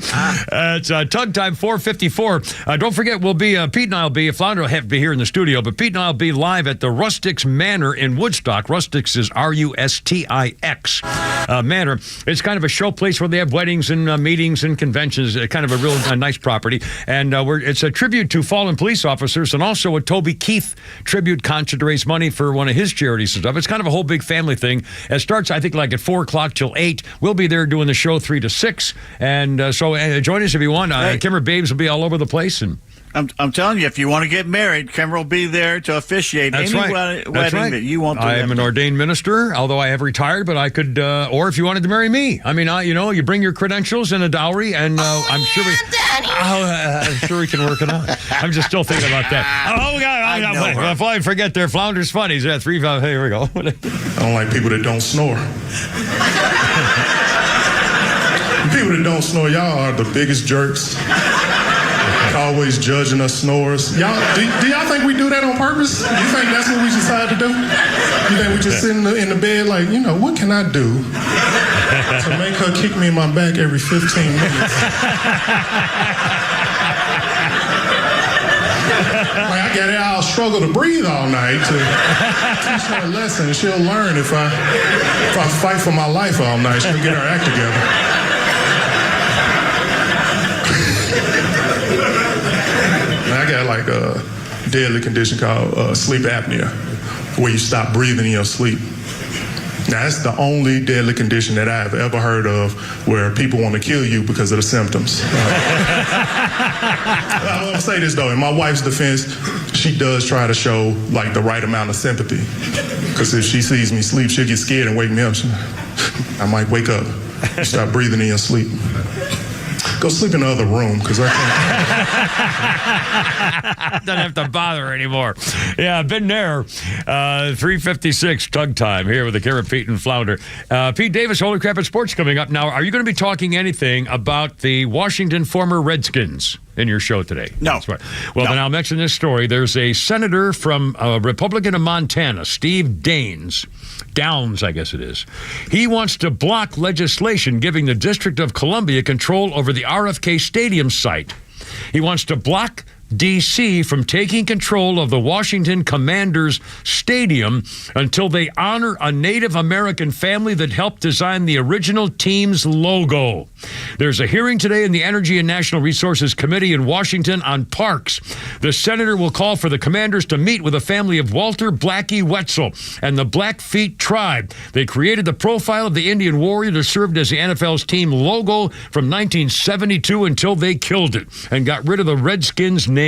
It's Tug Time, 4:54. Don't forget, we'll be, Pete and I will be, Flounder will have to be here in the studio, but Pete and I will be live at the Rustics Manor in Woodstock. Rustics is Rustix Manor. It's kind of a show place where they have weddings and meetings and conventions, kind of a real nice property. And it's a tribute to fallen police officers and also a Toby Keith tribute concert to raise money for one of his charities and stuff. It's kind of a whole big family thing. It starts, I think, like at 4 o'clock till 8. We'll be there doing the show 3 to 6. And so join us if you want. Kimmer Babes will be all over the place. And I'm telling you, if you want to get married, Kimmer will be there to officiate any wedding that you want to. I am an ordained minister, although I have retired, but I could, or if you wanted to marry me. I mean, you bring your credentials and a dowry, and I'm sure we can work it out. I'm just still thinking about that. Oh, God, if I forget their Flounders Funnies. Yeah, 3, 5, here we go. I don't like people that don't snore. People that don't snore, y'all are the biggest jerks. Always judging us snores. Y'all, do y'all think we do that on purpose? You think that's what we decide to do? You think we just sit in the bed like, what can I do to make her kick me in my back every 15 minutes? Like, I got it. I'll struggle to breathe all night to teach her a lesson. She'll learn if I fight for my life all night. She'll get her act together. I got like a deadly condition called sleep apnea, where you stop breathing in your sleep. Now, that's the only deadly condition that I've ever heard of where people want to kill you because of the symptoms. I'll say this, though. In my wife's defense, she does try to show, like, the right amount of sympathy. Because if she sees me sleep, she'll get scared and wake me up. I might wake up. You stop breathing in your sleep. Go sleep in the other room, because I can't. Don't have to bother anymore. Yeah, I've been there. 3:56 Tug Time here with the Kara, Pete, and Flounder. Pete Davis, Holy Crap at Sports coming up. Now, are you going to be talking anything about the Washington former Redskins in your show today? No. That's right. Well, then I'll mention this story. There's a senator from a Republican of Montana, Steve Downs, I guess it is. He wants to block legislation giving the District of Columbia control over the RFK Stadium site. He wants to block D.C. from taking control of the Washington Commanders Stadium until they honor a Native American family that helped design the original team's logo. There's a hearing today in the Energy and National Resources Committee in Washington on parks. The senator will call for the Commanders to meet with a family of Walter Blackie Wetzel and the Blackfeet tribe. They created the profile of the Indian warrior that served as the NFL's team logo from 1972 until they killed it and got rid of the Redskins name.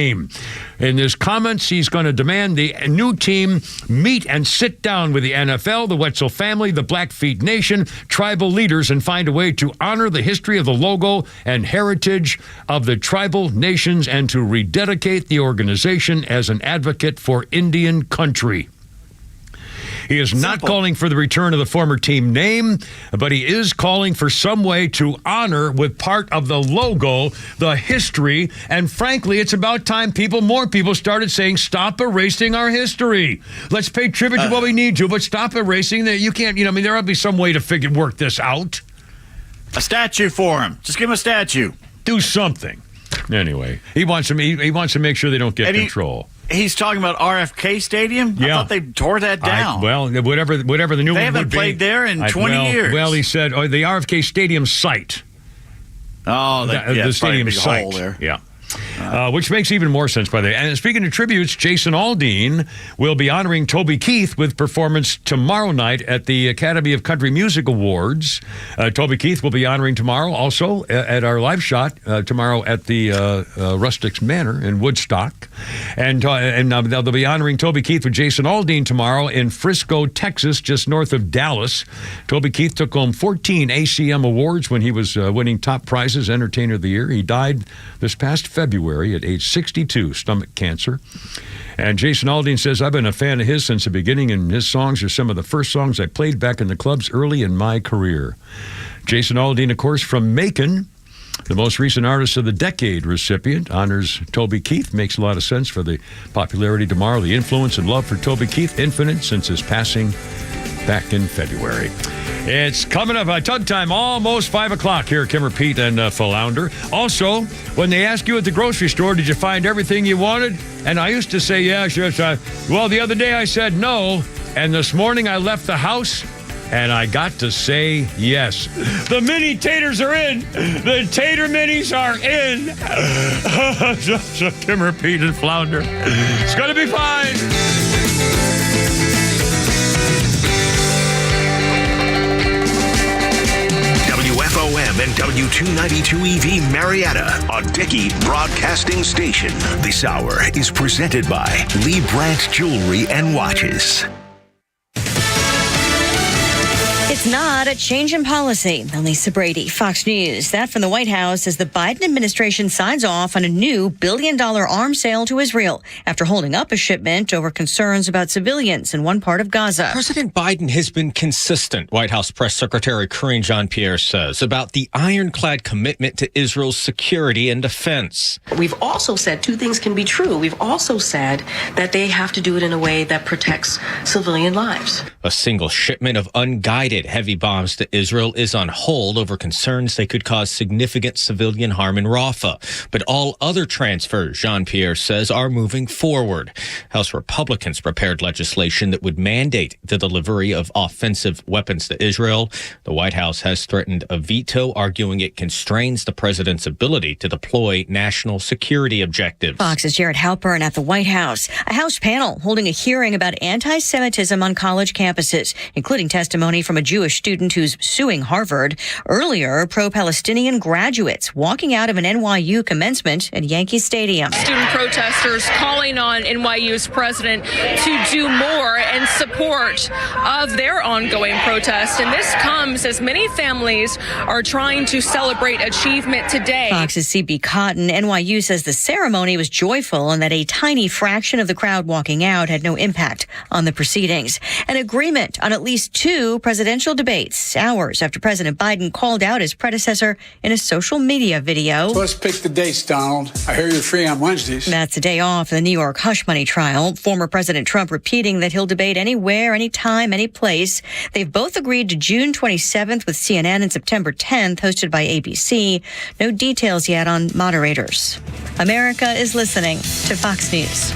In his comments, he's going to demand the new team meet and sit down with the NFL, the Wetzel family, the Blackfeet Nation, tribal leaders, and find a way to honor the history of the logo and heritage of the tribal nations and to rededicate the organization as an advocate for Indian country. He is not calling for the return of the former team name, but he is calling for some way to honor with part of the logo, the history, and frankly, it's about time more people started saying, stop erasing our history. Let's pay tribute to what we need to, but stop erasing that. You can't, there ought to be some way to work this out. A statue for him. Just give him a statue. Do something. Anyway, he wants to make sure they don't get control. He's talking about RFK Stadium? Yeah. I thought they tore that down. Whatever the new one would be. They haven't played there in 20 years. Well, he said the RFK Stadium site. Oh, the stadium site. Hole there. Yeah. which makes even more sense, by the way. And speaking of tributes, Jason Aldean will be honoring Toby Keith with performance tomorrow night at the Academy of Country Music Awards. Toby Keith will be honoring tomorrow also at our live shot tomorrow at the Rustics Manor in Woodstock. And they'll be honoring Toby Keith with Jason Aldean tomorrow in Frisco, Texas, just north of Dallas. Toby Keith took home 14 ACM awards when he was winning top prizes, Entertainer of the Year. He died this past February at age 62, stomach cancer. And Jason Aldean says, I've been a fan of his since the beginning, and his songs are some of the first songs I played back in the clubs early in my career. Jason Aldean, of course, from Macon, the most recent Artist of the Decade recipient, honors Toby Keith. Makes a lot of sense for the popularity tomorrow. The influence and love for Toby Keith, infinite since his passing back in February. It's coming up. Tug time, almost 5 o'clock here at Kimmer Pete and Philander. Also, when they ask you at the grocery store, did you find everything you wanted? And I used to say, yeah, sure. Well, the other day I said no. And this morning I left the house and I got to say yes. The mini taters are in. The tater minis are in. So Kimmer Pete and Flounder. It's going to be fine. WFOM and W292EV Marietta, a Dickey Broadcasting Station. This hour is presented by Lee Brandt Jewelry and Watches. It's not a change in policy. Lisa Brady, Fox News. That from the White House as the Biden administration signs off on a new billion-dollar arms sale to Israel after holding up a shipment over concerns about civilians in one part of Gaza. President Biden has been consistent, White House Press Secretary Karine Jean-Pierre says, about the ironclad commitment to Israel's security and defense. We've also said two things can be true. We've also said that they have to do it in a way that protects civilian lives. A single shipment of unguided heavy bombs to Israel is on hold over concerns they could cause significant civilian harm in Rafah. But all other transfers, Jean-Pierre says, are moving forward. House Republicans prepared legislation that would mandate the delivery of offensive weapons to Israel. The White House has threatened a veto, arguing it constrains the president's ability to deploy national security objectives. Fox's Jared Halpern at the White House. A House panel holding a hearing about anti-Semitism on college campuses, including testimony from a Jewish student who's suing Harvard. Earlier, pro-Palestinian graduates walking out of an NYU commencement at Yankee Stadium. Student protesters calling on NYU's president to do more in support of their ongoing protest. And this comes as many families are trying to celebrate achievement today. Fox's CB Cotton. NYU says the ceremony was joyful and that a tiny fraction of the crowd walking out had no impact on the proceedings. An agreement on at least two presidential debates, hours after President Biden called out his predecessor in a social media video. Let's pick the dates, Donald. I hear you're free on Wednesdays. That's a day off in the New York hush money trial. Former President Trump repeating that he'll debate anywhere, anytime, any place. They've both agreed to June 27th with CNN and September 10th, hosted by ABC. No details yet on moderators. America is listening to Fox News.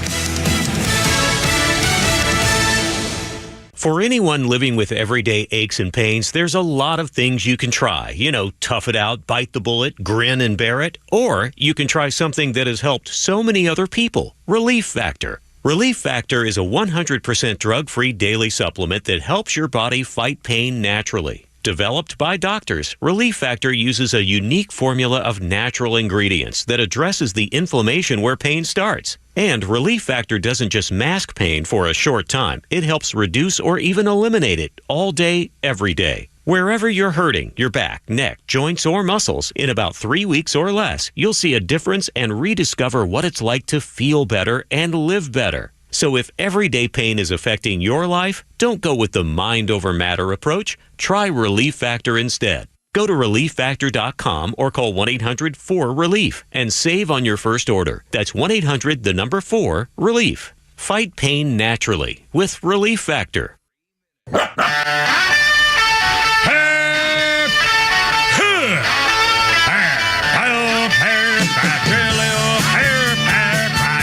For anyone living with everyday aches and pains, there's a lot of things you can try. You know, tough it out, bite the bullet, grin and bear it. Or you can try something that has helped so many other people, Relief Factor. Relief Factor is a 100% drug-free daily supplement that helps your body fight pain naturally. Developed by doctors, Relief Factor uses a unique formula of natural ingredients that addresses the inflammation where pain starts. And Relief Factor doesn't just mask pain for a short time. It helps reduce or even eliminate it all day, every day. Wherever you're hurting, your back, neck, joints, or muscles, in about 3 weeks or less, you'll see a difference and rediscover what it's like to feel better and live better. So if everyday pain is affecting your life, don't go with the mind over matter approach. Try Relief Factor instead. Go to ReliefFactor.com or call 1-800-4RELIEF and save on your first order. That's 1-800-4-RELIEF. Fight pain naturally with Relief Factor.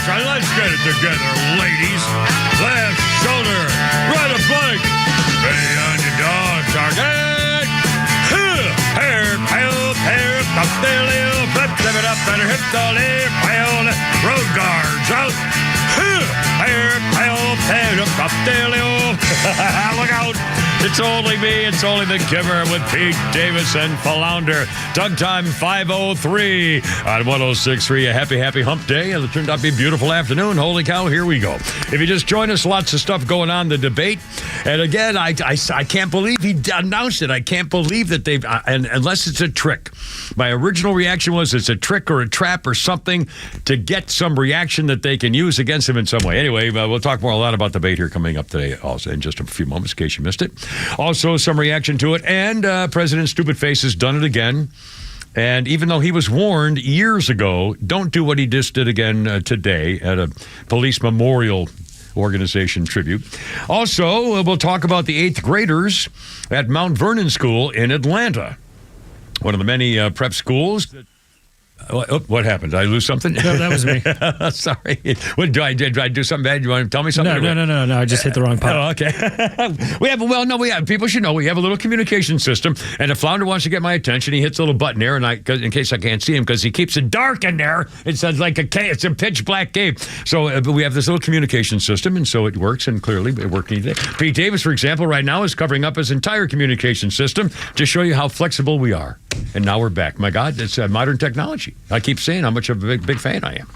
Let's get it together, ladies. Left shoulder, right a blank. Ready on your dog, target. Hair, up, there, flip it up, better hip the left hand. Road guards out. Look out. It's only me. It's only the Kimmer with Pete Davis and Flounder. Doug time 5:03 on 106.3. A happy hump day. It turned out to be a beautiful afternoon. Holy cow, here we go. If you just joined us, lots of stuff going on, the debate. And again, I can't believe he announced it. I can't believe that they've, unless it's a trick. My original reaction was it's a trick or a trap or something to get some reaction that they can use against him in some way. Anyway, we'll talk a lot about debate here coming up today also in just a few moments in case you missed it. Also, some reaction to it. And President Stupid Face has done it again. And even though he was warned years ago, don't do what he just did again today at a police memorial organization tribute. Also, we'll talk about the 8th graders at Mount Vernon School in Atlanta. One of the many prep schools. What happened? Did I lose something? No, that was me. Sorry. What, did I do something bad? You want to tell me something? No. I just hit the wrong button. Oh, okay. People should know we have a little communication system, and if Flounder wants to get my attention, he hits a little button there, and in case I can't see him, because he keeps it dark in there. It's like it's a pitch black cave. So we have this little communication system, and so it works, and clearly it worked today. Pete Davis, for example, right now is covering up his entire communication system to show you how flexible we are. And now we're back. My God, it's modern technology. I keep saying how much of a big fan I am.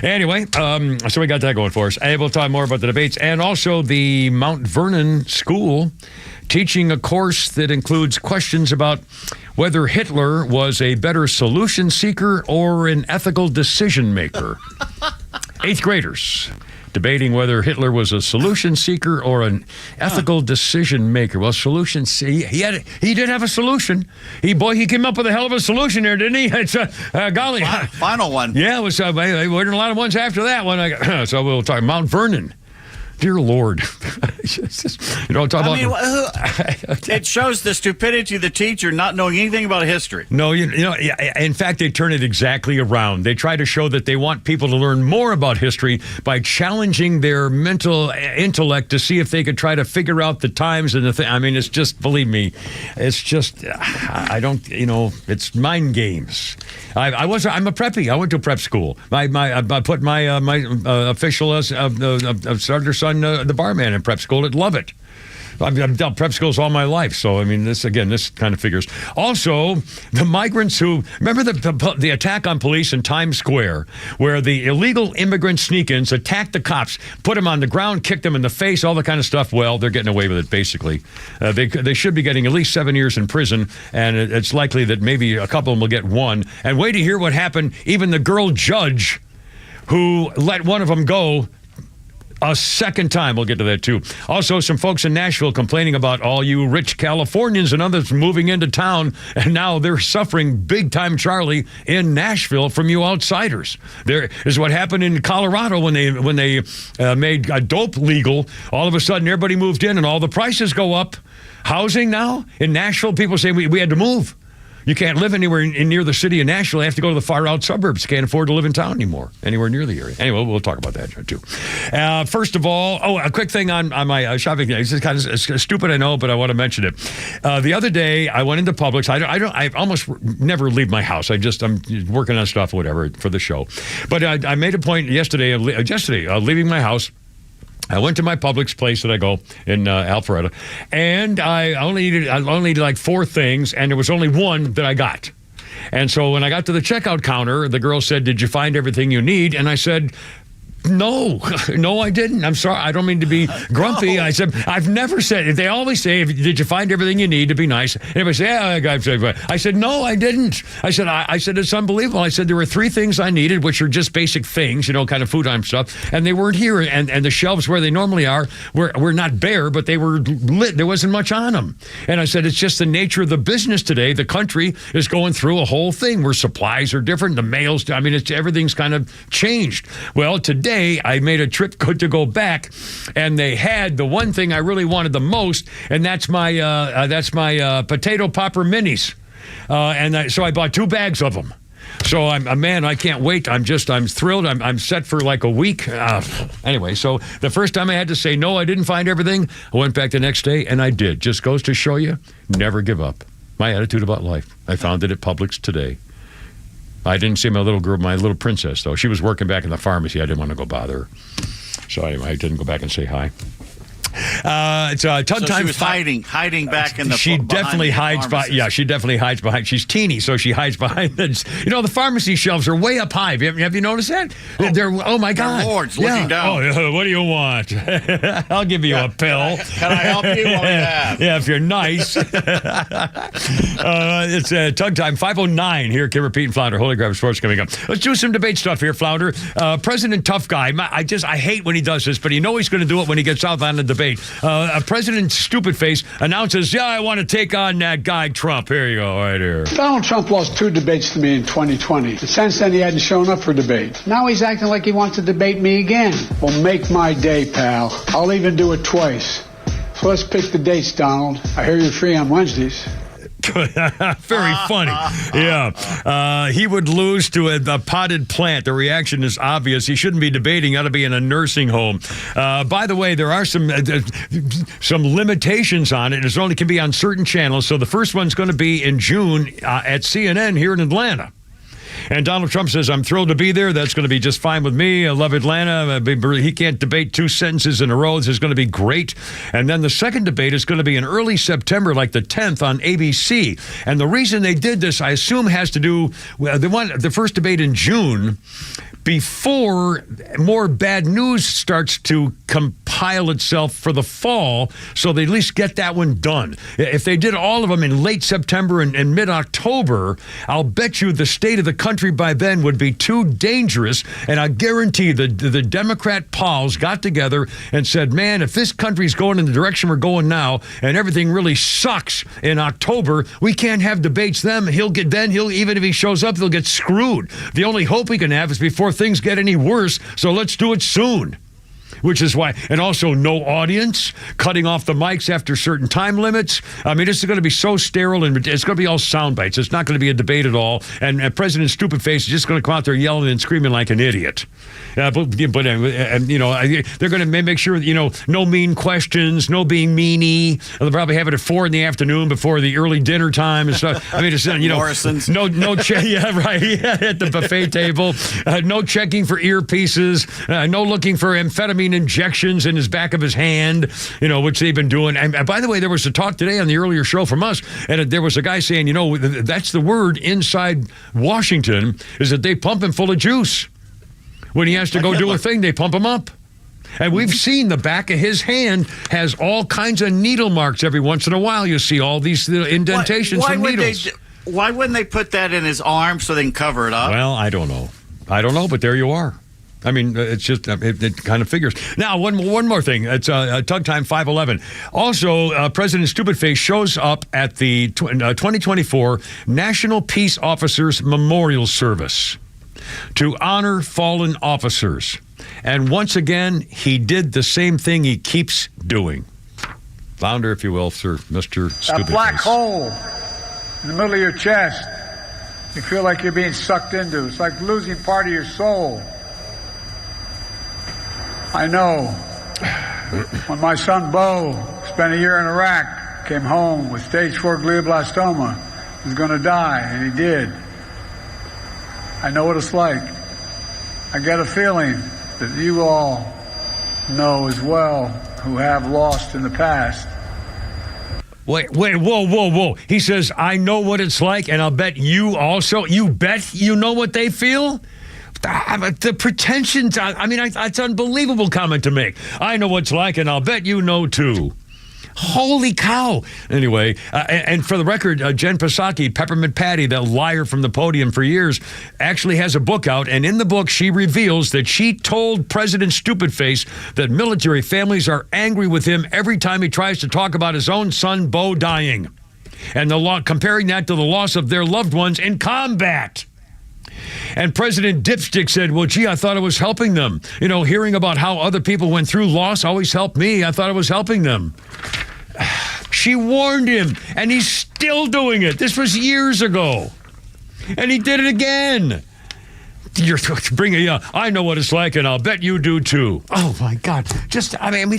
Anyway, so we got that going for us. And we'll talk more about the debates and also the Mount Vernon School teaching a course that includes questions about whether Hitler was a better solution seeker or an ethical decision maker. 8th graders debating whether Hitler was a solution seeker or an ethical decision maker. Well, solutions. He did have a solution. He came up with a hell of a solution there, didn't he? It's golly, final one. Yeah, it was. We learned a lot of ones after that one. So we'll talk Mount Vernon. Dear Lord, talk about. It shows the stupidity of the teacher not knowing anything about history. No, in fact, they turn it exactly around. They try to show that they want people to learn more about history by challenging their mental intellect to see if they could try to figure out the times and the thing. I mean, it's just, believe me, it's just, I don't, it's mind games. I'm a preppy. I went to prep school. I put my official starter son, the barman in prep school. I'd love it. I've done prep schools all my life, so I mean, this kind of figures. Also, the migrants who remember the attack on police in Times Square, where the illegal immigrant sneak-ins attacked the cops, put them on the ground, kicked them in the face, all the kind of stuff. Well, they're getting away with it. Basically, they should be getting at least 7 years in prison, and it's likely that maybe a couple of them will get 1. And wait to hear what happened. Even the girl judge who let one of them go a second time. We'll get to that, too. Also, some folks in Nashville complaining about all you rich Californians and others moving into town, and now they're suffering big time, Charlie, in Nashville from you outsiders. There is what happened in Colorado when they made dope legal. All of a sudden, everybody moved in, and all the prices go up. Housing now in Nashville, people say we had to move. You can't live anywhere near the city of Nashville. You have to go to the far out suburbs. You can't afford to live in town anymore, anywhere near the area. Anyway, we'll talk about that too. First of all, a quick thing on my shopping. It's just kind of stupid, I know, but I want to mention it. The other day, I went into Publix. I almost never leave my house. I'm working on stuff, whatever, for the show. But I made a point yesterday leaving my house. I went to my Publix place that I go in Alpharetta, and I only needed like 4 things, and there was only one that I got. And so when I got to the checkout counter, the girl said, "Did you find everything you need?" And I said, No, I didn't. I'm sorry. I don't mean to be grumpy. I said, I've never said, they always say, did you find everything you need to be nice? And everybody say, yeah, I said, no, I didn't. I said, it's unbelievable. I said, there were 3 things I needed, which are just basic things, kind of food item stuff. And they weren't here. And the shelves where they normally are were not bare, but they were lit. There wasn't much on them. And I said, it's just the nature of the business today. The country is going through a whole thing where supplies are different. The mails, everything's kind of changed. Well, today, I made a trip to go back, and they had the one thing I really wanted the most, and that's my potato popper minis, so I bought 2 bags of them. So I can't wait. I'm thrilled. I'm set for like a week. Anyway, so the first time I had to say no, I didn't find everything. I went back the next day, and I did. Just goes to show you, never give up. My attitude about life. I found it at Publix today. I didn't see my little princess, though. She was working back in the pharmacy. I didn't want to go bother her. So anyway, I didn't go back and say hi. It's Tug Time. She was hiding back in the. She definitely hides behind. Yeah, she definitely hides behind. She's teeny, so she hides behind. The pharmacy shelves are way up high. Have you noticed that? They're my God. They're lords looking down. Oh, what do you want? I'll give you a pill. Can I help you? What do you have? Yeah, if you're nice. It's Tug Time 5:09 here. Kimmer, Pete, and Flounder. Holy Grail Sports coming up. Let's do some debate stuff here, Flounder. President Tough Guy. I hate when he does this, but you know he's going to do it when he gets out on the debate. President Stupid Face announces, I want to take on that guy Trump. Here you go, right here. Donald Trump lost 2 debates to me in 2020. And since then, he hadn't shown up for debate. Now he's acting like he wants to debate me again. Well, make my day, pal. I'll even do it twice. So let's pick the dates, Donald. I hear you're free on Wednesdays. Very funny. Yeah. He would lose to a potted plant. The reaction is obvious. He shouldn't be debating. He ought to be in a nursing home. By the way, there are some limitations on it. It only can be on certain channels. So the first one's going to be in June at CNN here in Atlanta. And Donald Trump says, I'm thrilled to be there. That's going to be just fine with me. I love Atlanta. He can't debate 2 sentences in a row. This is going to be great. And then the second debate is going to be in early September, like the 10th on ABC. And the reason they did this, I assume, has to do with the first debate in June before more bad news starts to compile itself for the fall, so they at least get that one done. If they did all of them in late September and mid-October, I'll bet you the state of the country by then would be too dangerous, and I guarantee the Democrat pals got together and said, man, if this country's going in the direction we're going now, and everything really sucks in October, we can't have debates then. Even if he shows up, he'll get screwed. The only hope we can have is before things get any worse, so let's do it soon. Which is why, and also no audience, cutting off the mics after certain time limits. I mean, this is going to be so sterile, and it's going to be all sound bites. It's not going to be a debate at all. And President Stupid Face is just going to come out there yelling and screaming like an idiot. They're going to make sure that, no mean questions, no being meanie. They'll probably have it at 4 p.m. before the early dinner time and stuff. I mean, it's Morrison's. no yeah, right. Yeah, at the buffet table. No checking for earpieces. No looking for amphetamine injections in his back of his hand, which they've been doing. And by the way, there was a talk today on the earlier show from us, and there was a guy saying, that's the word inside Washington, is that they pump him full of juice. When he has to go do a thing, they pump him up. And we've seen the back of his hand has all kinds of needle marks. Every once in a while, you see all these little indentations from needles. Why wouldn't they put that in his arm so they can cover it up? Well, I don't know, but there you are. I mean, it's just, it kind of figures. Now, one more thing. It's Tug Time 5:11. Also, President Stupid Face shows up at the 2024 National Peace Officers Memorial Service to honor fallen officers. And once again, he did the same thing he keeps doing. Flounder, if you will, sir, Mr. Stupid Face. That black hole in the middle of your chest, you feel like you're being sucked into. It's like losing part of your soul. I know. When my son Bo spent a year in Iraq, came home with stage 4 glioblastoma, he was going to die, and he did. I know what it's like. I get a feeling that you all know as well, who have lost in the past. Wait, whoa. He says, I know what it's like, and I'll bet you also. You bet you know what they feel? The pretensions, it's an unbelievable comment to make. I know what it's like, and I'll bet you know too. Holy cow. Anyway, and for the record, Jen Psaki, Peppermint Patty, the liar from the podium for years, actually has a book out, and in the book she reveals that she told President Stupid Face that military families are angry with him every time he tries to talk about his own son, Bo, dying. And comparing that to the loss of their loved ones in combat. And President Dipstick said, well, gee, I thought it was helping them. Hearing about how other people went through loss always helped me. I thought it was helping them. She warned him, and he's still doing it. This was years ago. And he did it again. You're bringing, I know what it's like, and I'll bet you do too. Oh, my God.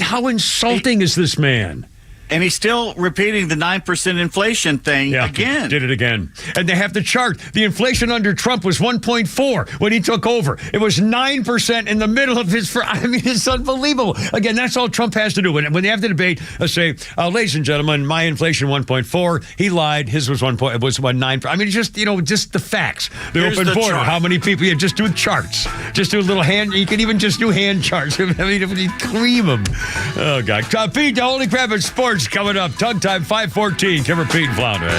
How insulting is this man? And he's still repeating the 9% inflation thing again. Did it again. And they have the chart. The inflation under Trump was 1.4 when he took over. It was 9% in the middle of his... it's unbelievable. Again, that's all Trump has to do. When they have the debate, say, ladies and gentlemen, my inflation 1.4. He lied. His was 9. I mean, just the facts. The Here's open the border. chart. How many people? You just do charts. Just do a little hand. You can even just do hand charts. I mean, if you cream them. Oh, God. Pete, the Holy Crap at Sports coming up. Tug Time 5:14. Timber Pete and Flounder.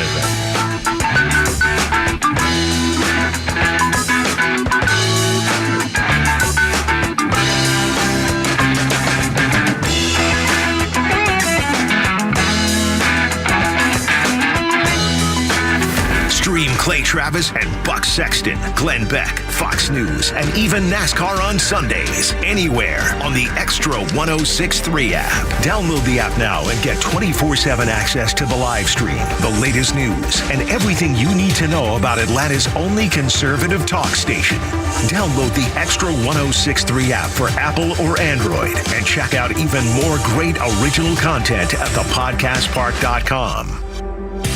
Stream Clay Travis and Buck Sexton, Glenn Beck, Fox News, and even NASCAR on Sundays. Anywhere on the Extra 106.3 app. Download the app now and get 24/7 access to the live stream, the latest news, and everything you need to know about Atlanta's only conservative talk station. Download the Extra 106.3 app for Apple or Android and check out even more great original content at thepodcastpark.com.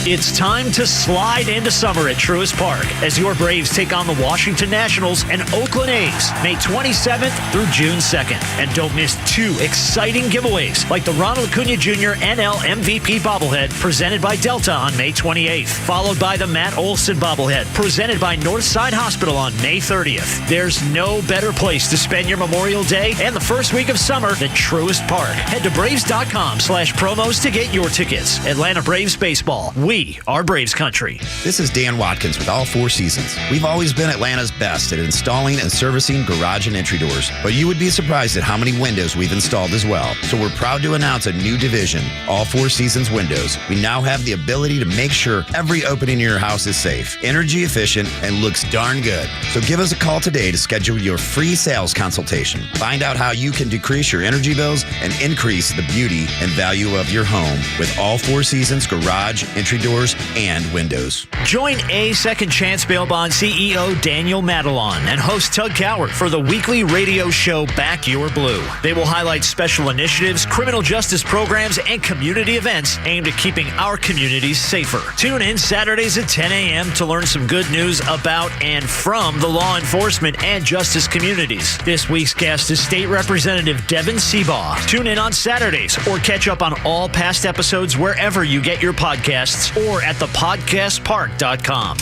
It's time to slide into summer at Truist Park as your Braves take on the Washington Nationals and Oakland A's May 27th through June 2nd. And don't miss 2 exciting giveaways like the Ronald Acuna Jr. NL MVP bobblehead presented by Delta on May 28th, followed by the Matt Olson bobblehead presented by Northside Hospital on May 30th. There's no better place to spend your Memorial Day and the first week of summer than Truist Park. Head to Braves.com/promos to get your tickets. Atlanta Braves Baseball. We are Braves country. This is Dan Watkins with All Four Seasons. We've always been Atlanta's best at installing and servicing garage and entry doors, but you would be surprised at how many windows we've installed as well. So we're proud to announce a new division, All Four Seasons Windows. We now have the ability to make sure every opening in your house is safe, energy efficient, and looks darn good. So give us a call today to schedule your free sales consultation. Find out how you can decrease your energy bills and increase the beauty and value of your home with All Four Seasons garage, entry doors, and windows. Join A Second Chance Bail Bond CEO Daniel Madelon and host Tug Coward for the weekly radio show Back Your Blue. They will highlight special initiatives, criminal justice programs, and community events aimed at keeping our communities safer. Tune in Saturdays at 10 a.m. to learn some good news about and from the law enforcement and justice communities. This week's guest is State Representative Devin Seabaugh. Tune in on Saturdays or catch up on all past episodes wherever you get your podcasts or at thepodcastpark.com.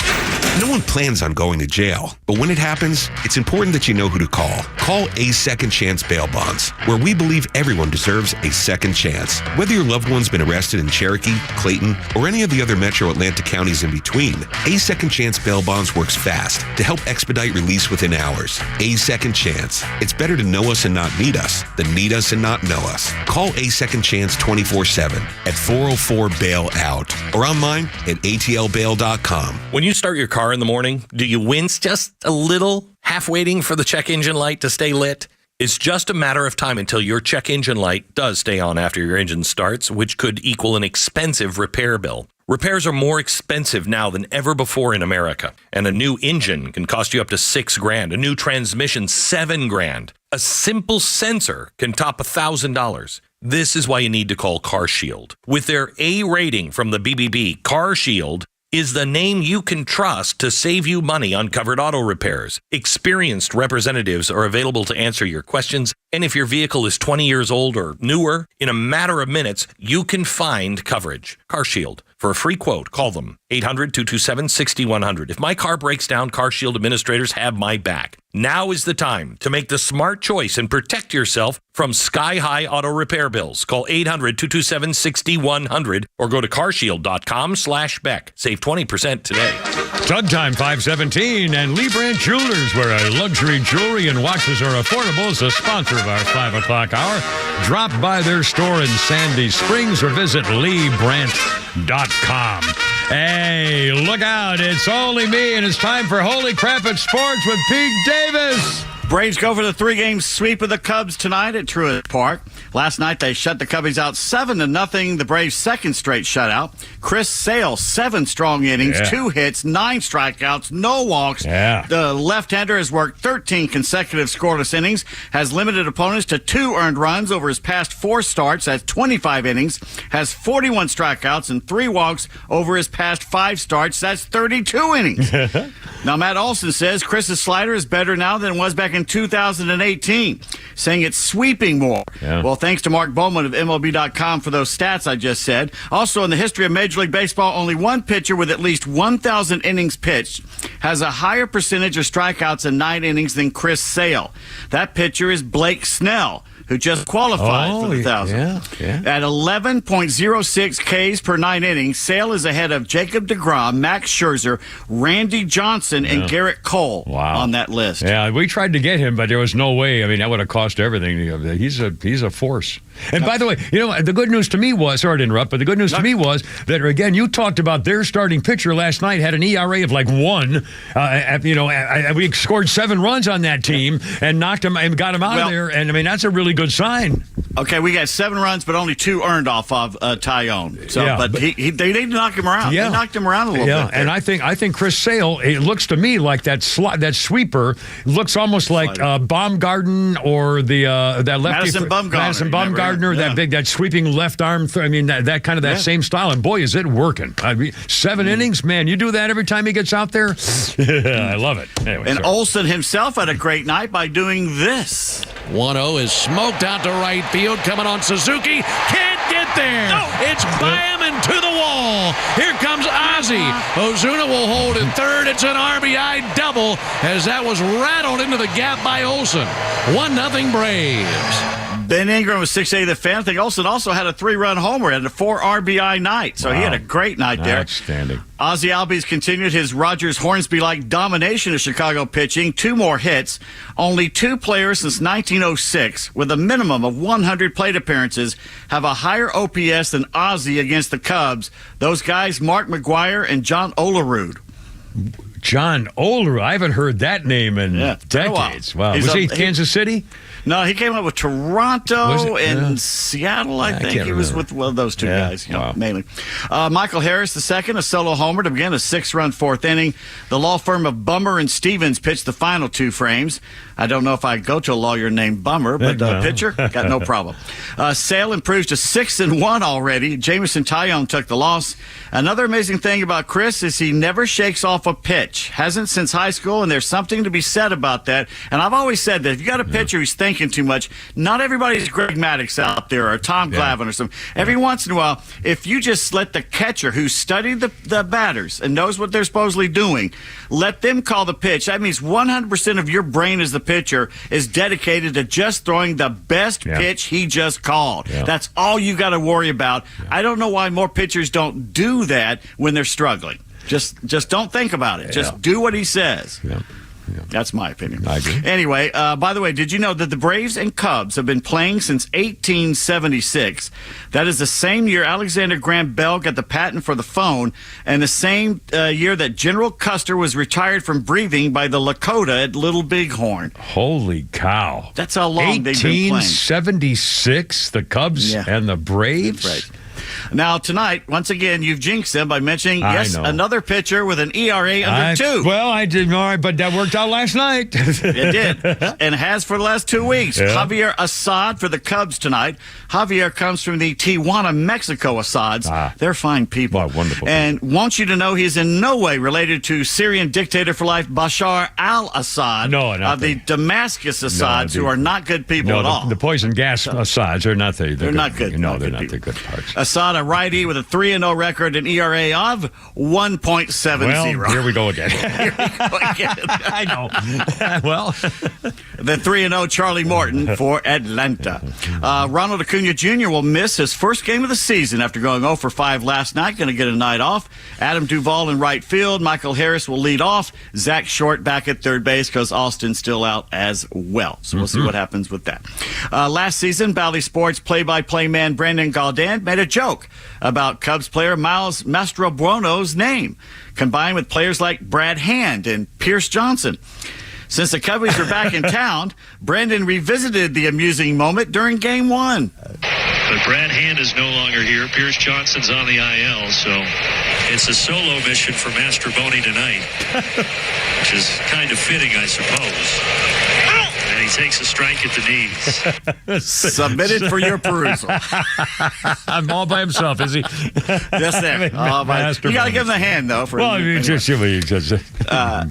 No one plans on going to jail, but when it happens, it's important that you know who to call. Call A Second Chance Bail Bonds, where we believe everyone deserves a second chance. Whether your loved one's been arrested in Cherokee, Clayton, or any of the other metro Atlanta counties in between, A Second Chance Bail Bonds works fast to help expedite release within hours. A Second Chance. It's better to know us and not need us than need us and not know us. Call A Second Chance 24/7 at 404-BAIL-OUT or online at atlbail.com. When you start your car in the morning, do you wince just a little, half waiting for the check engine light to stay lit? It's just a matter of time until your check engine light does stay on after your engine starts, which could equal an expensive repair bill. Repairs are more expensive now than ever before in America, and a new engine can cost you up to $6,000, a new transmission $7,000. A simple sensor can top $1,000. This is why you need to call CarShield. With their A rating from the BBB, CarShield is the name you can trust to save you money on covered auto repairs. Experienced representatives are available to answer your questions, and if your vehicle is 20 years old or newer, in a matter of minutes, you can find coverage. CarShield. For a free quote, call them 800-227-6100. If my car breaks down, CarShield administrators have my back. Now is the time to make the smart choice and protect yourself from sky-high auto repair bills. Call 800-227-6100 or go to carshield.com/Beck. Save 20% today. Tug Time 5:17 and Lee Brandt Jewelers, where our luxury jewelry and watches are affordable, is the sponsor of our 5 o'clock hour. Drop by their store in Sandy Springs or visit LeeBrandt.com. Hey, look out. It's only me, and it's time for Holy Crap at Sports with Pete Davis. Braves go for the 3-game sweep of the Cubs tonight at Truist Park. Last night they shut the Cubbies out 7-0. The Braves' second straight shutout. Chris Sale, 7 strong innings, 2 hits, 9 strikeouts, no walks. The left-hander has worked 13 consecutive scoreless innings, has limited opponents to 2 earned runs over his past 4 starts, has 25 innings, has 41 strikeouts and 3 walks over his past 5 starts. That's 32 innings. Now, Matt Olson says Chris's slider is better now than it was back in 2018, saying it's sweeping more. Well, thanks to Mark Bowman of MLB.com for those stats I just said. Also, in the history of Major League Baseball, only one pitcher with at least 1,000 innings pitched has a higher percentage of strikeouts in 9 innings than Chris Sale. That pitcher is Blake Snell, who just qualified for the 1,000. At 11.06 Ks per 9 innings, Sale is ahead of Jacob deGrom, Max Scherzer, Randy Johnson, and Garrett Cole on that list. Yeah, we tried to get him, but there was no way. I mean, that would have cost everything. He's a force. And by the way, the good news to me was, sorry to interrupt, but the good news to me was that, again, you talked about their starting pitcher last night had an ERA of like 1. We scored 7 runs on that team and knocked him and got him out of there. And, I mean, that's a really good sign. Okay, we got 7 runs, but only 2 earned off of Tyone. So, but they need to knock him around. They knocked him around a little bit. And I think Chris Sale, it looks to me like that sweeper looks almost like Baumgarten or that lefty. Madison Bumgarner, that sweeping left arm. That kind of that same style. And boy, is it working. 7 innings, man. You do that every time he gets out there. I love it. Anyway, and Olson himself had a great night by doing this. 1-0 is smoked out to right field. Coming on Suzuki. Can't get there. No. It's by him and to the wall. Here comes Ozzie. Ozuna will hold at third. It's an RBI double as that was rattled into the gap by Olson. 1-0 Braves. Ben Ingram was 6A the fan. I think Olson also had a 3-run homer and a 4 RBI night. So he had a great night there. Outstanding. Ozzie Albies continued his Rogers Hornsby-like domination of Chicago pitching. 2 more hits. Only 2 players since 1906 with a minimum of 100 plate appearances have a higher OPS than Ozzie against the Cubs. Those guys, Mark McGwire and John Olerud. John Olerud. I haven't heard that name in decades. Wow. Was he Kansas City? No, he came up with Toronto and Seattle, I think. He was with those 2 guys, mainly. Michael Harris II, a solo homer to begin a 6-run 4th inning. The law firm of Bummer and Stevens pitched the final 2 frames. I don't know if I go to a lawyer named Bummer, but pitcher, got no problem. Sale improves to 6-1 already. Jameson Tyone took the loss. Another amazing thing about Chris is he never shakes off a pitch. Hasn't since high school, and there's something to be said about that. And I've always said that if you got a pitcher who's thinking too much, not everybody's Greg Maddux out there or Tom Glavine or something. Every once in a while, if you just let the catcher who studied the batters and knows what they're supposedly doing, let them call the pitch. That means 100% of your brain as the pitcher is dedicated to just throwing the best pitch he just called. That's all you got to worry about. I don't know why more pitchers don't do that when they're struggling. Just don't think about it. Just do what he says. That's my opinion. I agree. Anyway, by the way, did you know that the Braves and Cubs have been playing since 1876? That is the same year Alexander Graham Bell got the patent for the phone, and the same year that General Custer was retired from breathing by the Lakota at Little Bighorn. Holy cow. That's how long they've been playing. 1876, the Cubs and the Braves? Right. Now, tonight, once again, you've jinxed them by mentioning, another pitcher with an ERA under 2. Well, I did, all right, but that worked out last night. It did, and has for the last 2 weeks. Javier Assad for the Cubs tonight. Javier comes from the Tijuana, Mexico Assads. They're fine people. Wonderful. And wants you to know he is in no way related to Syrian dictator for life Bashar al-Assad of the Damascus Assads, who are not good people at all. The poison gas Assads are not they're not good. No, they're not the good parts. Assad, a righty with a 3-0 record and ERA of 1.70. Well, here we go again. I know. Well, the 3-0 Charlie Morton for Atlanta. Ronald Acuna Jr. will miss his first game of the season after going 0 for 5 last night. Going to get a night off. Adam Duvall in right field. Michael Harris will lead off. Zach Short back at third base because Austin's still out as well. So we'll see what happens with that. Last season, Bally Sports play-by-play man Brandon Gaudin made a joke about Cubs player Miles Mastrobuono's name, combined with players like Brad Hand and Pierce Johnson. Since the Cubbies are back in town, Brendan revisited the amusing moment during Game 1. But Brad Hand is no longer here. Pierce Johnson's on the IL, so it's a solo mission for Master Boney tonight, which is kind of fitting, I suppose. And he takes a strike at the knees. Submitted for your perusal. I'm all by himself, is he? Just there. You got to give him a hand, though.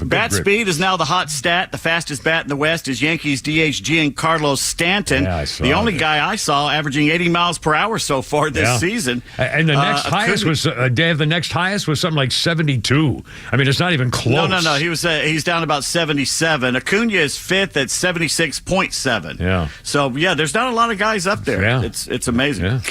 Bat speed is now the hot stat. The fastest bat in the West is Yankees DH Giancarlo Stanton. Yeah, I saw the only that. guy I saw averaging 80 miles per hour so far this season. And the next highest was, Dave, the next highest was something like 72. I mean, it's not even close. No. He's down about 77. Acuna is fifth at 76.7. Yeah. So, there's not a lot of guys up there. Yeah. It's amazing.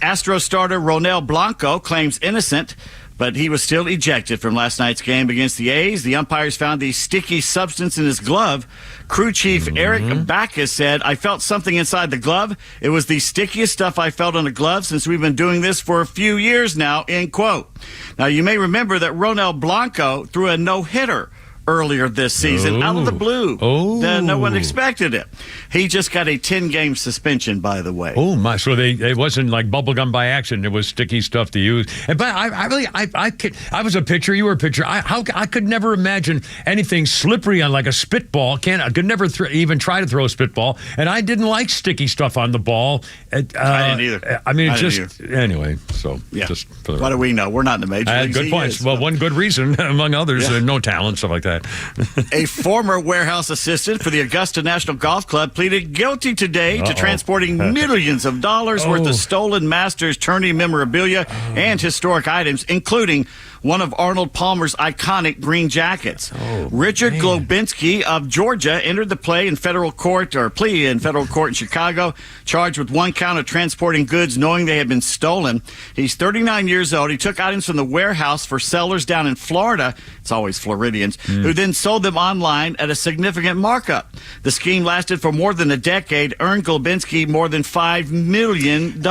Astro starter Ronel Blanco claims innocent, but he was still ejected from last night's game against the A's. The umpires found the sticky substance in his glove. Crew chief Eric Backus said, "I felt something inside the glove. It was the stickiest stuff I felt on a glove since we've been doing this for a few years now," end quote. Now, you may remember that Ronel Blanco threw a no-hitter earlier this season out of the blue. No one expected it. He just got a 10-game suspension, by the way. Oh my! So it wasn't like bubblegum by accident. It was sticky stuff to use. But I was a pitcher. You were a pitcher. I could never imagine anything slippery on like a spitball. I could never even try to throw a spitball. And I didn't like sticky stuff on the ball. I didn't either. I mean, anyway. So just for the what do we know? We're not in the major leagues. Good points. Well, one good reason among others, no talent, stuff like that. A former warehouse assistant for the Augusta National Golf Club pleaded guilty today to transporting millions of dollars worth of stolen Masters tourney memorabilia and historic items, including one of Arnold Palmer's iconic green jackets. Richard Globinski of Georgia entered the plea in federal court in Chicago, charged with one count of transporting goods knowing they had been stolen. He's 39 years old. He took items from the warehouse for sellers down in Florida, it's always Floridians, who then sold them online at a significant markup. The scheme lasted for more than a decade, earned Globinski more than $5 million.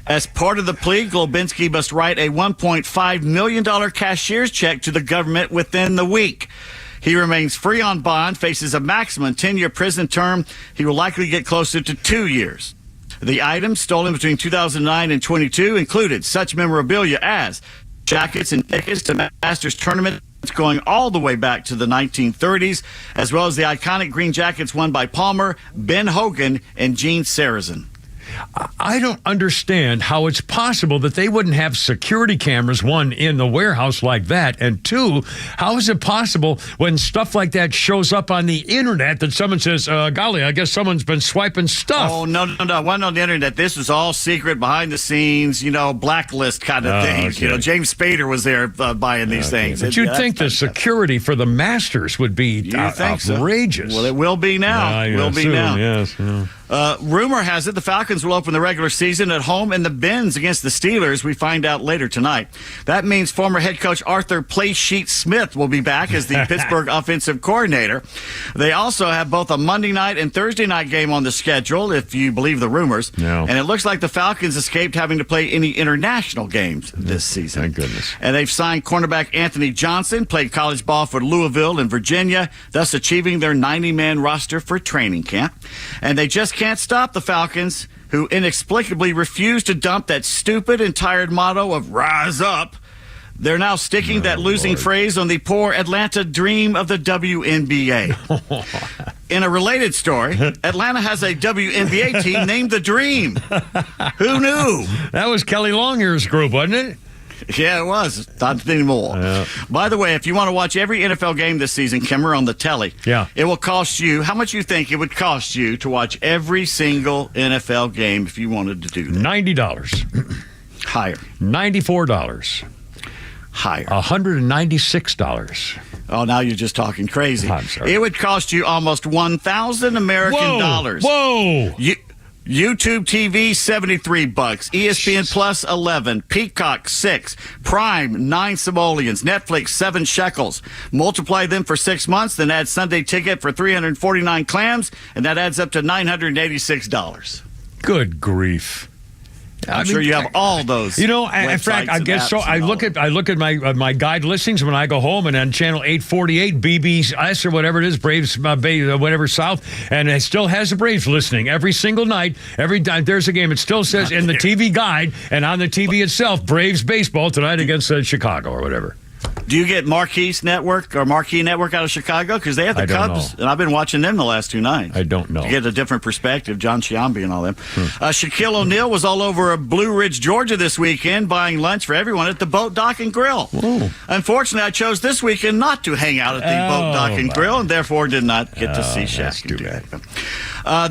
As part of the plea, Globinski must write a $1.5 million cashier's check to the government within the week. He remains free on bond, faces a maximum 10-year prison term. He will likely get closer to 2 years. The items stolen between 2009 and 22 included such memorabilia as jackets and tickets to Masters tournaments going all the way back to the 1930s, as well as the iconic green jackets won by Palmer, Ben Hogan, and Gene Sarazen. I don't understand how it's possible that they wouldn't have security cameras, one, in the warehouse like that, and two, how is it possible when stuff like that shows up on the internet that someone says, golly, I guess someone's been swiping stuff? Oh, no. It wasn't on the internet. This was all secret, behind the scenes, blacklist kind of things. Okay. James Spader was there buying these things. But you'd think the security for the Masters would be outrageous. So? Well, it will be now. Yes. Rumor has it the Falcons will open the regular season at home in the Benz against the Steelers. We find out later tonight. That means former head coach Arthur Playsheet Smith will be back as the Pittsburgh offensive coordinator. They also have both a Monday night and Thursday night game on the schedule, if you believe the rumors. No. And it looks like the Falcons escaped having to play any international games this season. Thank goodness. And they've signed cornerback Anthony Johnson, played college ball for Louisville and Virginia, thus achieving their 90-man roster for training camp. And they just can't stop the Falcons, who inexplicably refuse to dump that stupid and tired motto of rise up. They're now sticking that losing phrase on the poor Atlanta dream of the WNBA. In a related story, Atlanta has a WNBA team named the Dream. Who knew? That was Kelly Longyear's group, wasn't it? Yeah, it was. Not anymore. Yeah. By the way, if you want to watch every NFL game this season, Kimmer, on the telly, it will cost you, how much you think it would cost you to watch every single NFL game if you wanted to do that? $90. Higher. $94. Higher. $196. Oh, now you're just talking crazy. I'm sorry. It would cost you almost 1,000 American dollars. Whoa! YouTube TV, $73. ESPN Plus, $11. Peacock, $6. Prime, 9 simoleons. Netflix, 7 shekels. Multiply them for 6 months, then add Sunday ticket for 349 clams, and that adds up to $986. Good grief. I'm sure you have all those. You know, in fact, I guess so. I look at my guide listings when I go home, and on channel 848, BBS or whatever it is, Braves, whatever South, and it still has the Braves listening every single night. Every time there's a game, it still says in the TV guide and on the TV itself, Braves baseball tonight against Chicago or whatever. Do you get Marquee Network out of Chicago? Because they have the Cubs, and I've been watching them the last 2 nights. I don't know. To get a different perspective, John Sciambi and all them. Shaquille O'Neal was all over Blue Ridge, Georgia this weekend, buying lunch for everyone at the Boat Dock and Grill. Ooh. Unfortunately, I chose this weekend not to hang out at the Boat Dock and Grill, and therefore did not get to see Shaq.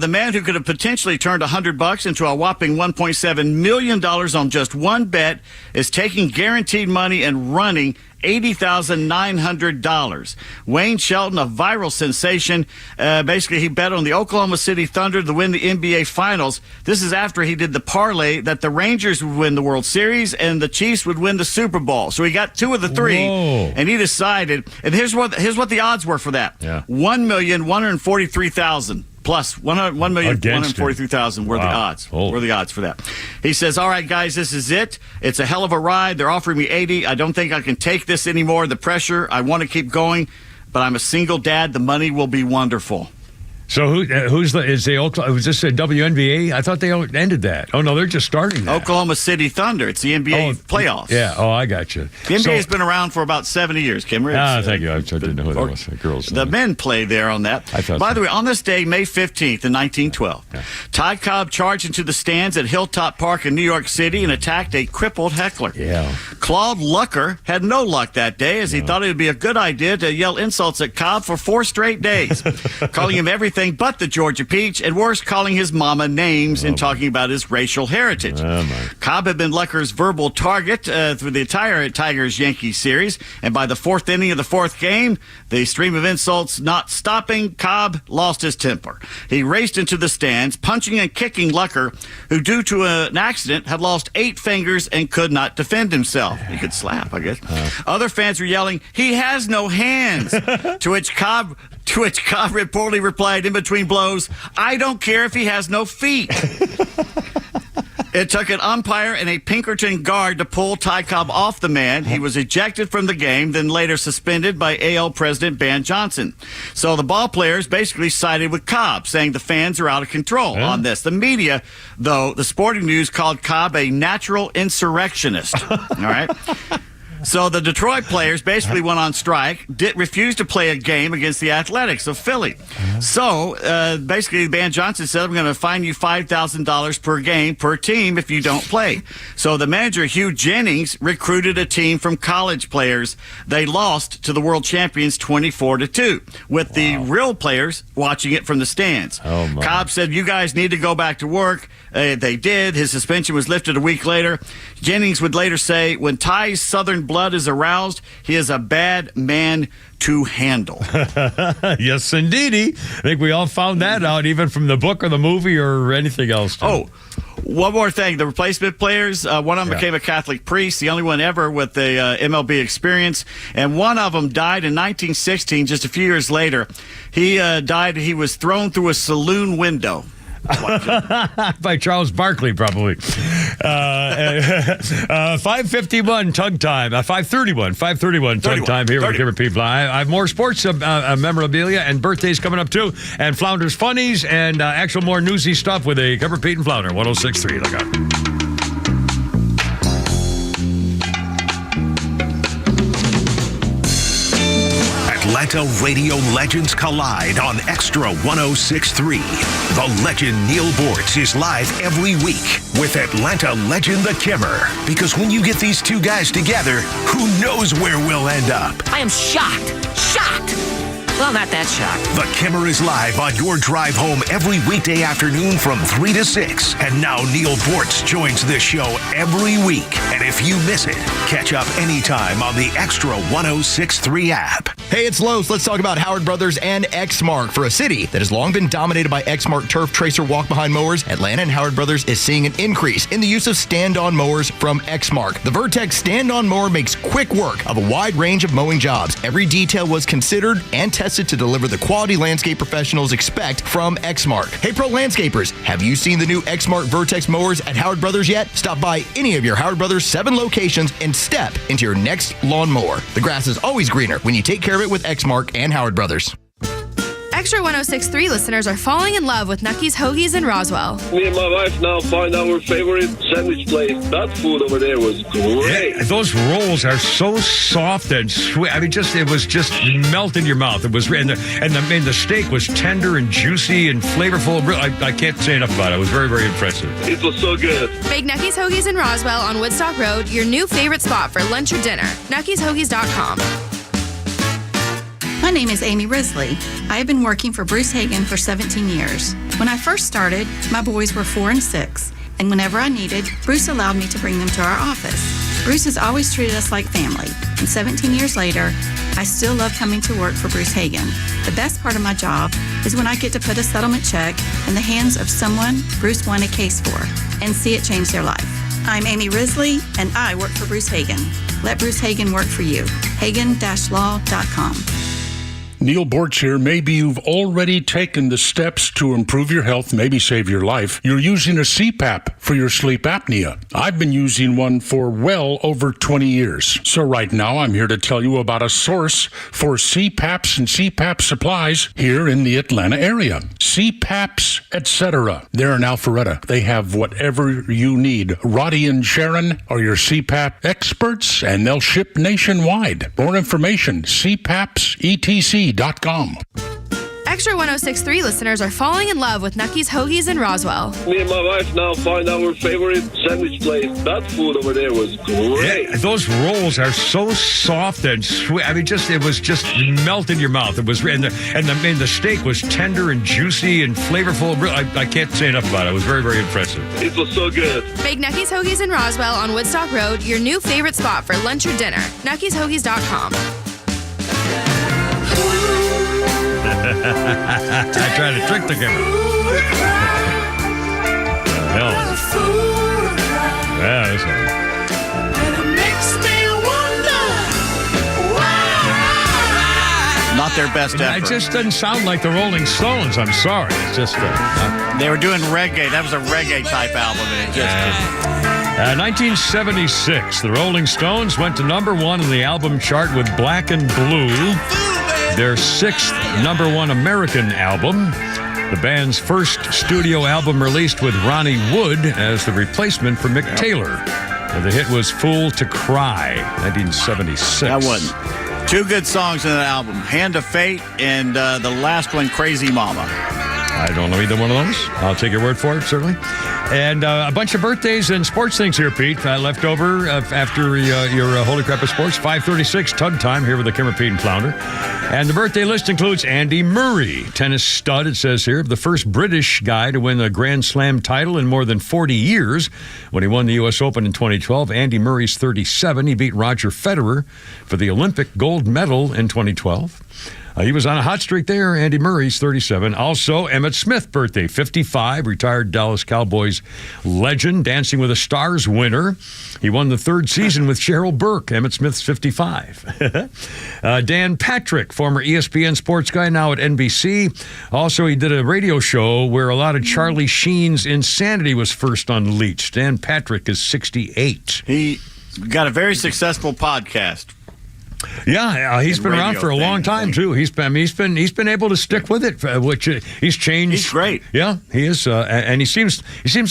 The man who could have potentially turned $100 into a whopping $1.7 million on just one bet is taking guaranteed money and running $80,900. Wayne Shelton, a viral sensation, basically he bet on the Oklahoma City Thunder to win the NBA Finals. This is after he did the parlay that the Rangers would win the World Series and the Chiefs would win the Super Bowl. So he got 2 of the 3, and he decided. And here's what the odds were for that: 1,143,000. Plus 1,143,000 were the odds. Were the odds for that. He says, "All right, guys, this is it. It's a hell of a ride. They're offering me 80. I don't think I can take this anymore. The pressure. I want to keep going, but I'm a single dad. The money will be wonderful." So is the Oklahoma? Was this a WNBA? I thought they ended that. Oh no, they're just starting that. Oklahoma City Thunder. It's the NBA playoffs. Yeah. Oh, I got you. The NBA has been around for about 70 years, Kimmer. Thank you. I didn't know who that was. The girls. The men play there on that. By the way, on this day, May 15th in 1912, Ty Cobb charged into the stands at Hilltop Park in New York City and attacked a crippled heckler. Yeah. Claude Lucker had no luck that day, as he thought it would be a good idea to yell insults at Cobb for 4 straight days, calling him everything but the Georgia Peach, and worse, calling his mama names and talking about his racial heritage. Cobb had been Lucker's verbal target through the entire Tigers-Yankees series, and by the 4th inning of the 4th game, the stream of insults not stopping, Cobb lost his temper. He raced into the stands, punching and kicking Lucker, who, due to an accident, had lost 8 fingers and could not defend himself. He could slap, I guess. Other fans were yelling, "He has no hands," to which Cobb reportedly replied in between blows, "I don't care if he has no feet." It took an umpire and a Pinkerton guard to pull Ty Cobb off the man. He was ejected from the game, then later suspended by AL President Ban Johnson. So the ball players basically sided with Cobb, saying the fans are out of control on this. The media, though, the Sporting News called Cobb a natural insurrectionist. All right? So the Detroit players basically went on strike, refused to play a game against the Athletics of Philly. So basically, Ban Johnson said, "I'm going to fine you $5,000 per game per team if you don't play." So the manager, Hugh Jennings, recruited a team from college players. They lost to the world champions 24-2, with the real players watching it from the stands. Cobb said, "You guys need to go back to work." They did. His suspension was lifted a week later. Jennings would later say, "When Ty's Southern blood is aroused, he is a bad man to handle." Yes, indeedy. I think we all found that out, even from the book or the movie or anything else. Oh, one more thing. The replacement players, one of them became a Catholic priest, the only one ever with the MLB experience. And one of them died in 1916, just a few years later. He died. He was thrown through a saloon window. By Charles Barkley, probably. 5:51 tug time. 5:31 tug time here with Kimmer People. I have more sports memorabilia and birthdays coming up too, and Flounder's funnies and actual more newsy stuff with a Kimmer Pete and Flounder 106.3. Look out. Atlanta radio legends collide on Extra 106.3. The legend Neil Bortz is live every week with Atlanta legend The Kimmer. Because when you get these two guys together, who knows where we'll end up? I am shocked. Well, not that shocked. The Kimmer is live on your drive home every weekday afternoon from 3 to 6. And now Neil Bortz joins this show every week. And if you miss it, catch up anytime on the Extra 106.3 app. Hey, it's Los. Let's talk about Howard Brothers and Exmark. For a city that has long been dominated by Exmark Turf Tracer walk-behind mowers, Atlanta and Howard Brothers is seeing an increase in the use of stand-on mowers from Exmark. The Vertex stand-on mower makes quick work of a wide range of mowing jobs. Every detail was considered and tested tested to deliver the quality landscape professionals expect from Exmark. Hey, pro landscapers, have you seen the new Exmark Vertex mowers at Howard Brothers yet? Stop by any of your Howard Brothers 7 locations and step into your next lawn mower. The grass is always greener when you take care of it with Exmark and Howard Brothers. Extra 106.3 listeners are falling in love with Nucky's Hoagies in Roswell. Me and my wife now find our favorite sandwich place. That food over there was great. Yeah, those rolls are so soft and sweet. I mean, it was just melt in your mouth. It was, and the steak was tender and juicy and flavorful. I can't say enough about it. It was very, very impressive. It was so good. Make Nucky's Hoagies in Roswell on Woodstock Road your new favorite spot for lunch or dinner. Nucky'sHoagies.com. My name is Amy Risley. I have been working for Bruce Hagen for 17 years. When I first started, my boys were 4 and 6, and whenever I needed, Bruce allowed me to bring them to our office. Bruce has always treated us like family, and 17 years later, I still love coming to work for Bruce Hagen. The best part of my job is when I get to put a settlement check in the hands of someone Bruce won a case for and see it change their life. I'm Amy Risley, and I work for Bruce Hagen. Let Bruce Hagen work for you. Hagen-law.com. Neil Borch here. Maybe you've already taken the steps to improve your health, maybe save your life. You're using a CPAP for your sleep apnea. I've been using one for well over 20 years. So right now I'm here to tell you about a source for CPAPs and CPAP supplies here in the Atlanta area. CPAPs, etc. They're in Alpharetta. They have whatever you need. Roddy and Sharon are your CPAP experts, and they'll ship nationwide. More information, cpapsETC.com. Extra 106.3 listeners are falling in love with Nucky's Hoagies in Roswell. Me and my wife now find our favorite sandwich place. That food over there was great. Yeah, those rolls are so soft and sweet. I mean, it was just melt in your mouth. It was, and the steak was tender and juicy and flavorful. I can't say enough about it. It was very, very impressive. It was so good. Make Nucky's Hoagies in Roswell on Woodstock Road your new favorite spot for lunch or dinner. Nucky'sHoagies.com. I tried to trick the camera. Hell. Yeah, that's Not their best effort. It just doesn't sound like the Rolling Stones. I'm sorry. It's just they were doing reggae. That was a reggae type album. And it just 1976, the Rolling Stones went to #1 in the album chart with Black and Blue, their 6th #1 American album. The band's first studio album released with Ronnie Wood as the replacement for Mick Taylor. The hit was Fool to Cry, 1976. That wasn't. 2 good songs in that album, Hand of Fate and the last one, Crazy Mama. I don't know either one of those. I'll take your word for it, certainly. And a bunch of birthdays and sports things here, Pete. Left over after your Holy Crap of Sports. 5:36, Tug Time here with the Kimmer, Pete, and Flounder. And the birthday list includes Andy Murray, tennis stud, it says here. The first British guy to win a Grand Slam title in more than 40 years. When he won the U.S. Open in 2012, Andy Murray's 37. He beat Roger Federer for the Olympic gold medal in 2012. He was on a hot streak there. Andy Murray's 37. Also, Emmitt Smith, birthday, 55. Retired Dallas Cowboys legend, Dancing with the Stars winner. He won the 3rd season with Cheryl Burke. Emmitt Smith's 55. Dan Patrick, former ESPN sports guy, now at NBC. Also, he did a radio show where a lot of Charlie Sheen's insanity was first unleashed. Dan Patrick is 68. He got a very successful podcast. Yeah, he's been around for a long time too. He's been able to stick with it, which he's changed. He's great. Yeah, he is, and he seems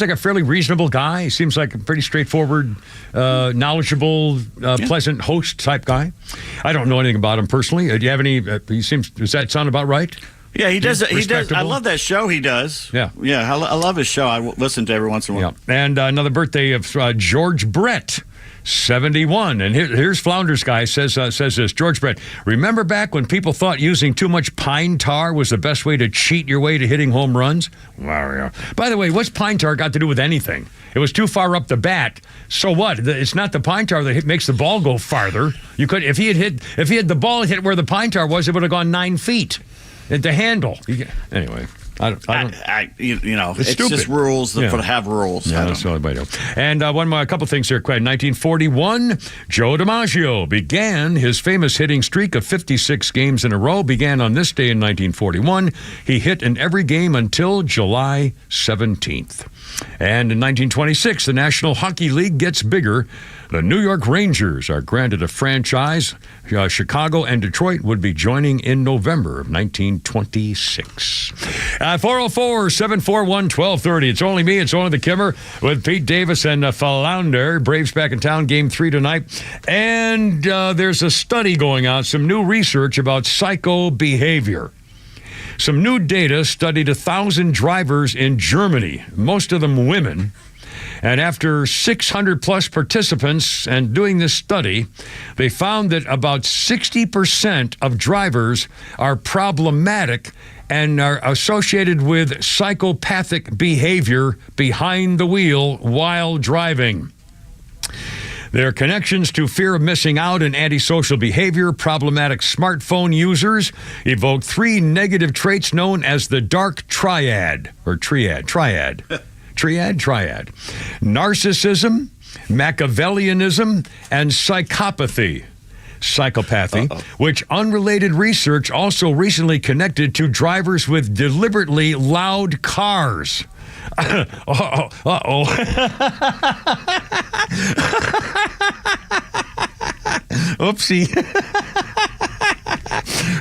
like a fairly reasonable guy. He seems like a pretty straightforward, knowledgeable, pleasant host type guy. I don't know anything about him personally. Do you have any? Does that sound about right? Yeah, he does. He does. I love that show he does. Yeah, I love his show. I listen to every once in a while. Yeah. And another birthday of George Brett. 71. And here's Flounders guy says this. George Brett, remember back when people thought using too much pine tar was the best way to cheat your way to hitting home runs? Well, yeah. By the way, what's pine tar got to do with anything? It was too far up the bat. So what? It's not the pine tar that makes the ball go farther. You could, if he had the ball hit where the pine tar was, it would have gone 9 feet at the handle. Anyway. It's stupid. just rules that have rules. Yeah, that's all anybody knows. And a couple things here. 1941, Joe DiMaggio began his famous hitting streak of 56 games in a row. Began on this day in 1941. He hit in every game until July 17th. And in 1926, the National Hockey League gets bigger. The New York Rangers are granted a franchise. Chicago and Detroit would be joining in November of 1926. 404-741-1230. It's only me. It's only the Kimmer with Pete Davis and Flounder. Braves back in town, Game 3 tonight. And there's a study going on, some new research about psycho behavior. Some new data studied 1,000 drivers in Germany, most of them women. And after 600 plus participants and doing this study, they found that about 60% of drivers are problematic and are associated with psychopathic behavior behind the wheel while driving. Their connections to fear of missing out and antisocial behavior, problematic smartphone users, evoke 3 negative traits known as the dark triad, or triad. Narcissism, Machiavellianism, and psychopathy. Psychopathy, which unrelated research also recently connected to drivers with deliberately loud cars. Oopsie.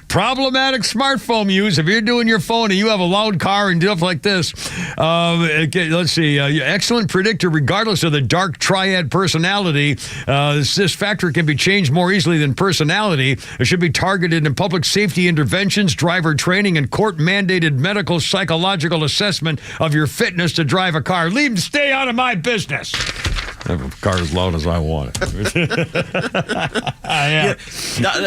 Problematic smartphone use. If you're doing your phone and you have a loud car and stuff like this, let's see. Excellent predictor, regardless of the dark triad personality. This factor can be changed more easily than personality. It should be targeted in public safety interventions, driver training, and court-mandated medical psychological assessment of your fitness to drive a car. Stay out of my business. I have a car as loud as I want it.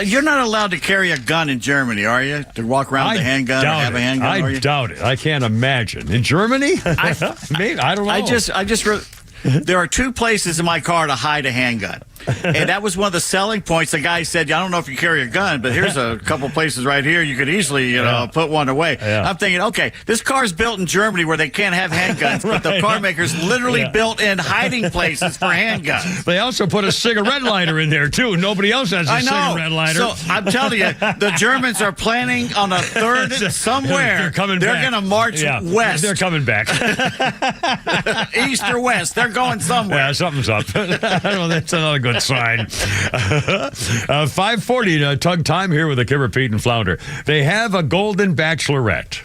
You're not allowed to carry a gun in Germany, are you? To walk around with a handgun or have a handgun? I doubt it. I can't imagine. In Germany? Maybe. I don't know. There are 2 places in my car to hide a handgun. And that was one of the selling points. The guy said, I don't know if you carry a gun, but here's a couple places right here. You could easily, put one away. Yeah. I'm thinking, okay, this car's built in Germany where they can't have handguns, but the car makers literally built in hiding places for handguns. They also put a cigarette lighter in there, too. Nobody else has a cigarette lighter. So I'm telling you, the Germans are planning on a third somewhere. They're coming back. They're going to march west. They're coming back. East or west. They're going somewhere. Yeah, something's up. That's another good sign. 5:40 Tug Time here with the Kimmer, Pete, and Flounder. They have a golden bachelorette.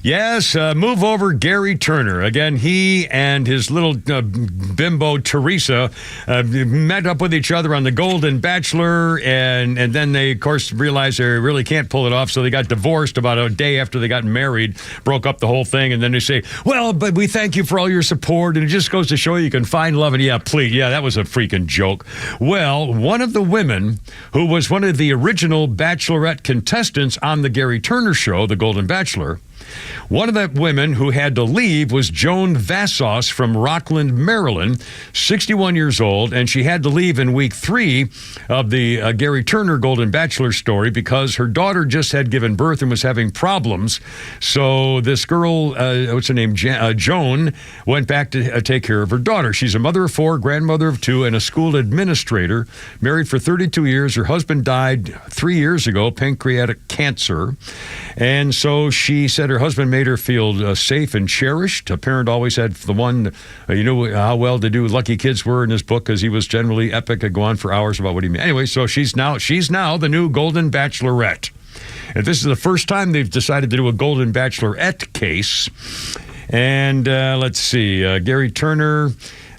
Yes, move over Gary Turner. Again, he and his little bimbo Teresa met up with each other on the Golden Bachelor, and then they, of course, realized they really can't pull it off, so they got divorced about a day after they got married, broke up the whole thing, and then they say, well, but we thank you for all your support, and it just goes to show you can find love, and that was a freaking joke. Well, one of the women who was one of the original Bachelorette contestants on the Gary Turner show, The Golden Bachelor, one of the women who had to leave was Joan Vassos from Rockland, Maryland, 61 years old, and she had to leave in week 3 of the Gary Turner Golden Bachelor story because her daughter just had given birth and was having problems. So this girl, what's her name, Joan, went back to take care of her daughter. She's a mother of 4, grandmother of 2, and a school administrator, married for 32 years. Her husband died 3 years ago, pancreatic cancer, and so she said her husband made her feel safe and cherished. A parent always had the one, you know how well to do lucky kids were in his book because he was generally epic and go on for hours about what he meant. Anyway, so she's now the new Golden Bachelorette. And this is the first time they've decided to do a Golden Bachelorette case. And let's see, Gary Turner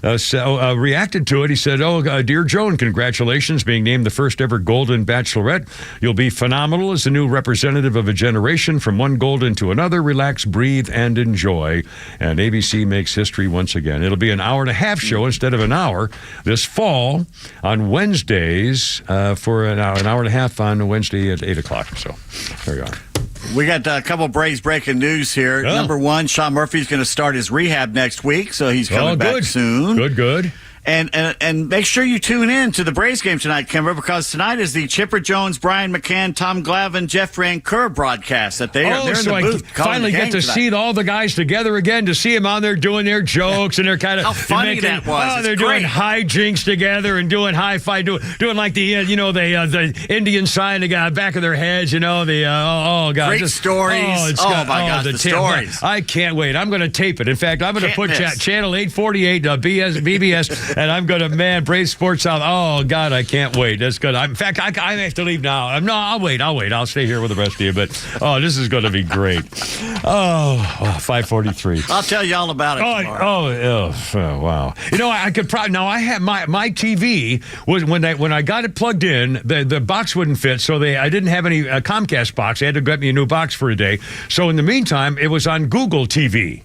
reacted to it. He said, dear Joan, congratulations being named the first ever Golden Bachelorette. You'll be phenomenal as the new representative of a generation from one golden to another. Relax, breathe, and enjoy. And ABC makes history once again. It'll be an hour-and-a-half show instead of an hour this fall on Wednesdays for an hour and a half on Wednesday at 8 o'clock. So there you are. We got a couple of Braves breaking news here. Number one, Sean Murphy's going to start his rehab next week, so he's coming back soon. Good. And make sure you tune in to the Braves game tonight, Kimber, because tonight is the Chipper Jones, Brian McCann, Tom Glavine, Jeff Van Keur broadcast. That they're in so the booth. I finally get to see all the guys together again, to see them on there doing their jokes, and they're kind of how funny that was. Oh, they're doing hijinks together and doing hi-fi, doing like the the Indian sign back of their heads. God, great stories. Oh, my gosh, the stories. I can't wait. I'm going to tape it. In fact, I'm going to put channel 848 BBS. And I'm going to, Brave Sports South. Oh, God, I can't wait. That's good. In fact, I have to leave now. No, I'll wait. I'll stay here with the rest of you. But, this is going to be great. 5:43. I'll tell you all about it tomorrow. Wow. I could probably, now I have my TV, was when I got it plugged in, the box wouldn't fit, so I didn't have any Comcast box. I had to get me a new box for a day. So in the meantime, it was on Google TV.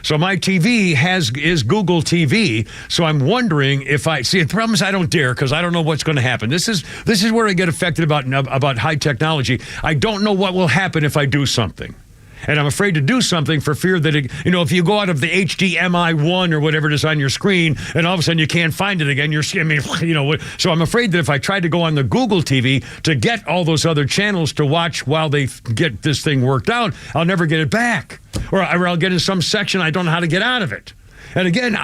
So my TV is Google TV. So I'm wondering if the problem is I don't dare, because I don't know what's going to happen. This is where I get affected about high technology. I don't know what will happen if I do something. And I'm afraid to do something for fear that, if you go out of the HDMI 1 or whatever it is on your screen, and all of a sudden you can't find it again, so I'm afraid that if I try to go on the Google TV to get all those other channels to watch while they get this thing worked out, I'll never get it back. Or I'll get in some section I don't know how to get out of it. And again,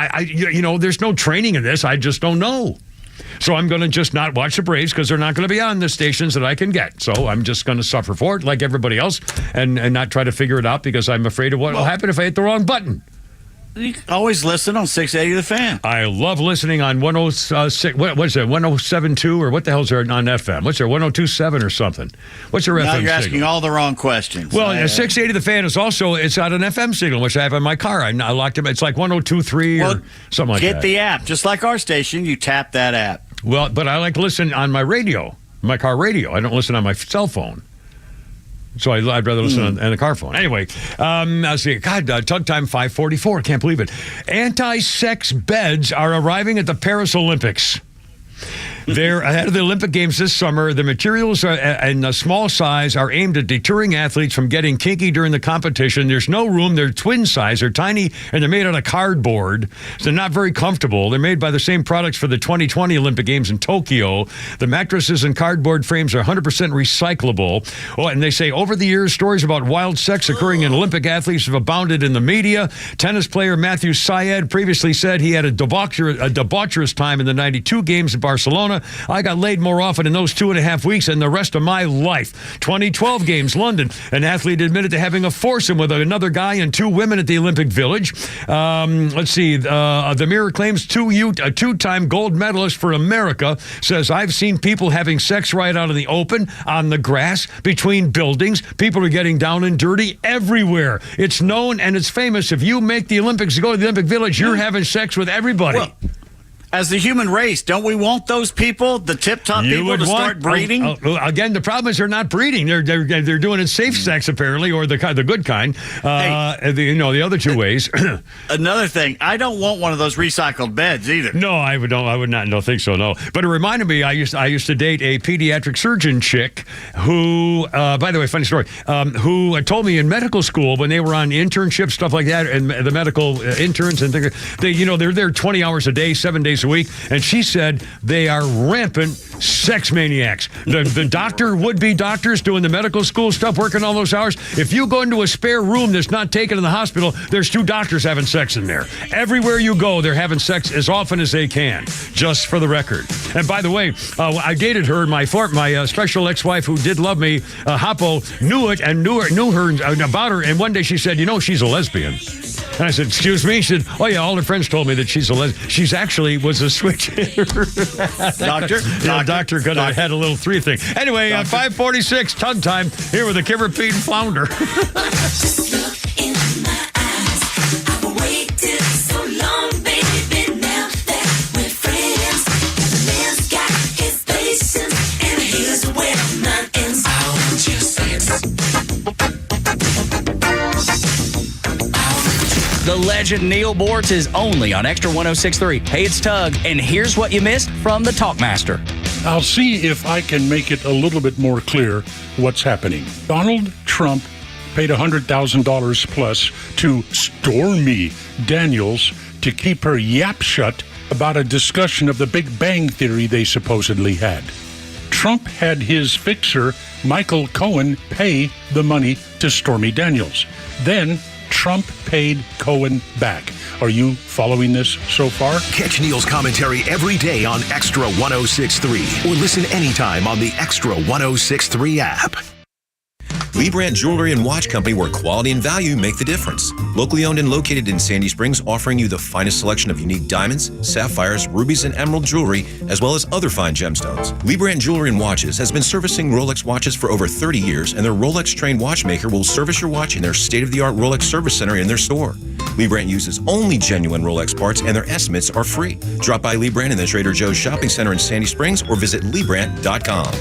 there's no training in this. I just don't know. So I'm going to just not watch the Braves because they're not going to be on the stations that I can get. So I'm just going to suffer for it like everybody else and not try to figure it out because I'm afraid of what will happen if I hit the wrong button. You can always listen on 680 The Fan. I love listening on 106. What is it? 107.2 or what the hell's there on FM? What's there? 102.7 or something? What's your FM signal? Now you're asking all the wrong questions. Well, 680 The Fan is also it's got an FM signal which I have in my car. I locked it. It's like 102.3 or something like that. Get the app, just like our station. You tap that app. Well, but I like to listen on my radio, my car radio. I don't listen on my cell phone. So I'd rather listen on the car phone. Anyway, I'll see. God, Tug Time 5:44. Can't believe it. Anti-sex beds are arriving at the Paris Olympics. They're ahead of the Olympic Games this summer. The materials in a small size are aimed at deterring athletes from getting kinky during the competition. There's no room. They're twin size. They're tiny, and they're made out of cardboard. So they're not very comfortable. They're made by the same products for the 2020 Olympic Games in Tokyo. The mattresses and cardboard frames are 100% recyclable. Oh, and they say over the years, stories about wild sex occurring in Olympic athletes have abounded in the media. Tennis player Matthew Syed previously said he had a debaucherous time in the 92 Games in Barcelona. I got laid more often in those 2.5 weeks than the rest of my life. 2012 Games, London. An athlete admitted to having a foursome with another guy and two women at the Olympic Village. Let's see. The Mirror claims a two-time gold medalist for America says, I've seen people having sex right out in the open, on the grass, between buildings. People are getting down and dirty everywhere. It's known and it's famous. If you make the Olympics, go to the Olympic Village, you're having sex with everybody. Well, as the human race, don't we want those people, the tip-top people, to start breeding? Again, the problem is they're not breeding. They're doing it safe sex, apparently, or the good kind. The other two ways. Another thing, I don't want one of those recycled beds either. No, I would not. Don't think so. No, but it reminded me. I used to date a pediatric surgeon chick who, by the way, funny story. Who told me in medical school when they were on internships, stuff like that, and the medical interns and things, they're there 20 hours a day, 7 days a week, and she said they are rampant sex maniacs. The would-be doctors doing the medical school stuff, working all those hours. If you go into a spare room that's not taken in the hospital, there's two doctors having sex in there. Everywhere you go, they're having sex as often as they can, just for the record. And by the way, I dated her, my special ex-wife who did love me, Hoppo, knew it and knew her about her, and one day she said, she's a lesbian. And I said, excuse me? She said, oh yeah, all her friends told me that she's a lesbian. She's actually was a switch hitter. Doctor could have had a little 3 thing. Anyway, 5:46, Tug Time, here with the Kimber, Pete, and Flounder. The legend Neil Bortz is only on Extra 106.3. Hey, it's Tug, and here's what you missed from the Talkmaster. I'll see if I can make it a little bit more clear what's happening. Donald Trump paid $100,000 plus to Stormy Daniels to keep her yap shut about a discussion of the Big Bang Theory they supposedly had. Trump had his fixer, Michael Cohen, pay the money to Stormy Daniels. Then Trump paid Cohen back. Are you following this so far? Catch Neil's commentary every day on Extra 106.3 or listen anytime on the Extra 106.3 app. Lee Brandt Jewelry and Watch Company, where quality and value make the difference. Locally owned and located in Sandy Springs, offering you the finest selection of unique diamonds, sapphires, rubies, and emerald jewelry, as well as other fine gemstones. Lee Brandt Jewelry and Watches has been servicing Rolex watches for over 30 years, and their Rolex-trained watchmaker will service your watch in their state-of-the-art Rolex service center in their store. Lee Brandt uses only genuine Rolex parts, and their estimates are free. Drop by Lee Brandt in the Trader Joe's Shopping Center in Sandy Springs or visit LeeBrandt.com.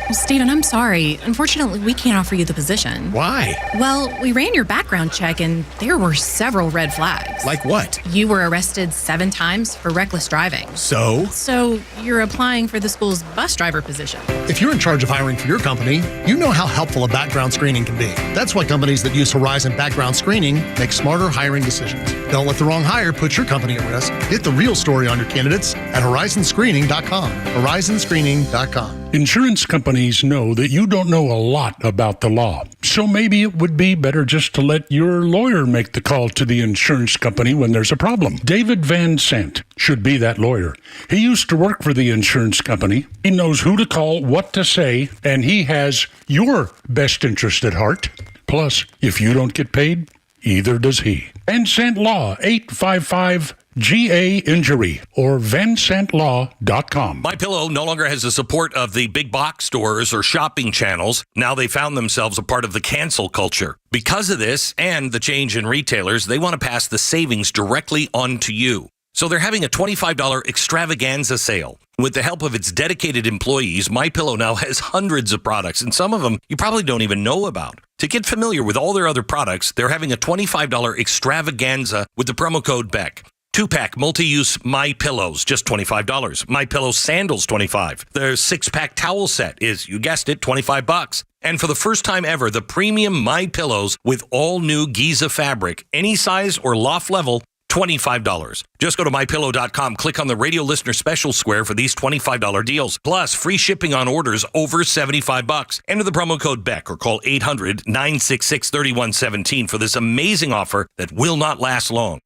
Well, Stephen, I'm sorry. Unfortunately, we can't offer you the position. Why? Well, we ran your background check and there were several red flags. Like what? You were arrested 7 times for reckless driving. So? So you're applying for the school's bus driver position. If you're in charge of hiring for your company, you know how helpful a background screening can be. That's why companies that use Horizon background screening make smarter hiring decisions. Don't let the wrong hire put your company at risk. Get the real story on your candidates at horizonscreening.com. Horizonscreening.com. Insurance companies know that you don't know a lot about the law, so maybe it would be better just to let your lawyer make the call to the insurance company when there's a problem. David Van Sant should be that lawyer. He used to work for the insurance company. He knows who to call, what to say, and he has your best interest at heart. Plus, if you don't get paid, either does he. Van Sant Law, 855-GA-INJURY or vansantlaw.com. MyPillow no longer has the support of the big box stores or shopping channels. Now they found themselves a part of the cancel culture. Because of this and the change in retailers, they want to pass the savings directly on to you. So they're having a $25 extravaganza sale. With the help of its dedicated employees, MyPillow now has hundreds of products, and some of them you probably don't even know about. To get familiar with all their other products, they're having a $25 extravaganza with the promo code BECK. 2-pack multi-use MyPillows, just $25. MyPillow sandals, $25. Their 6-pack towel set is, you guessed it, $25. And for the first time ever, the premium MyPillows with all new Giza fabric, any size or loft level, $25. Just go to MyPillow.com, click on the radio listener special square for these $25 deals. Plus, free shipping on orders over $75. Enter the promo code BECK or call 800-966-3117 for this amazing offer that will not last long.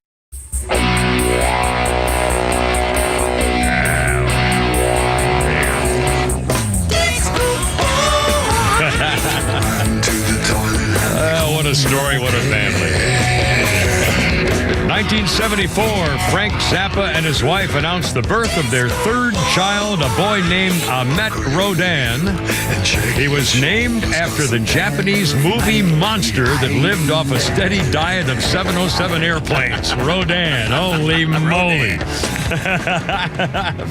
What a story, what a family. 1974, Frank Zappa and his wife announced the birth of their third child, a boy named Ahmet Rodan. He was named after the Japanese movie monster that lived off a steady diet of 707 airplanes. Rodan, holy moly.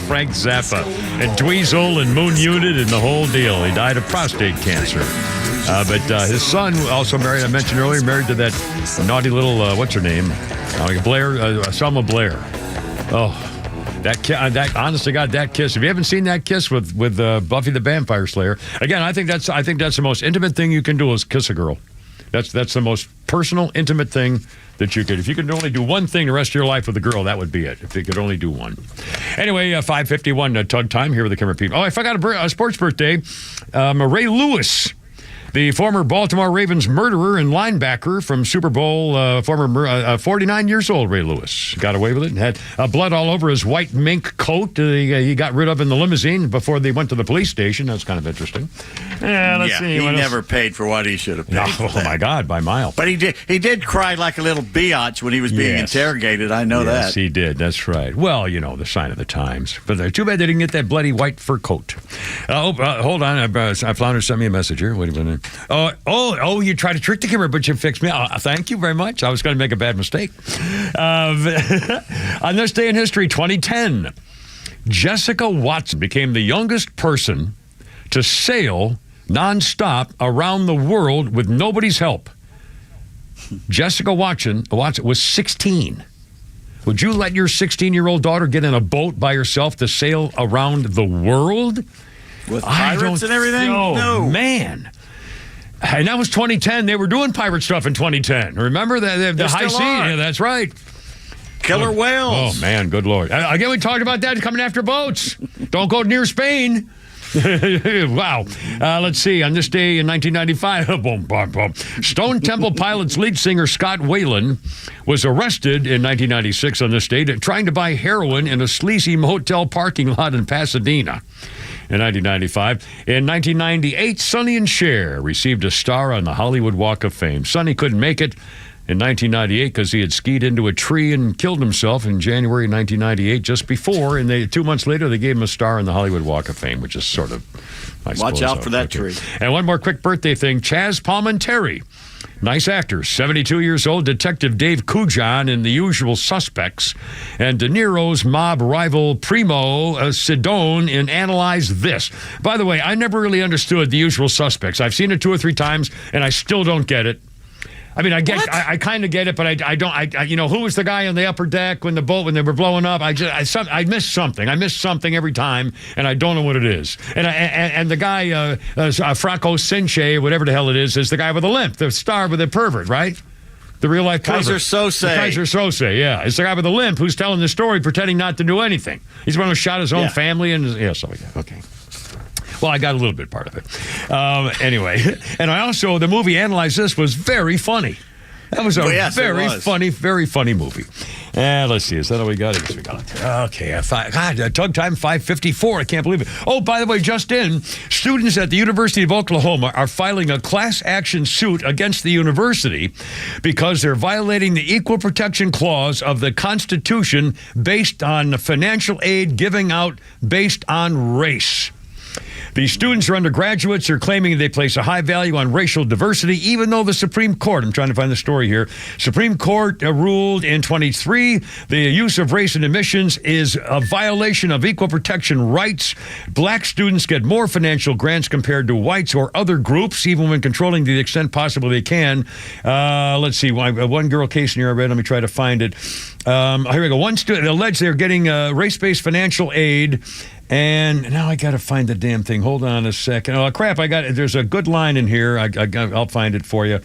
Frank Zappa and Dweezil and Moon Unit and the whole deal. He died of prostate cancer. But his son also married, I mentioned earlier, married to that naughty little, what's her name? Blair, Selma Blair. Oh, that honest to God, that kiss. If you haven't seen that kiss with Buffy the Vampire Slayer, again, I think that's the most intimate thing you can do is kiss a girl. That's the most personal, intimate thing that you could. If you could only do one thing the rest of your life with a girl, that would be it. If you could only do one. Anyway, 5:51 Tug Time here with the Kimmer people. Oh, I forgot a sports birthday. Ray Lewis, the former Baltimore Ravens murderer and linebacker from Super Bowl, 49 years old, Ray Lewis. Got away with it and had blood all over his white mink coat he got rid of in the limousine before they went to the police station. That's kind of interesting. Let's see. He never paid for what he should have paid for my God, by mile. But he did cry like a little biatch when he was being interrogated. I know that. Yes, he did. That's right. Well, the sign of the times. But too bad they didn't get that bloody white fur coat. Hold on. Flounder sent me a message here. Wait a minute. Oh! You tried to trick the camera, but you fixed me. Thank you very much. I was going to make a bad mistake. On this day in history, 2010, Jessica Watson became the youngest person to sail nonstop around the world with nobody's help. Jessica Watson was 16. Would you let your 16-year-old daughter get in a boat by herself to sail around the world? With pirates and everything? No, man. And that was 2010. They were doing pirate stuff in 2010. Remember the high sea? Yeah, that's right. Killer whales. Oh, man, good Lord. Again, we talked about that coming after boats. Don't go near Spain. Wow. Let's see. On this day in 1995, Stone Temple Pilots lead singer Scott Weiland was arrested in 1996 on this date trying to buy heroin in a sleazy motel parking lot in Pasadena. In 1995. In 1998, Sonny and Cher received a star on the Hollywood Walk of Fame. Sonny couldn't make it in 1998 because he had skied into a tree and killed himself in January 1998, just before. And 2 months later, they gave him a star on the Hollywood Walk of Fame, which is sort of, I suppose. Watch out for that tree. And one more quick birthday thing. Chaz Palminteri, nice actor, 72 years old, Detective Dave Cujan in The Usual Suspects, and De Niro's mob rival Primo Sidone in Analyze This. By the way, I never really understood The Usual Suspects. I've seen it 2 or 3 times, and I still don't get it. I mean, I kind of get it, but I don't. You know, who was the guy on the upper deck when they were blowing up? I missed something. I miss something every time, and I don't know what it is. And the guy, Franco Sinche, whatever the hell it is the guy with the limp, the star with the pervert, right? The real life pervert. Kaiser Sose. Kaiser Sose, yeah. It's the guy with the limp who's telling the story, pretending not to do anything. He's the one who shot his own family and okay. Well, I got a little bit part of it. Anyway, and I also, the movie Analyze This was very funny. That was a very funny movie. And let's see, is that all we got? I guess we got it. Okay, Tug Time 5:54. I can't believe it. Oh, by the way, just in, students at the University of Oklahoma are filing a class action suit against the university because they're violating the Equal Protection Clause of the Constitution based on financial aid giving out based on race. The students are undergraduates. They're claiming they place a high value on racial diversity, even though the Supreme Court, I'm trying to find the story here, Supreme Court ruled in 23, the use of race in admissions is a violation of equal protection rights. Black students get more financial grants compared to whites or other groups, even when controlling to the extent possible they can. Let's see, one girl case in here I read. Let me try to find it. Here we go. One student alleged they're getting race-based financial aid. And now I got to find the damn thing. Hold on a second. Oh, crap. There's a good line in here. I'll find it for you.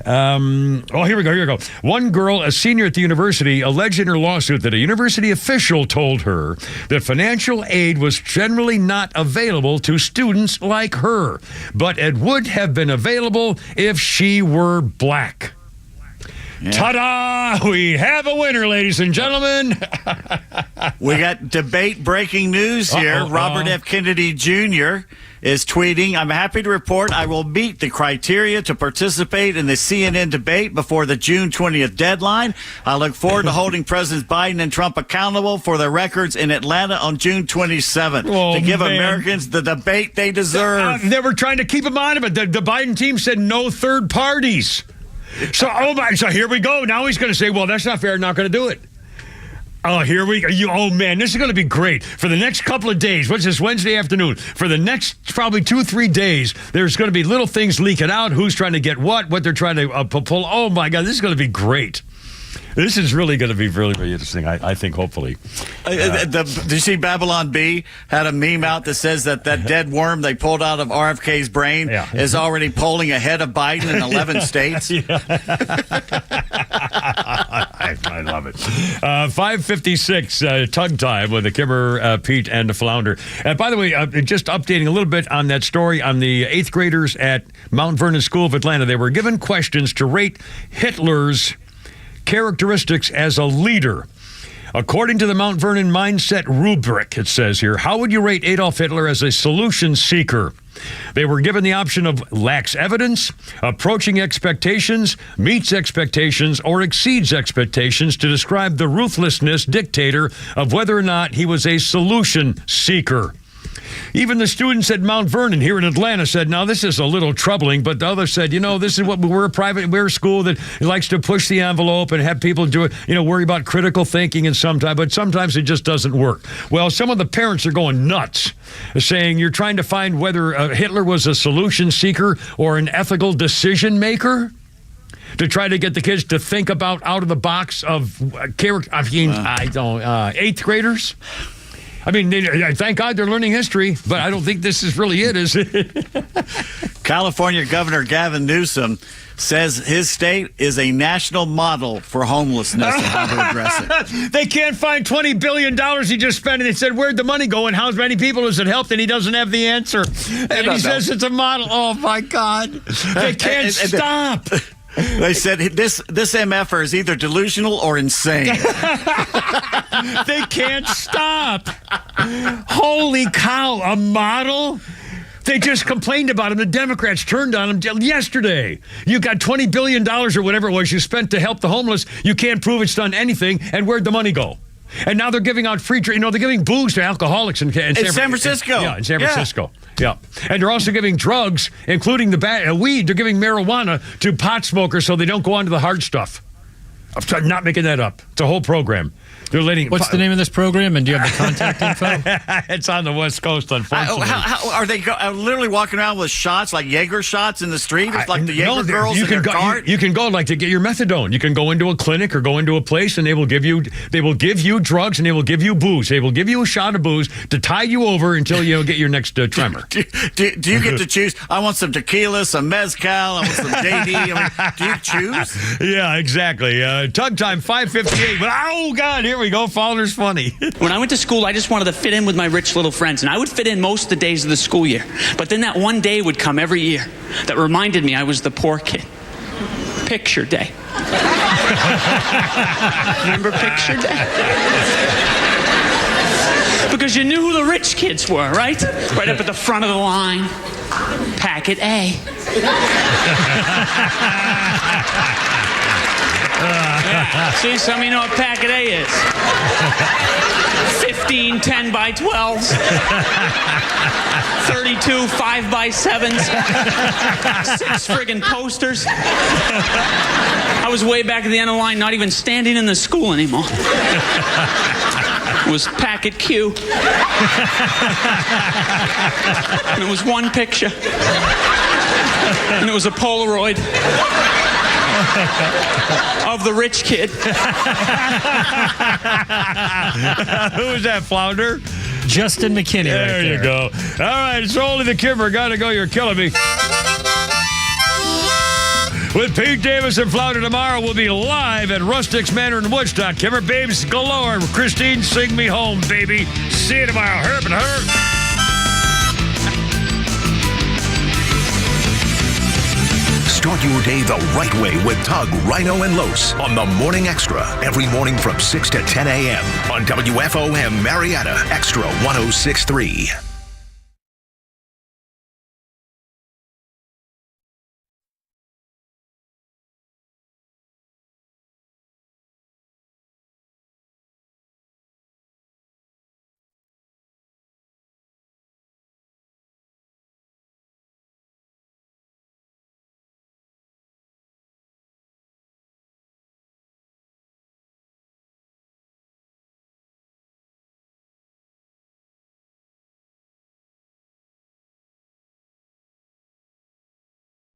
Here we go. One girl, a senior at the university, alleged in her lawsuit that a university official told her that financial aid was generally not available to students like her, but it would have been available if she were black. Yeah. Ta-da! We have a winner, ladies and gentlemen. We got debate breaking news here. Robert F. Kennedy Jr. is tweeting, I'm happy to report I will meet the criteria to participate in the CNN debate before the June 20th deadline. I look forward to holding Presidents Biden and Trump accountable for their records in Atlanta on June 27th to give Americans the debate they deserve. They were trying to keep him out of it. The Biden team said no third parties. So here we go. Now he's going to say, well, that's not fair. I'm not going to do it. Oh, here we go. Oh, man, this is going to be great. For the next couple of days, what's this, Wednesday afternoon? For the next probably 2-3 days, there's going to be little things leaking out, who's trying to get what they're trying to pull. Oh, my God, this is going to be great. This is really going to be really, really interesting, I think, hopefully. Did you see Babylon Bee had a meme out that says that dead worm they pulled out of RFK's brain is already polling ahead of Biden in 11 states? I love it. 5:56, Tug Time with the Kimmer, Pete, and the Flounder. By the way, just updating a little bit on that story on the 8th graders at Mount Vernon School of Atlanta. They were given questions to rate Hitler's characteristics as a leader. According to the Mount Vernon Mindset Rubric, it says here, how would you rate Adolf Hitler as a solution seeker? They were given the option of lacks evidence, approaching expectations, meets expectations, or exceeds expectations to describe the ruthlessness dictator of whether or not he was a solution seeker. Even the students at Mount Vernon here in Atlanta said, now this is a little troubling, but the others said, this is what we're a school that likes to push the envelope and have people do it, worry about critical thinking and but sometimes it just doesn't work. Well, some of the parents are going nuts, saying you're trying to find whether Hitler was a solution seeker or an ethical decision maker to try to get the kids to think about out of the box of character. 8th graders. I mean, thank God they're learning history, but I don't think this is really it, is it? California Governor Gavin Newsom says his state is a national model for homelessness and how to address it. They can't find $20 billion he just spent, and they said, where'd the money go and how many people has it helped? And he doesn't have the answer. And he says it's a model. Oh, my God. They can't stop. They said this MFer is either delusional or insane. They can't stop. Holy cow, a model? They just complained about him. The Democrats turned on him yesterday. You got $20 billion or whatever it was you spent to help the homeless. You can't prove it's done anything. And where'd the money go? And now they're giving out free, they're giving booze to alcoholics in San Francisco. In San Francisco. Yeah. And they're also giving drugs, including the weed. They're giving marijuana to pot smokers so they don't go on to the hard stuff. I'm not making that up. It's a whole program. They're letting. What's the name of this program, and do you have the contact info? It's on the West Coast, unfortunately. How are they literally walking around with shots, like Jaeger shots in the street? It's like the Jaeger girls in their cart? You can go to get your methadone. You can go into a clinic or go into a place, and they will give you drugs, and they will give you booze. They will give you a shot of booze to tide you over until you get your next tremor. Do you get to choose? I want some tequila, some mezcal, I want some JD. I mean, do you choose? Yeah, exactly. Tug time, 5:58. But oh God, here we go. Fowler's funny. When I went to school, I just wanted to fit in with my rich little friends, and I would fit in most of the days of the school year. But then that one day would come every year that reminded me I was the poor kid. Picture day. Remember picture day? Because you knew who the rich kids were, right? Right up at the front of the line. Packet A. Yeah. See, some of you know what packet A is. 15 10x12s. 32 5x7s. 6 friggin' posters. I was way back at the end of the line, not even standing in the school anymore. It was packet Q. And it was one picture. And it was a Polaroid of the rich kid. Who is that, Flounder? Justin McKinney. There you go. All right, it's only the Kimmer. Gotta go. You're killing me. With Pete Davis and Flounder tomorrow, we'll be live at Rustic's Manor in Woodstock. Kimmer babes galore. Christine, sing me home, baby. See you tomorrow. Herb and Herb. Start your day the right way with Tug, Rhino, and Los on the Morning Extra. Every morning from 6 to 10 a.m. on WFOM Marietta, Extra 106.3.